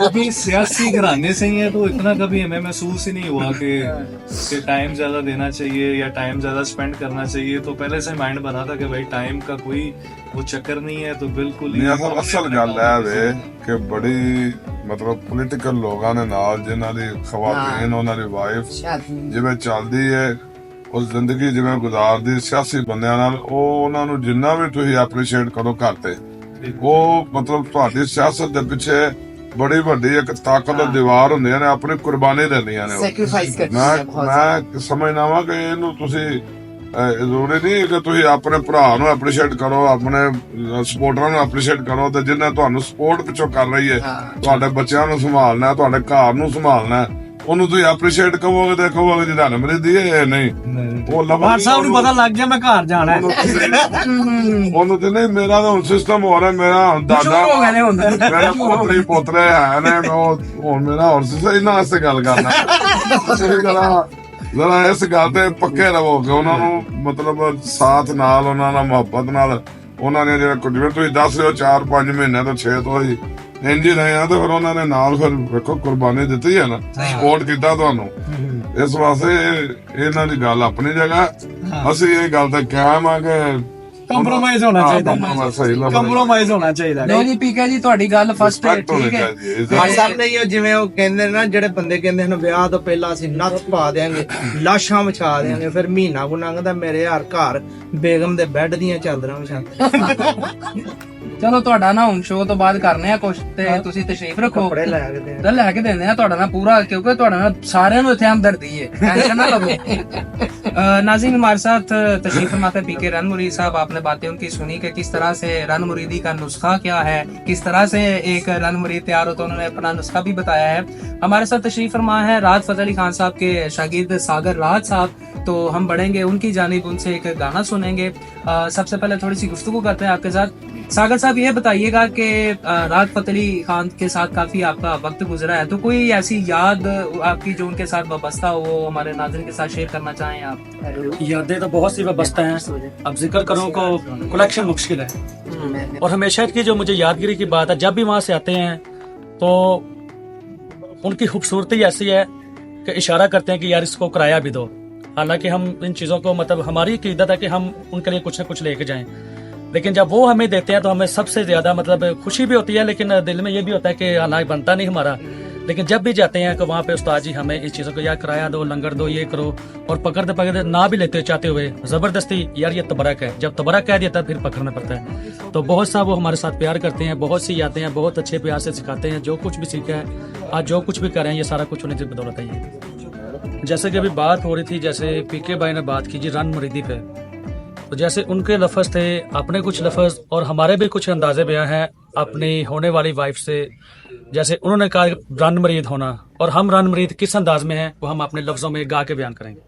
अभी सियासी घराने से ही है, तो इतना कभी हमें महसूस ही नहीं हुआ कि टाइम ज्यादा देना चाहिए या टाइम ज्यादा स्पेंड करना चाहिए। तो पहले से माइंड बना था कि भाई टाइम का कोई वो चक्कर नहीं है, तो बिल्कुल ही ਨਹੀਂ ਅਸਲ ਗੱਲ ਹੈ ਵੇ ਕਿ ਬੜੀ ਮਤਲਬ ਪੋਲੀਟੀਕਲ ਲੋਕਾਂ ਦੇ ਨਾਲ ਜਿਨ੍ਹਾਂ ਦੀ ਖਵਾਤੀਨ ਉਹਨਾਂ ਦੀ ਵਾਈਫ शादी ਜਿਵੇਂ ਚੱਲਦੀ ਹੈ ਉਹ ਜ਼ਿੰਦਗੀ ਜਿਵੇਂ ਗੁਜ਼ਾਰਦੀ ਸਿਆਸੀ ਬੰਦਿਆਂ ਨਾਲ, ਉਹ ਉਹਨਾਂ ਨੂੰ ਜਿੰਨਾ ਵੀ ਤੁਸੀਂ ਐਪਰੀਸ਼ੀਏਟ ਕਰੋ ਘਰ ਤੇ, ਉਹ ਮਤਲਬ ਤੁਹਾਡੀ ਸਿਆਸਤ ਦੇ ਪਿੱਛੇ ਬੜੀ ਵੱਡੀ ਇੱਕ ਤਾਕਤ ਦੀ ਦੀਵਾਰ ਹੁੰਦੀਆਂ ਨੇ, ਆਪਣੀ ਕੁਰਬਾਨੀ ਦਿੰਦੀਆਂ ਨੇ ਉਹ। सेक्रीफाइस करती है बहुत। ਮੈਂ ਸਮਝਦਾ ਵਾਂ ਕਿ ਇਹਨੂੰ ਤੁਸੀਂ ਜ਼ਰੂਰੀ ਨਹੀਂ ਕਿ ਤੁਸੀਂ ਆਪਣੇ ਭਰਾ ਨੂੰ ਐਪਰੀਸ਼ੀਏਟ ਕਰੋ, ਆਪਣੇ ਸਪੋਰਟਰਾਂ ਨੂੰ ਐਪਰੀਸ਼ੀਏਟ ਕਰੋ, ਤੇ ਜਿਹਨੇ ਤੁਹਾਨੂੰ ਸਪੋਰਟ ਪਿੱਛੋਂ ਕਰ ਰਹੀ ਹੈ, ਤੁਹਾਡੇ ਬੱਚਿਆਂ ਨੂੰ ਸੰਭਾਲਣਾ, ਤੁਹਾਡੇ ਘਰ ਨੂੰ ਸੰਭਾਲਣਾ, ਉਹਨੂੰ ਤੁਸੀਂ ਐਪਰੀਸ਼ੀਏਟ ਕਹੋਗੇ ਤੇ ਕਹੋਗੇ ਜੀ ਰਣ ਮਰੀਦੀ ਹੈ, ਨਹੀਂ ਉਹ ਬਾਠ ਸਾਹਿਬ ਨੂੰ ਪਤਾ ਲੱਗ ਗਿਆ ਮੈਂ ਘਰ ਜਾਣਾ ਹੈ। ਉਹਨੂੰ ਤੇ ਨਹੀਂ, ਮੇਰਾ ਤਾਂ ਹੁਣ ਸਿਸਟਮ ਹੋ ਰਿਹਾ, ਮੇਰਾ ਹੁਣ ਦਾਦਾ ਹੋ ਗਏ ਨੇ ਹੁਣ। ਮੇਰਾ ਪੋਤਰੇ ਹੈ ਨੇ, ਮੈਂ ਉਹ ਹੁਣ ਮੇਰਾ ਹੋਰ ਸਿਸਟਮ ਇਹਨਾਂ ਵਾਸਤੇ ਗੱਲ ਕਰਨਾ। ਜ਼ਰਾ ਇਸ ਗੱਲ ਤੇ ਪੱਕੇ ਰਹੋ ਕਿ ਉਹਨਾਂ ਨੂੰ ਮਤਲਬ ਸਾਥ ਨਾਲ, ਉਹਨਾਂ ਨਾਲ ਮੁਹੱਬਤ ਨਾਲ, ਉਹਨਾਂ ਨੇ ਜਿਹੜਾ ਕੁਝ ਵੀ ਤੁਸੀਂ ਦੱਸ ਰਹੇ ਹੋ 4-5 ਮਹੀਨਿਆਂ ਤੋਂ 6 ਤੋਂ ਹੀ ਇੰਜ ਹੀ ਰਹੇ ਆ, ਤੇ ਫਿਰ ਉਹਨਾਂ ਨੇ ਨਾਲ ਫਿਰ ਵੇਖੋ ਕੁਰਬਾਨੀ ਦਿੱਤੀ ਹੈ ਨਾ, ਸਪੋਰਟ ਕੀਤਾ ਤੁਹਾਨੂੰ। ਇਸ ਵਾਸਤੇ ਇਹਨਾਂ ਦੀ ਗੱਲ ਆਪਣੀ ਜਗ੍ਹਾ, ਅਸੀਂ ਇਹ ਗੱਲ ਤੇ ਕਾਇਮ ਆ ਕਿ ਕੰਪਰੋਮਾਈਜ਼ ਹੋਣਾ ਚਾਹੀਦਾ, ਸਹੀ ਲੱਗ ਕੰਪਰੋਮਾਈਜ਼ ਹੋਣਾ ਚਾਹੀਦਾ। ਲੋ ਜੀ ਪੀਕੇ ਜੀ ਤੁਹਾਡੀ ਗੱਲ ਫਸਟ ਹੈ, ਠੀਕ ਹੈ। ਹੈ ਹਾਂ ਸਭ ਨੇ ਜਿਵੇਂ ਉਹ ਕਹਿੰਦੇ ਨੇ ਨਾ, ਜਿਹੜੇ ਬੰਦੇ ਕਹਿੰਦੇ ਹਨ ਵਿਆਹ ਤੋਂ ਪਹਿਲਾਂ ਅਸੀਂ ਨੱਥ ਪਾ ਦੇਾਂਗੇ, ਲਾਸ਼ਾਂ ਵਿਛਾ ਦੇਾਂਗੇ, ਫਿਰ ਮਹੀਨਾ ਕੋ ਲੰਘਦਾ ਮੇਰੇ ਯਾਰ ਘਰ ਬੇਗਮ ਦੇ ਬੈੱਡ ਦੀਆਂ ਚਾਦਰਾਂ ਵਿਛਾਉਂਦੇ। ਚਲੋ ਤੁਹਾਡਾ ਨਾ ਹੁਣ ਸ਼ੋਅ ਤੋਂ ਬਾਅਦ ਕਰਨੇ ਆ ਕੁਛ, ਤੇ ਤੁਸੀਂ ਤਸ਼ਰੀਫ ਰੱਖੋ, ਕੱਪੜੇ ਲੈ ਕੇ ਦੇ ਤਾਂ ਲੈ ਕੇ ਦਿੰਦੇ ਆ ਤੁਹਾਡਾ ਨਾ ਪੂਰਾ, क्योंकि ਤੁਹਾਡਾ ਨਾ ਸਾਰਿਆਂ ਨੂੰ ਇੱਥੇ ਹਮਦਰਦੀ ਹੈ, टेंशन ना लो। नाज़रीन, हमारे साथ तशरीफ फरमाते पीके रन मुरीद साहब, आपने बातें उनकी सुनी कि किस तरह से रन मुरीदी का नुस्खा क्या है, किस तरह से एक रन मुरीद तैयार होता है, उन्होंने अपना नुस्खा भी बताया है। हमारे साथ तशरीफ फरमा है राहत फतेह अली खान साहब के शागिर्द सागर राहत साहब, तो हम बढ़ेंगे उनकी जानिब, उनसे एक गाना सुनेंगे। सबसे पहले थोड़ी सी गुफ्तगू करते हैं आपके साथ। सागर साहब, ये बताइएगा कि राहत फतेह अली खान के साथ काफी आपका वक्त गुजरा है, तो कोई ऐसी याद आपकी जो उनके साथ वाबस्ता हो, वो हमारे नाज़रीन के साथ शेयर करना चाहें आप? यादें तो बहुत सी वाबस्ता हैं, अब जिक्र करूं को कलेक्शन मुश्किल है। और हमेशा की जो मुझे यादगिरी की बात है, जब भी वहाँ से आते हैं तो उनकी खूबसूरती ऐसी है कि इशारा करते हैं कि यार इसको किराया भी दो। हालांकि हम इन चीज़ों को मतलब हमारी अकीदत है कि हम उनके लिए कुछ न कुछ लेके जाएं, लेकिन जब वो हमें देते हैं तो हमें सबसे ज्यादा मतलब खुशी भी होती है, लेकिन दिल में ये भी होता है कि हालांकि बनता नहीं हमारा, लेकिन जब भी जाते हैं तो वहाँ पे उस्ताद जी हमें इस चीज़ों को यार किराया दो, लंगर दो, ये करो, और पकड़ते पकड़ते ना भी लेते चाहते हुए जबरदस्ती यार ये तबरक है, जब तबरक कह दिया फिर पकड़ना पड़ता है। तो बहुत सा वो हमारे साथ प्यार करते हैं, बहुत सी यादें हैं, बहुत अच्छे प्यार से सिखाते हैं, जो कुछ भी सीखा है आज जो कुछ भी कर रहे हैं ये सारा कुछ उन्हें बदौलत है। जैसे कि अभी बात हो रही थी, जैसे पीके भाई ने बात की जी रन मुरीदी पे, तो जैसे उनके लफ्ज़ थे, अपने कुछ लफ्ज़ और हमारे भी कुछ अंदाजे बयां हैं अपनी होने वाली वाइफ से। जैसे उन्होंने कहा रन मरीद होना, और हम रन मरीद किस अंदाज में हैं वो हम अपने लफ्ज़ों में गा के बयान करेंगे।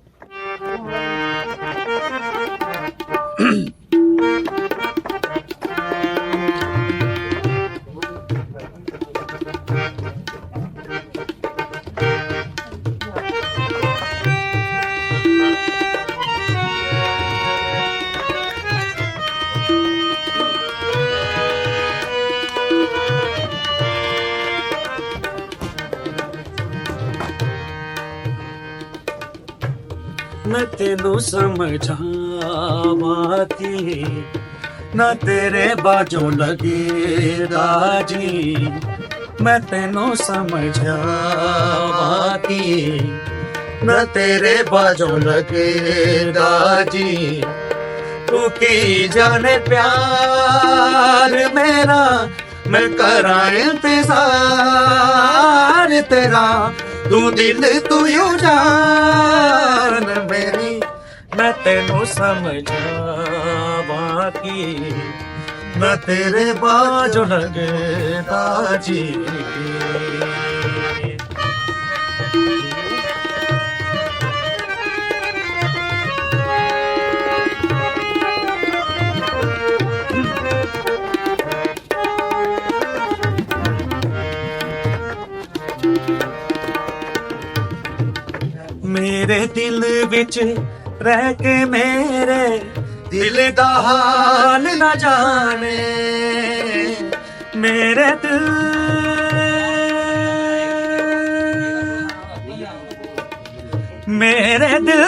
मैं तेनू समझावा की ना तेरे बाजू लगे राजी, मैं तेनू समझावा की ना तेरे बाजू लगे राजी, तू की जाने प्यार मेरा मैं करा इंतजार तेरा, तू दिल तू यू जान मेरी, मैं तेनू समझावा की मैं तेरे बाजू लगे ताजी। मेरे दिल विच रह के मेरे दिल दा हाल ना जाने, मेरे दिल मेरे दिल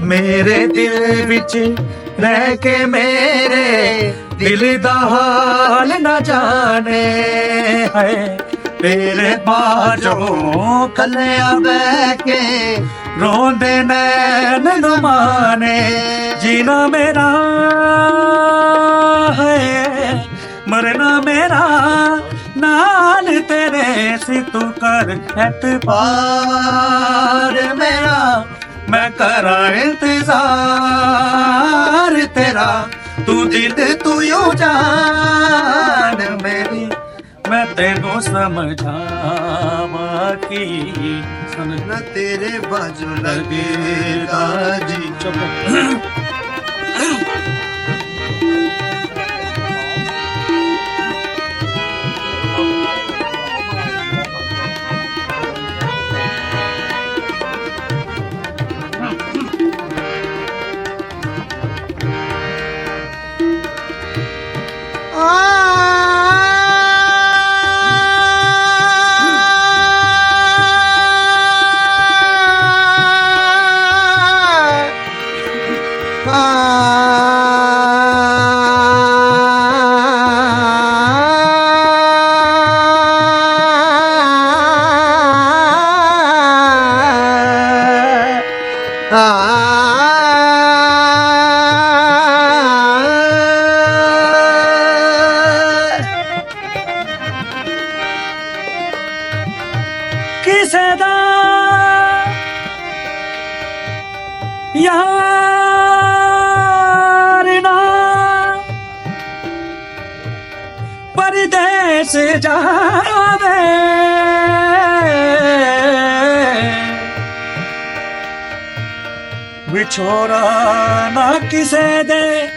मेरे दिल विच रह के मेरे दिल दा हाल न जाने है, तेरे बाजों कलिया बह के रोंदे नैन नुमाने, जीना मेरा है मरना मेरा ना हाल तेरे से तू कर एतबार मेरा, मैं करा इंतजार तेरा, तू दिल तू यू जान मेरी, मैं तेनू समझावा की समझना तेरे बाजू लगेगा जी। चुप किसे दा यार ना परदेस जावे, विछोड़ा ना किसे दे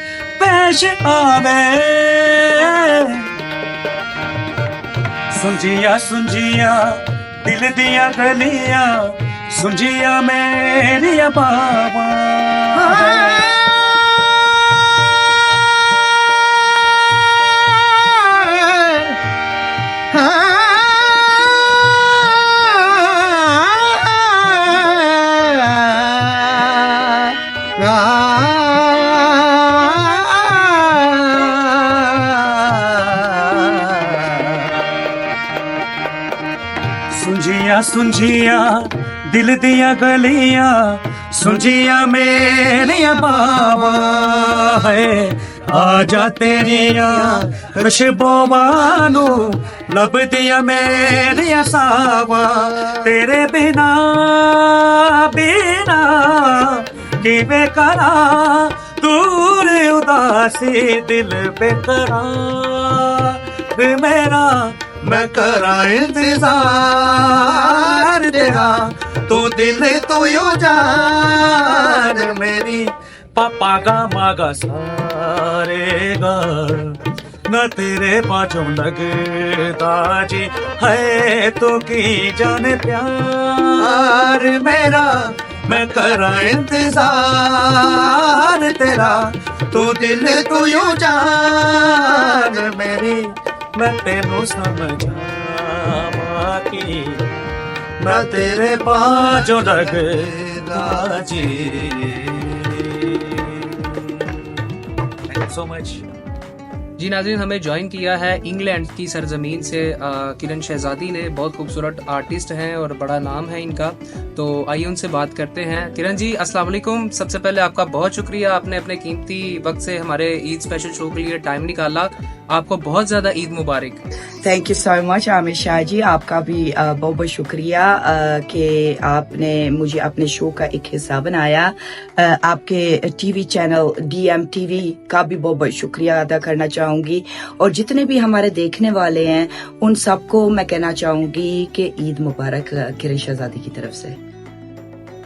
पेश आवे, सुंजिया सुंजिया दिल दिया गलियां, सुंजिया मेरिया बाबा सुंजिया सुंजिया दिल दिया गलियां, सुंजिया मेरिया बाबा है, आजा तेरिया खुशबोवानू लब दिया मेरिया सावा, तेरे बिना बिना किवे करा दूर उदासी दिल बेकरार मेरा, मैं करा इंतजार तेरा, तू दिल तू यू जान मेरी, पापा गा मागा सारे गा न तेरे बाजू लगता जी है, तो की जाने प्यार मेरा, मैं करा इंतजार तेरा, तू दिल तू यू जान मेरी, मैं तेनू समझावा की मैं तेरे बाजू लगता जी। Thank you so much. जी नाज़रीन, हमें ज्वाइन किया है इंग्लैंड की सरजमीन से किरण शहजादी ने। बहुत खूबसूरत आर्टिस्ट हैं और बड़ा नाम है इनका, तो आइए उनसे बात करते हैं। किरण जी अस्सलाम वालेकुम। सबसे पहले आपका बहुत शुक्रिया, आपने अपने कीमती वक्त से हमारे ईद स्पेशल शो के लिए टाइम निकाला। आपको बहुत ज्यादा ईद मुबारक। Thank you so much Aamir Shah ji, आपका भी बहुत बहुत शुक्रिया कि आपने मुझे अपने शो का एक हिस्सा बनाया। आपके टीवी चैनल DM TV का भी बहुत बहुत शुक्रिया अदा करना चाहूंगी, और जितने भी हमारे देखने वाले हैं उन सबको मैं कहना चाहूंगी कि ईद मुबारक किरण शहजादी की तरफ से।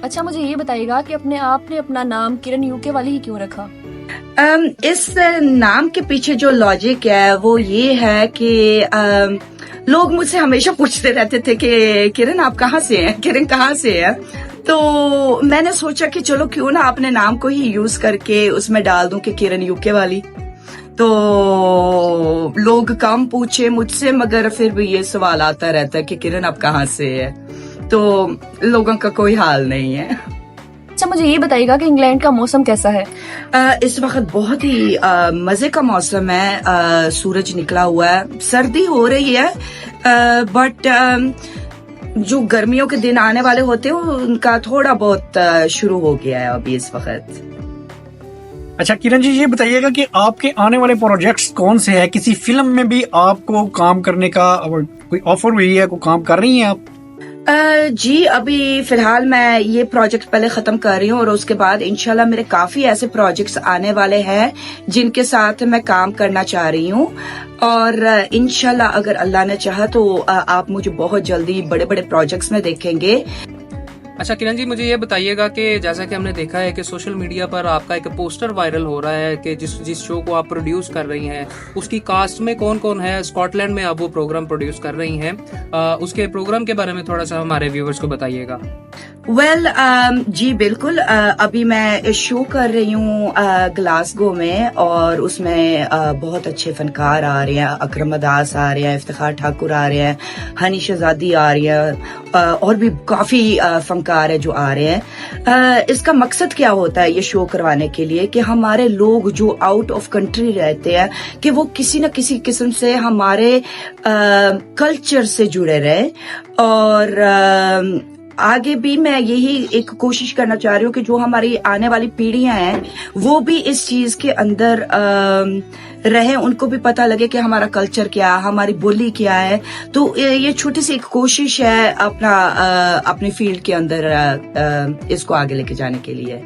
अच्छा, मुझे ये बताइएगा कि आपने अपना नाम किरण यूके वाली ही क्यों रखा? इस नाम के पीछे जो लॉजिक है वो ये है कि लोग मुझसे हमेशा पूछते रहते थे कि किरण आप कहाँ से हैं, किरण कहाँ से है। तो मैंने सोचा कि चलो क्यों ना अपने नाम को ही यूज करके उसमें डाल दूं कि किरण यूके वाली। तो लोग कम पूछे मुझसे, मगर फिर भी ये सवाल आता रहता है कि किरण आप कहाँ से है, तो लोगों का कोई हाल नहीं है। अच्छा, मुझे ये बताइएगा कि इंग्लैंड का मौसम कैसा है? इस वक्त बहुत ही मजे का मौसम है। सूरज निकला हुआ है, सर्दी हो रही है, बट जो गर्मियों के दिन आने वाले होते हैं उनका थोड़ा बहुत शुरू हो गया है अभी इस वक्त। अच्छा किरण जी, ये बताइएगा कि आपके आने वाले प्रोजेक्ट्स कौन से हैं? किसी फिल्म में भी आपको काम करने का कोई ऑफर हुई है, कोई काम कर रही हैं आप? जी अभी फिलहाल मैं ये प्रोजेक्ट पहले खत्म कर रही हूँ और उसके बाद इंशाल्लाह मेरे काफी ऐसे प्रोजेक्ट्स आने वाले हैं जिनके साथ मैं काम करना चाह रही हूँ। और इंशाल्लाह अगर अल्लाह ने चाहा तो आप मुझे बहुत जल्दी बड़े बड़े प्रोजेक्ट्स में देखेंगे। अच्छा किरण जी, मुझे ये बताइएगा कि जैसा कि हमने देखा है कि सोशल मीडिया पर आपका एक पोस्टर वायरल हो रहा है कि जिस शो को आप प्रोड्यूस कर रही हैं उसकी कास्ट में कौन कौन है। स्कॉटलैंड में आप वो प्रोग्राम प्रोड्यूस कर रही हैं, उसके प्रोग्राम के बारे में थोड़ा सा हमारे व्यूवर्स को बताइएगा। वेल जी बिल्कुल, अभी मैं शो कर रही हूँ ग्लासगो में और उसमें बहुत अच्छे फनकार आ रहे हैं। अकरम अदास आ रहे हैं, इफ्तिखार ठाकुर आ रहे हैं, हनी शहजादी आ रही है और भी काफी फनकार है जो आ रहे हैं। इसका मकसद क्या होता है ये शो करवाने के लिए कि हमारे लोग जो आउट ऑफ कंट्री रहते हैं कि वो किसी न किसी किस्म से हमारे कल्चर से जुड़े रहे। और आगे भी मैं यही एक कोशिश करना चाह रही हूँ कि जो हमारी आने वाली पीढ़ियां हैं वो भी इस चीज के अंदर रहे, उनको भी पता लगे कि हमारा कल्चर क्या है, हमारी बोली क्या है। तो ये छोटी सी एक कोशिश है अपनी फील्ड के अंदर इसको आगे लेके जाने के लिए।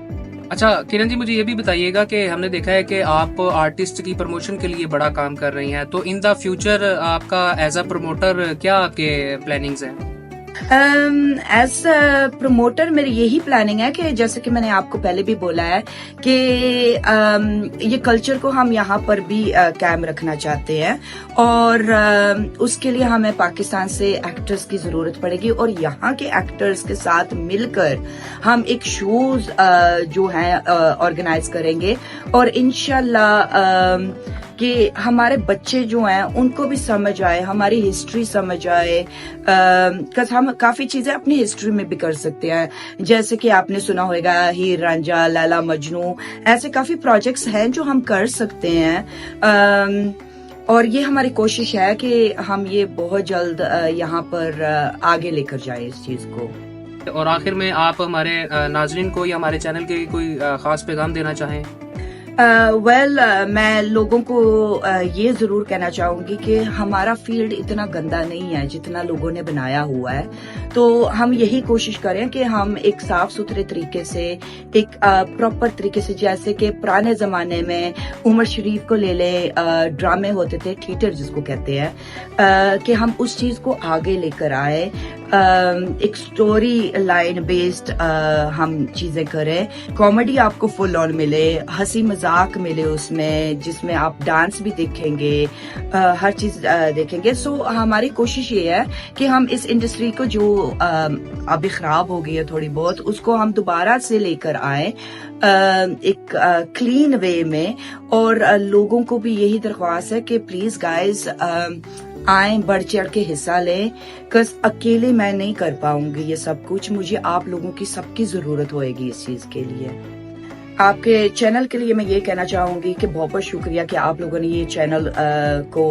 अच्छा किरण जी, मुझे ये भी बताइएगा कि हमने देखा है कि आप आर्टिस्ट की प्रमोशन के लिए बड़ा काम कर रही हैं, तो इन द फ्यूचर आपका एज अ प्रमोटर क्या आपके प्लानिंग्स हैं? एज प्रमोटर मेरी यही प्लानिंग है कि जैसे कि मैंने आपको पहले भी बोला है कि ये कल्चर को हम यहाँ पर भी कायम रखना चाहते हैं और उसके लिए हमें पाकिस्तान से एक्टर्स की जरूरत पड़ेगी और यहाँ के एक्टर्स के साथ मिलकर हम एक शोज जो है ऑर्गेनाइज करेंगे और इंशाल्लाह कि हमारे बच्चे जो हैं उनको भी समझ आए, हमारी हिस्ट्री समझ आए। हम काफी चीजें अपनी हिस्ट्री में भी कर सकते हैं, जैसे कि आपने सुना होगा हीर रांझा, लैला मजनू, ऐसे काफी प्रोजेक्ट्स हैं जो हम कर सकते हैं। और ये हमारी कोशिश है कि हम ये बहुत जल्द यहाँ पर आगे लेकर जाए इस चीज को। और आखिर में आप हमारे नाजरीन को या हमारे चैनल के कोई खास पैगाम देना चाहें? मैं लोगों को ये जरूर कहना चाहूंगी कि हमारा फील्ड इतना गंदा नहीं है जितना लोगों ने बनाया हुआ है। तो हम यही कोशिश करें कि हम एक साफ सुथरे तरीके से, एक प्रॉपर तरीके से, जैसे कि पुराने जमाने में उमर शरीफ को ले ले ड्रामे होते थे, थिएटर जिसको कहते हैं, कि हम उस चीज को आगे लेकर आए। एक स्टोरी लाइन बेस्ड हम चीजें करें, कॉमेडी आपको फुल ऑन मिले, हंसी मजाक मिले उसमें, जिसमें आप डांस भी देखेंगे, हर चीज देखेंगे। सो हमारी कोशिश ये है कि हम इस इंडस्ट्री को जो अभी खराब हो गई है थोड़ी बहुत, उसको हम दोबारा से लेकर आए एक क्लीन वे में। और लोगों को भी यही दरख्वास्त है कि प्लीज गाइस आए, बढ़ चढ़ के हिस्सा लें, कस अकेले मैं नहीं कर पाऊंगी ये सब कुछ, मुझे आप लोगों की सबकी जरूरत होएगी इस चीज के लिए। आपके चैनल के लिए मैं ये कहना चाहूंगी कि बहुत बहुत शुक्रिया कि आप लोगों ने ये चैनल को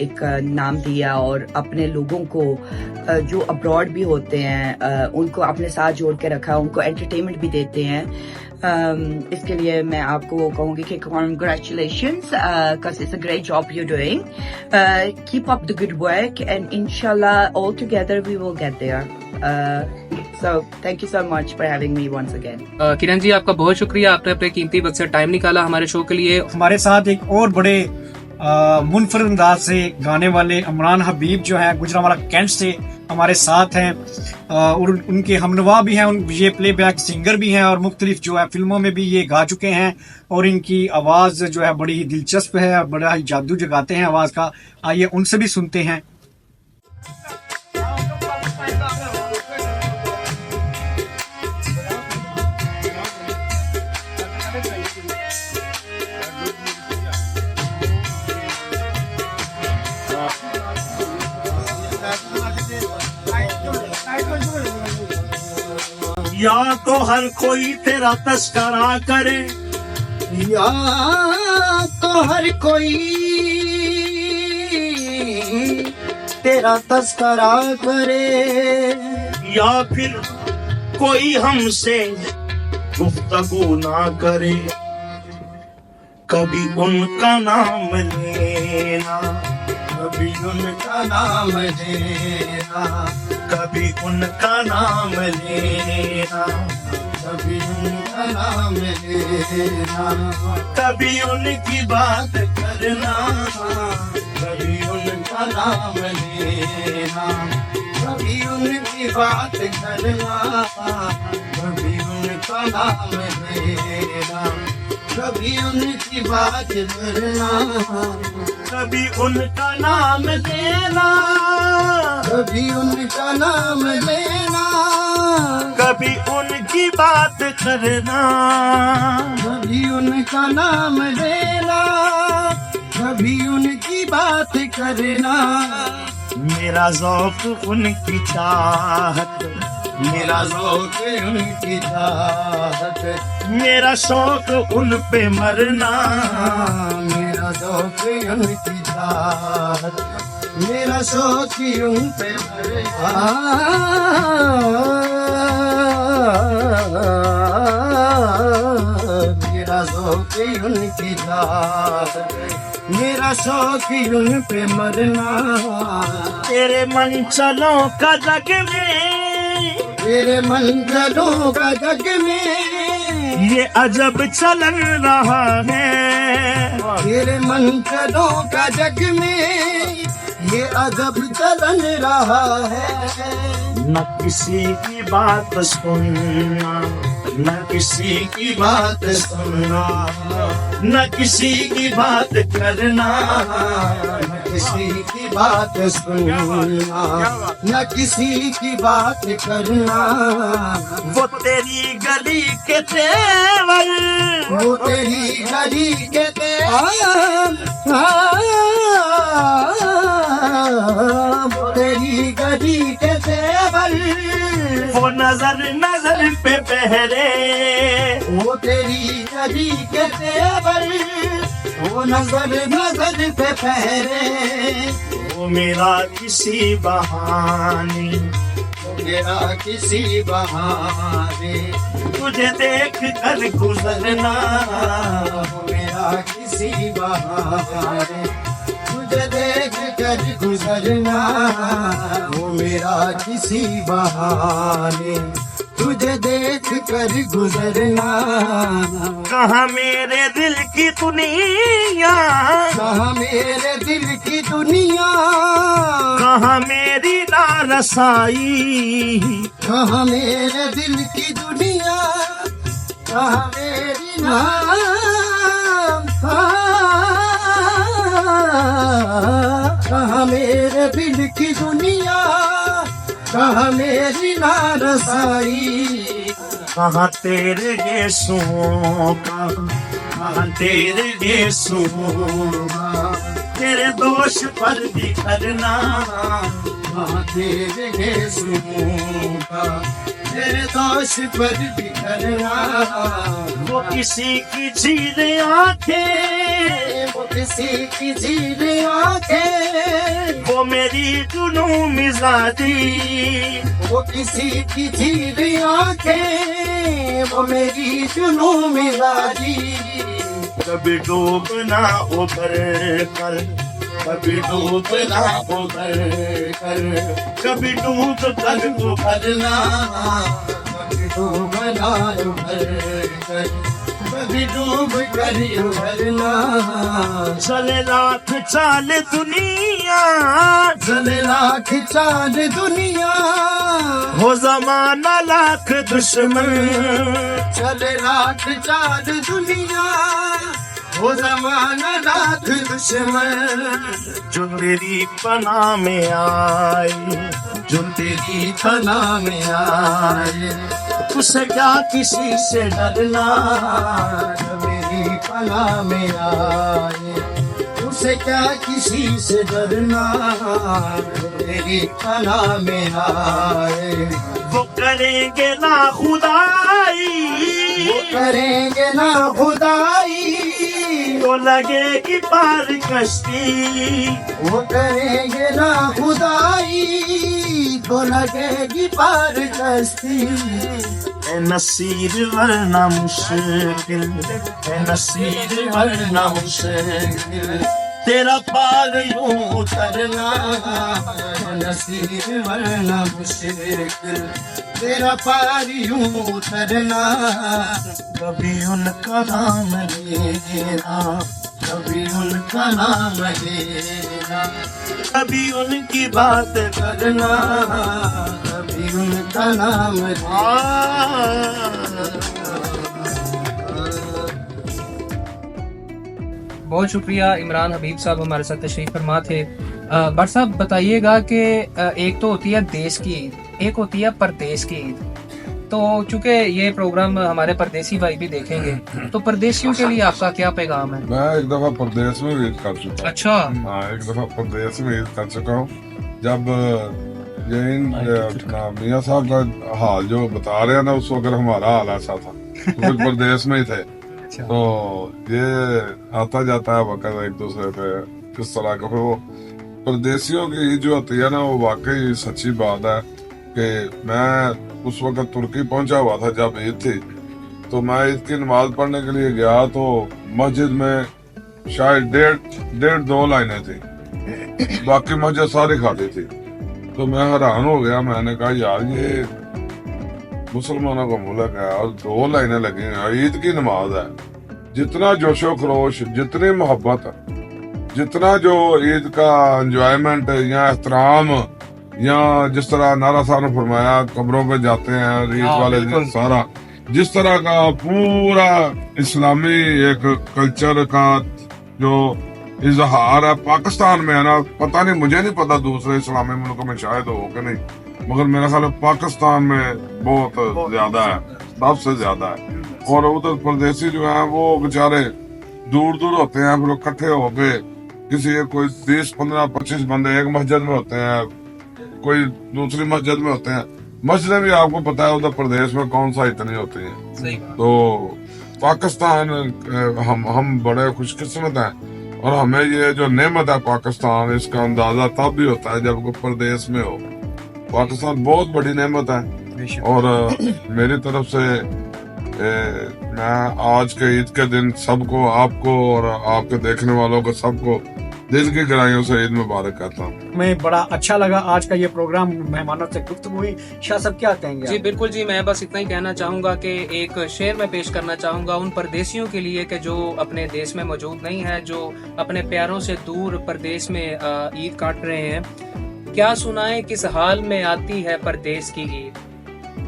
एक नाम दिया और अपने लोगों को जो अब्रॉड भी होते हैं उनको अपने साथ जोड़ के रखा, उनको एंटरटेनमेंट भी देते हैं। इसके लिए मैं आपको कहूंगी कि congratulations, because it's a great job you're doing. Keep up the good work and inshallah all together we will get there. So thank you so much for having me once again. Kiran ji, आपका बहुत शुक्रिया, आपने अपने कीमती वक्त से time निकाला हमारे शो के लिए। हमारे साथ एक और बड़े मुनफरद अंदाज से गाने वाले इमरान हबीब जो है गुजरांवाला कैंट से हमारे साथ हैं और उनके हमनवा भी हैं, ये प्लेबैक सिंगर भी हैं और मुख्तलिफ जो है फिल्मों में भी ये गा चुके हैं और इनकी आवाज़ जो है बड़ी ही दिलचस्प है और बड़ा ही जादू जगाते हैं आवाज़ का। आइए उनसे भी सुनते हैं। या तो हर कोई तेरा तस्करा करे, या तो हर कोई तेरा तस्करा करे, या फिर कोई हमसे गुफ्तगू ना करे। कभी उनका नाम लेना, कभी उनका नाम लेना, कभी उनका नाम लेना, कभी उनका नाम लेना, कभी उनकी बात करना, कभी उनका नाम लेना, कभी उनकी बात करना, कभी उनका नाम लेना, कभी उनकी बात करना, कभी उनका नाम लेना, कभी उनका नाम लेना, कभी उनकी बात करना, कभी उनका नाम लेना, कभी उनकी बात करना, मेरा ज़ौक़ उनकी चाहत, मेरा ज़ौक़ उनकी चाहत, मेरा शौक उन पे मरना, मेरा ज़ौक़ उनकी चाहत, मेरा शौक़ उन पे मेरा ज़ौक़ उनकी चाहत, मेरा शौक़ उन पे मरना, तेरे मंचलों का जग में, तेरे मंजलों का जग में ये अजब चलन रहा है, तेरे मंजलों का जग में ये अजब चलन रहा है, न किसी की बात सुनना, न किसी की बात सुनना, न किसी की बात करना, न किसी की बात सुनना, न किसी की बात करना, वो तेरी गली के तेवर, वो तेरी गली के वो तेरी गली के तेवर, वो नजर नजर पे पहरे, वो तेरी गली के तेवर, वो नजर नजर पे पहरे, वो मेरा किसी बहाने, वो मेरा किसी बहाने तुझे देख कर गुजरना, वो मेरा किसी बहाने तुझे देख कर गुजरना, वो मेरा किसी बहाने तुझे देख कर गुजरना, कहाँ मेरे दिल की दुनिया, कहाँ मेरे दिल की दुनिया, कहाँ मेरी नारसाई, कहाँ मेरे दिल की दुनिया, कहाँ मेरी कहाँ मेरे दिल की दुनिया, कहाँ मेरी नारसाई, कहाँ तेरे गेसुओं का, कहाँ तेरे गेसुओं का, तेरे दोष पर बिखरना, कहाँ तेरे गेसुओं का, तेरे दोष पर बिखरना, वो किसी की झील आंखें, वो किसी की झील आंखें, वो मेरी जुनू मिजाजी, वो किसी की झील आंखें, वो मेरी जुनू मिजाजी, कभी डूबना उभर कर, कभी डूबना उभर कर, कभी डूब कर उभरना, कभी डूबना उभर कर, कभी डूब कर उभरना, चले लाख चाल दुनिया, चले लाख चाल दुनिया, हो जमाना लाख दुश्मन, चले लाख चाल दुनिया, हो जमाना लाख दुश्मन, जो तेरी पनाह में आए, जो तेरी पनाह में आए, उसे क्या किसी से डरना, जो मेरी पनाह में आए, उसे क्या किसी से डरना, जो तेरी पनाह में आए, वो करेंगे ना खुदाई, वो करेंगे ना खुदाई, वो लगेगी पार कश्ती, वो करेंगे ना खुदाई, को लगेगी पार कश्ती, ए नसीर वरना मुश्किल, ए नसीर वरना मुश्किल, तेरा पार यूं उतरना, नसीर वरना मुश्किल, तेरा पार यूं उतरना, कभी उनका नाम लेना, कभी उनका नाम लेना, कभी उनकी बात करना, कभी उनका नाम लेना। बहुत शुक्रिया इमरान हबीब साहब हमारे साथ तशरीफ फरमा थे। भट्ट साहब बताइएगा कि एक तो होती है देश की ईद, एक होती है परदेश की ईद। तो चूंकि ये प्रोग्राम हमारे परदेसी भाई भी देखेंगे, तो परदेशियों के लिए आपका क्या पैगाम है? मैं एक दफा परदेश में ईद कर चुका हूँ। अच्छा। हाँ, एक दफा परदेश में ईद कर चुका हूँ। जब ये अपना मियाँ साहब का हाल जो बता रहे हैं ना, उस वक्त हमारा हाल ऐसा था, तो परदेश में ही थे। तो ये आता जाता है वक्त एक दूसरे पे किस तरह का। वो परदेशियों की ईद जो होती है ना, वो वाकई सच्ची बात है कि मैं उस वक्त तुर्की पहुंचा हुआ था जब ईद थी। तो मैं ईद की नमाज पढ़ने के लिए गया तो मस्जिद में शायद डेढ़ दो लाइनें थी, बाकी मस्जिद सारी खाली थी। तो मैं हैरान हो गया, मैंने कहा यार ये मुसलमानों का मुल्क है और 2 लाइनें लगी हैं, ईद की नमाज है। जितना जोशो खरोश, जितनी मोहब्बत, जितना जो ईद का एंजॉयमेंट या एहतराम, या जिस तरह नारा साहब ने फरमाया कब्रों पे जाते हैं ईद वाले दिन, सारा जिस तरह का पूरा इस्लामी एक कल्चर का जो इजहार है पाकिस्तान में है ना, पता नहीं, मुझे नहीं पता दूसरे इस्लामी मुल्कों में शायद हो कि नहीं, मगर मेरा ख्याल है पाकिस्तान में बहुत ज्यादा है, सबसे ज्यादा है। और उधर परदेसी जो है वो बेचारे दूर दूर होते हैं, फिर इकट्ठे होके किसी कोई 20, 15, 25 बंदे एक मस्जिद में होते हैं, कोई दूसरी मस्जिद में होते हैं। मस्जिदें भी आपको पता है उधर प्रदेश में कौन सा इतनी होती है। तो पाकिस्तान हम बड़े खुशकिस्मत हैं, और हमें ये जो नेमत है पाकिस्तान, इसका अंदाजा तब भी होता है जब कोई प्रदेश में हो। पाकिस्तान बहुत बड़ी नेमत है, और मेरी तरफ से मैं आज के ईद के दिन सबको, आपको और आपके देखने वालों को सबको दिल की गहराइयों से ईद मुबारक कहता हूँ। मैं बड़ा अच्छा लगा आज का ये प्रोग्राम, मेहमानों से गुफ्तगू हुई। शाह साहब क्या कहेंगे? जी बिल्कुल जी, मैं बस इतना ही कहना चाहूंगा कि एक शेर में पेश करना चाहूंगा उन परदेशियों के लिए कि जो अपने देश में मौजूद नहीं है, जो अपने प्यारों से दूर परदेश में ईद काट रहे हैं। क्या सुनाए किस हाल में आती है परदेश की ईद,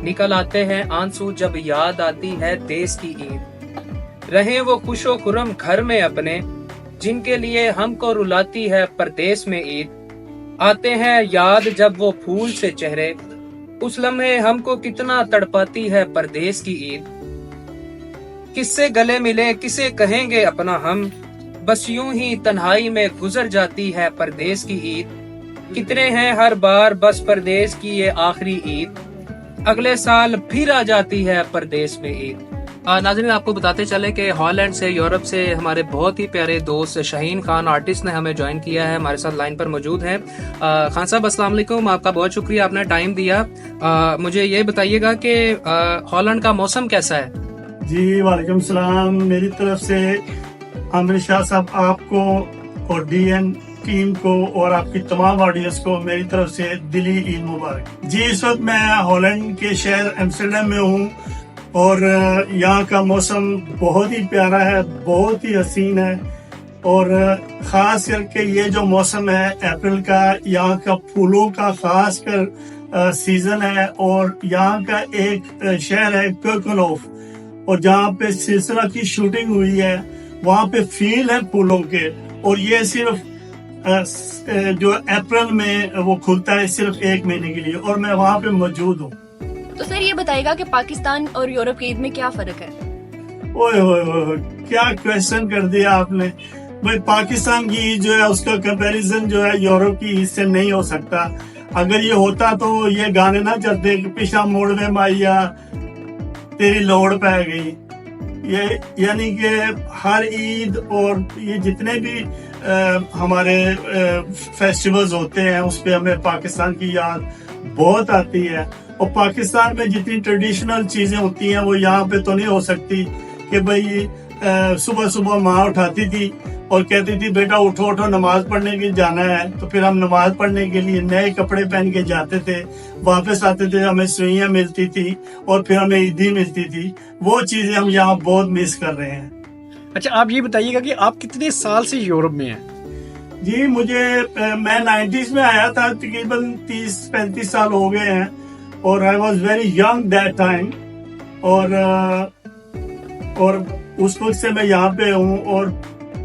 निकल आते हैं आंसू जब याद आती है देश की ईद। रहे वो खुशो खुरम घर में अपने, जिनके लिए हमको रुलाती है परदेश में ईद। आते हैं याद जब वो फूल से चेहरे, उस लम्हे हमको कितना तड़पाती है परदेश की ईद। किससे गले मिले किसे कहेंगे अपना हम, बस यूं ही तन्हाई में गुजर जाती है परदेश की ईद। कितने हैं हर बार बस परदेश की ये आखिरी ईद, अगले साल फिर आ जाती है परदेश में ईद। नाज़रीन, आपको बताते चले कि हॉलैंड से, यूरोप से हमारे बहुत ही प्यारे दोस्त शाहीन खान आर्टिस्ट ने हमें ज्वाइन किया है, हमारे साथ लाइन पर मौजूद हैं। खान साहब अस्सलाम वालेकुम, आपका बहुत शुक्रिया, आपने टाइम दिया। मुझे ये बताइएगा कि हॉलैंड का मौसम कैसा है? जी वालेकुम सलाम, मेरी तरफ से आमिर शाह साहब आपको और DN टीम को और आपकी तमाम ऑडियंस को मेरी तरफ से दिली ईद मुबारक। जी, इस वक्त मैं हॉलैंड के शहर एम्स्टर्डम में हूँ, और यहाँ का मौसम बहुत ही प्यारा है, बहुत ही हसीन है। और खास करके ये जो मौसम है अप्रैल का, यहाँ का फूलों का खास कर सीजन है। और यहाँ का एक शहर है कर्कनोफ, और जहाँ पे सिलसिला की शूटिंग हुई है, वहाँ पे फील्ड है फूलों के। और ये सिर्फ जो अप्रैल में वो खुलता है, सिर्फ 1 महीने के लिए, और मैं वहाँ पे मौजूद हूँ। तो सर ये बताइएगा कि पाकिस्तान और यूरोप की ईद में क्या फर्क है? ओए ओए, क्या क्वेश्चन कर दिया आपने। भाई, पाकिस्तान की ईद जो है उसका कंपैरिजन जो है यूरोप की ईद से नहीं हो सकता। अगर ये होता तो ये गाने ना चलते कि पिछा मोड़ में माइया तेरी लोड़ पै गई। ये यानी कि हर ईद और ये जितने भी हमारे फेस्टिवल्स होते हैं, उस पे हमें पाकिस्तान की याद बहुत आती है। और पाकिस्तान में जितनी ट्रेडिशनल चीजें होती हैं वो यहाँ पे तो नहीं हो सकती कि भाई सुबह सुबह माँ उठाती थी और कहती थी बेटा उठो उठो नमाज पढ़ने के जाना है, तो फिर हम नमाज पढ़ने के लिए नए कपड़े पहन के जाते थे, वापस आते थे, हमें सुइयां मिलती थी और फिर हमें ईदी मिलती थी। वो चीजें हम यहाँ बहुत मिस कर रहे हैं। अच्छा, आप ये बताइएगा कि आप कितने साल से यूरोप में हैं? जी मैं 90s में आया था, तकरीबन 30-35 साल हो गए हैं और I was very young that time और उस वक्त से मैं यहाँ पे हूँ और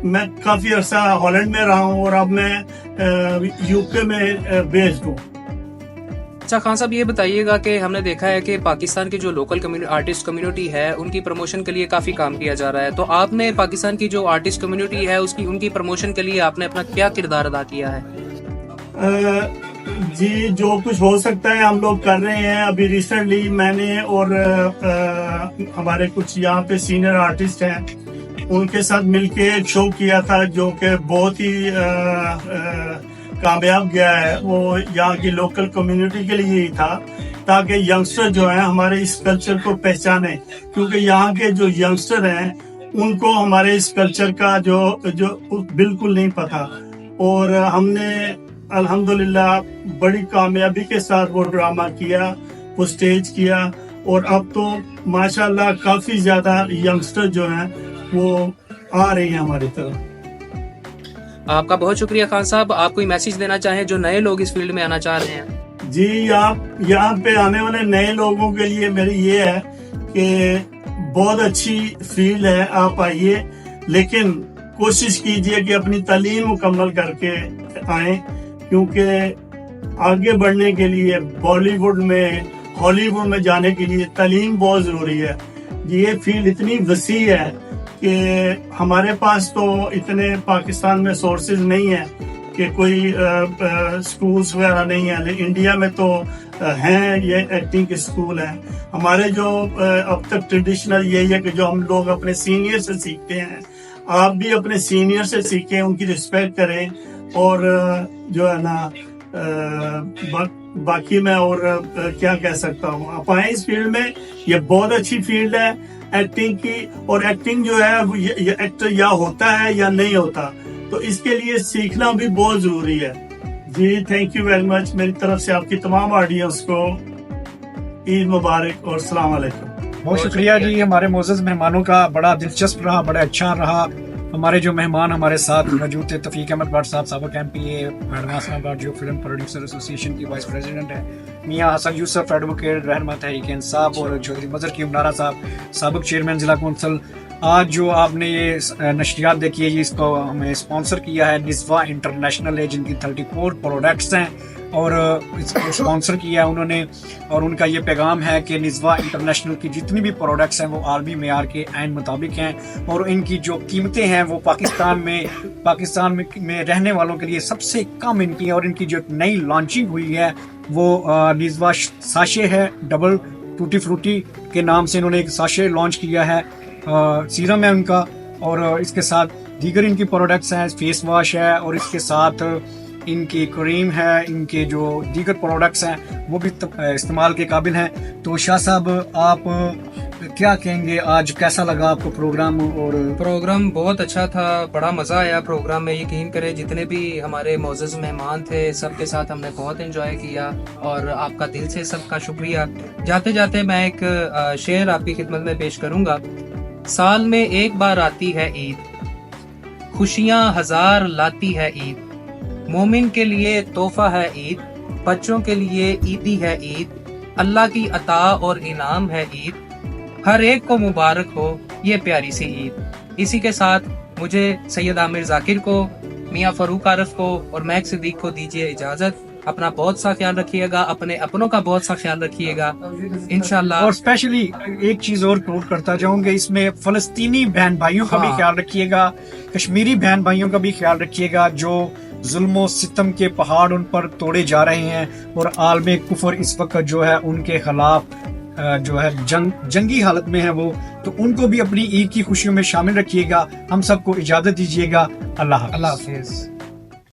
मैं काफी अर्सा हॉलैंड में रहा हूँ और अब मैं यूके में बेस्ड हूँ। अच्छा खान साहब, ये बताइएगा कि हमने देखा है कि पाकिस्तान की जो लोकल आर्टिस्ट कम्युनिटी है उनकी प्रमोशन के लिए काफी काम किया जा रहा है, तो आपने पाकिस्तान की जो आर्टिस्ट कम्युनिटी है उनकी प्रमोशन के लिए आपने अपना क्या किरदार अदा किया है? जी जो कुछ हो सकता है हम लोग कर रहे हैं। अभी रिसेंटली मैंने और हमारे कुछ यहाँ पे सीनियर आर्टिस्ट हैं उनके साथ मिलके एक शो किया था जो कि बहुत ही कामयाब गया है। वो यहाँ की लोकल कम्युनिटी के लिए ही था ताकि यंगस्टर जो हैं हमारे इस कल्चर को पहचाने, क्योंकि यहाँ के जो यंगस्टर हैं उनको हमारे इस कल्चर का जो बिल्कुल नहीं पता। और हमने अल्हम्दुलिल्लाह बड़ी कामयाबी के साथ वो ड्रामा किया, वो स्टेज किया और अब तो माशाल्लाह काफी ज्यादा यंगस्टर जो हैं वो आ रही हैं हमारी तरफ। आपका बहुत शुक्रिया खान साहब। आप कोई मैसेज देना चाहें जो नए लोग इस फील्ड में आना चाह रहे हैं? जी यहाँ पे आने वाले नए लोगों के लिए मेरी ये है कि बहुत अच्छी फील्ड है, आप आइए, लेकिन कोशिश कीजिए कि अपनी तालीम मुकम्मल करके आए, क्योंकि आगे बढ़ने के लिए बॉलीवुड में हॉलीवुड में जाने के लिए तालीम बहुत जरूरी है। ये फील्ड इतनी वसी है कि हमारे पास तो इतने पाकिस्तान में सोर्सेज नहीं है कि कोई स्कूल्स वगैरह नहीं है, लेकिन इंडिया में तो हैं ये एक्टिंग के स्कूल हैं हमारे। जो अब तक ट्रेडिशनल यही है कि जो हम लोग अपने सीनियर से सीखते हैं, आप भी अपने सीनियर से सीखें, उनकी रिस्पेक्ट करें और जो है ना बाकी मैं और क्या कह सकता हूँ, आप आए इस फील्ड में। ये बहुत अच्छी फील्ड है एक्टिंग की, और एक्टिंग जो है ये एक्टर या होता है या नहीं होता, तो इसके लिए सीखना भी बहुत जरूरी है। जी थैंक यू वेरी मच। मेरी तरफ से आपकी तमाम ऑडियंस को ईद मुबारक और अस्सलाम वालेकुम। बहुत शुक्रिया जी, हमारे मोअज़्ज़ज़ मेहमानों का। बड़ा दिलचस्प रहा, बड़ा अच्छा रहा। हमारे जो मेहमान हमारे साथ मौजूद थे, तफीक अहमद भट्ट साहब, साबिक एमपीए, मैडम आसमाबाद जो फिल्म प्रोड्यूसर एसोसिएशन की वाइस प्रेसिडेंट है, मियाँ हसन यूसुफ एडवोकेट, रहनुमा तहरीक इंसाफ, और चौधरी मजहर की उमनारा साहब, साबिक चेयरमैन जिला कौंसल। आज जो आपने ये नशरियात देखी है, इसको हमें स्पॉन्सर किया है निज़वा इंटरनेशनल है, जिनकी 34 प्रोडक्ट्स हैं और इसको स्पॉन्सर किया है उन्होंने। और उनका ये पैगाम है कि निज़वा इंटरनेशनल की जितनी भी प्रोडक्ट्स हैं वो आलमी मेयार के ऐन मुताबिक हैं, और इनकी जो कीमतें हैं वो पाकिस्तान में रहने वालों के लिए सबसे कम इनकी है। और इनकी जो नई लॉन्चिंग हुई है वो निज़वा साशे है, डबल टूटी फ्रूटी के नाम से इन्होंने एक साशे लॉन्च किया है। सीरम है उनका, और इसके साथ दीगर इनकी प्रोडक्ट्स हैं, फेस वॉश है, और इसके साथ इनकी क्रीम है, इनके जो दीगर प्रोडक्ट्स हैं वो भी इस्तेमाल के काबिल हैं। तो शाह साहब आप क्या कहेंगे, आज कैसा लगा आपको प्रोग्राम? और प्रोग्राम बहुत अच्छा था, बड़ा मज़ा आया प्रोग्राम में। यकीन करें जितने भी हमारे मोअज़्ज़ज़ मेहमान थे सबके साथ हमने बहुत एंजॉय किया, और आपका दिल से सबका शुक्रिया। जाते जाते मैं एक शेर आपकी खिदमत में पेश करूंगा। साल में एक बार आती है ईद, खुशियाँ हजार लाती है ईद, मोमिन के लिए तोहफा है ईद, बच्चों के लिए ईदी है ईद, अल्लाह की अता और इनाम है ईद, हर एक को मुबारक हो ये प्यारी सी ईद। इसी के साथ मुझे सैयद आमिर जाकिर को, मियाँ फरूक आरिफ को और महक सिद्दीक को दीजिए इजाजत। अपना बहुत सा ख्याल रखिएगा, अपने अपनों का बहुत सा ख्याल रखिएगा इंशाल्लाह। और स्पेशली एक चीज और नोट करता जाऊंगा, इसमें फलस्तीनी बहन भाइयों का भी ख्याल रखिएगा, कश्मीरी बहन भाइयों का भी ख्याल रखिएगा, जो जुल्म सितम के पहाड़ उन पर तोड़े जा रहे हैं, और आलमे कुफर इस वक्त जो है उनके खिलाफ जो है जंगी हालत में है वो, तो उनको भी अपनी ईद की खुशियों में शामिल रखिएगा। हम सबको इजाजत दीजिएगा। अल्लाह हाफिज।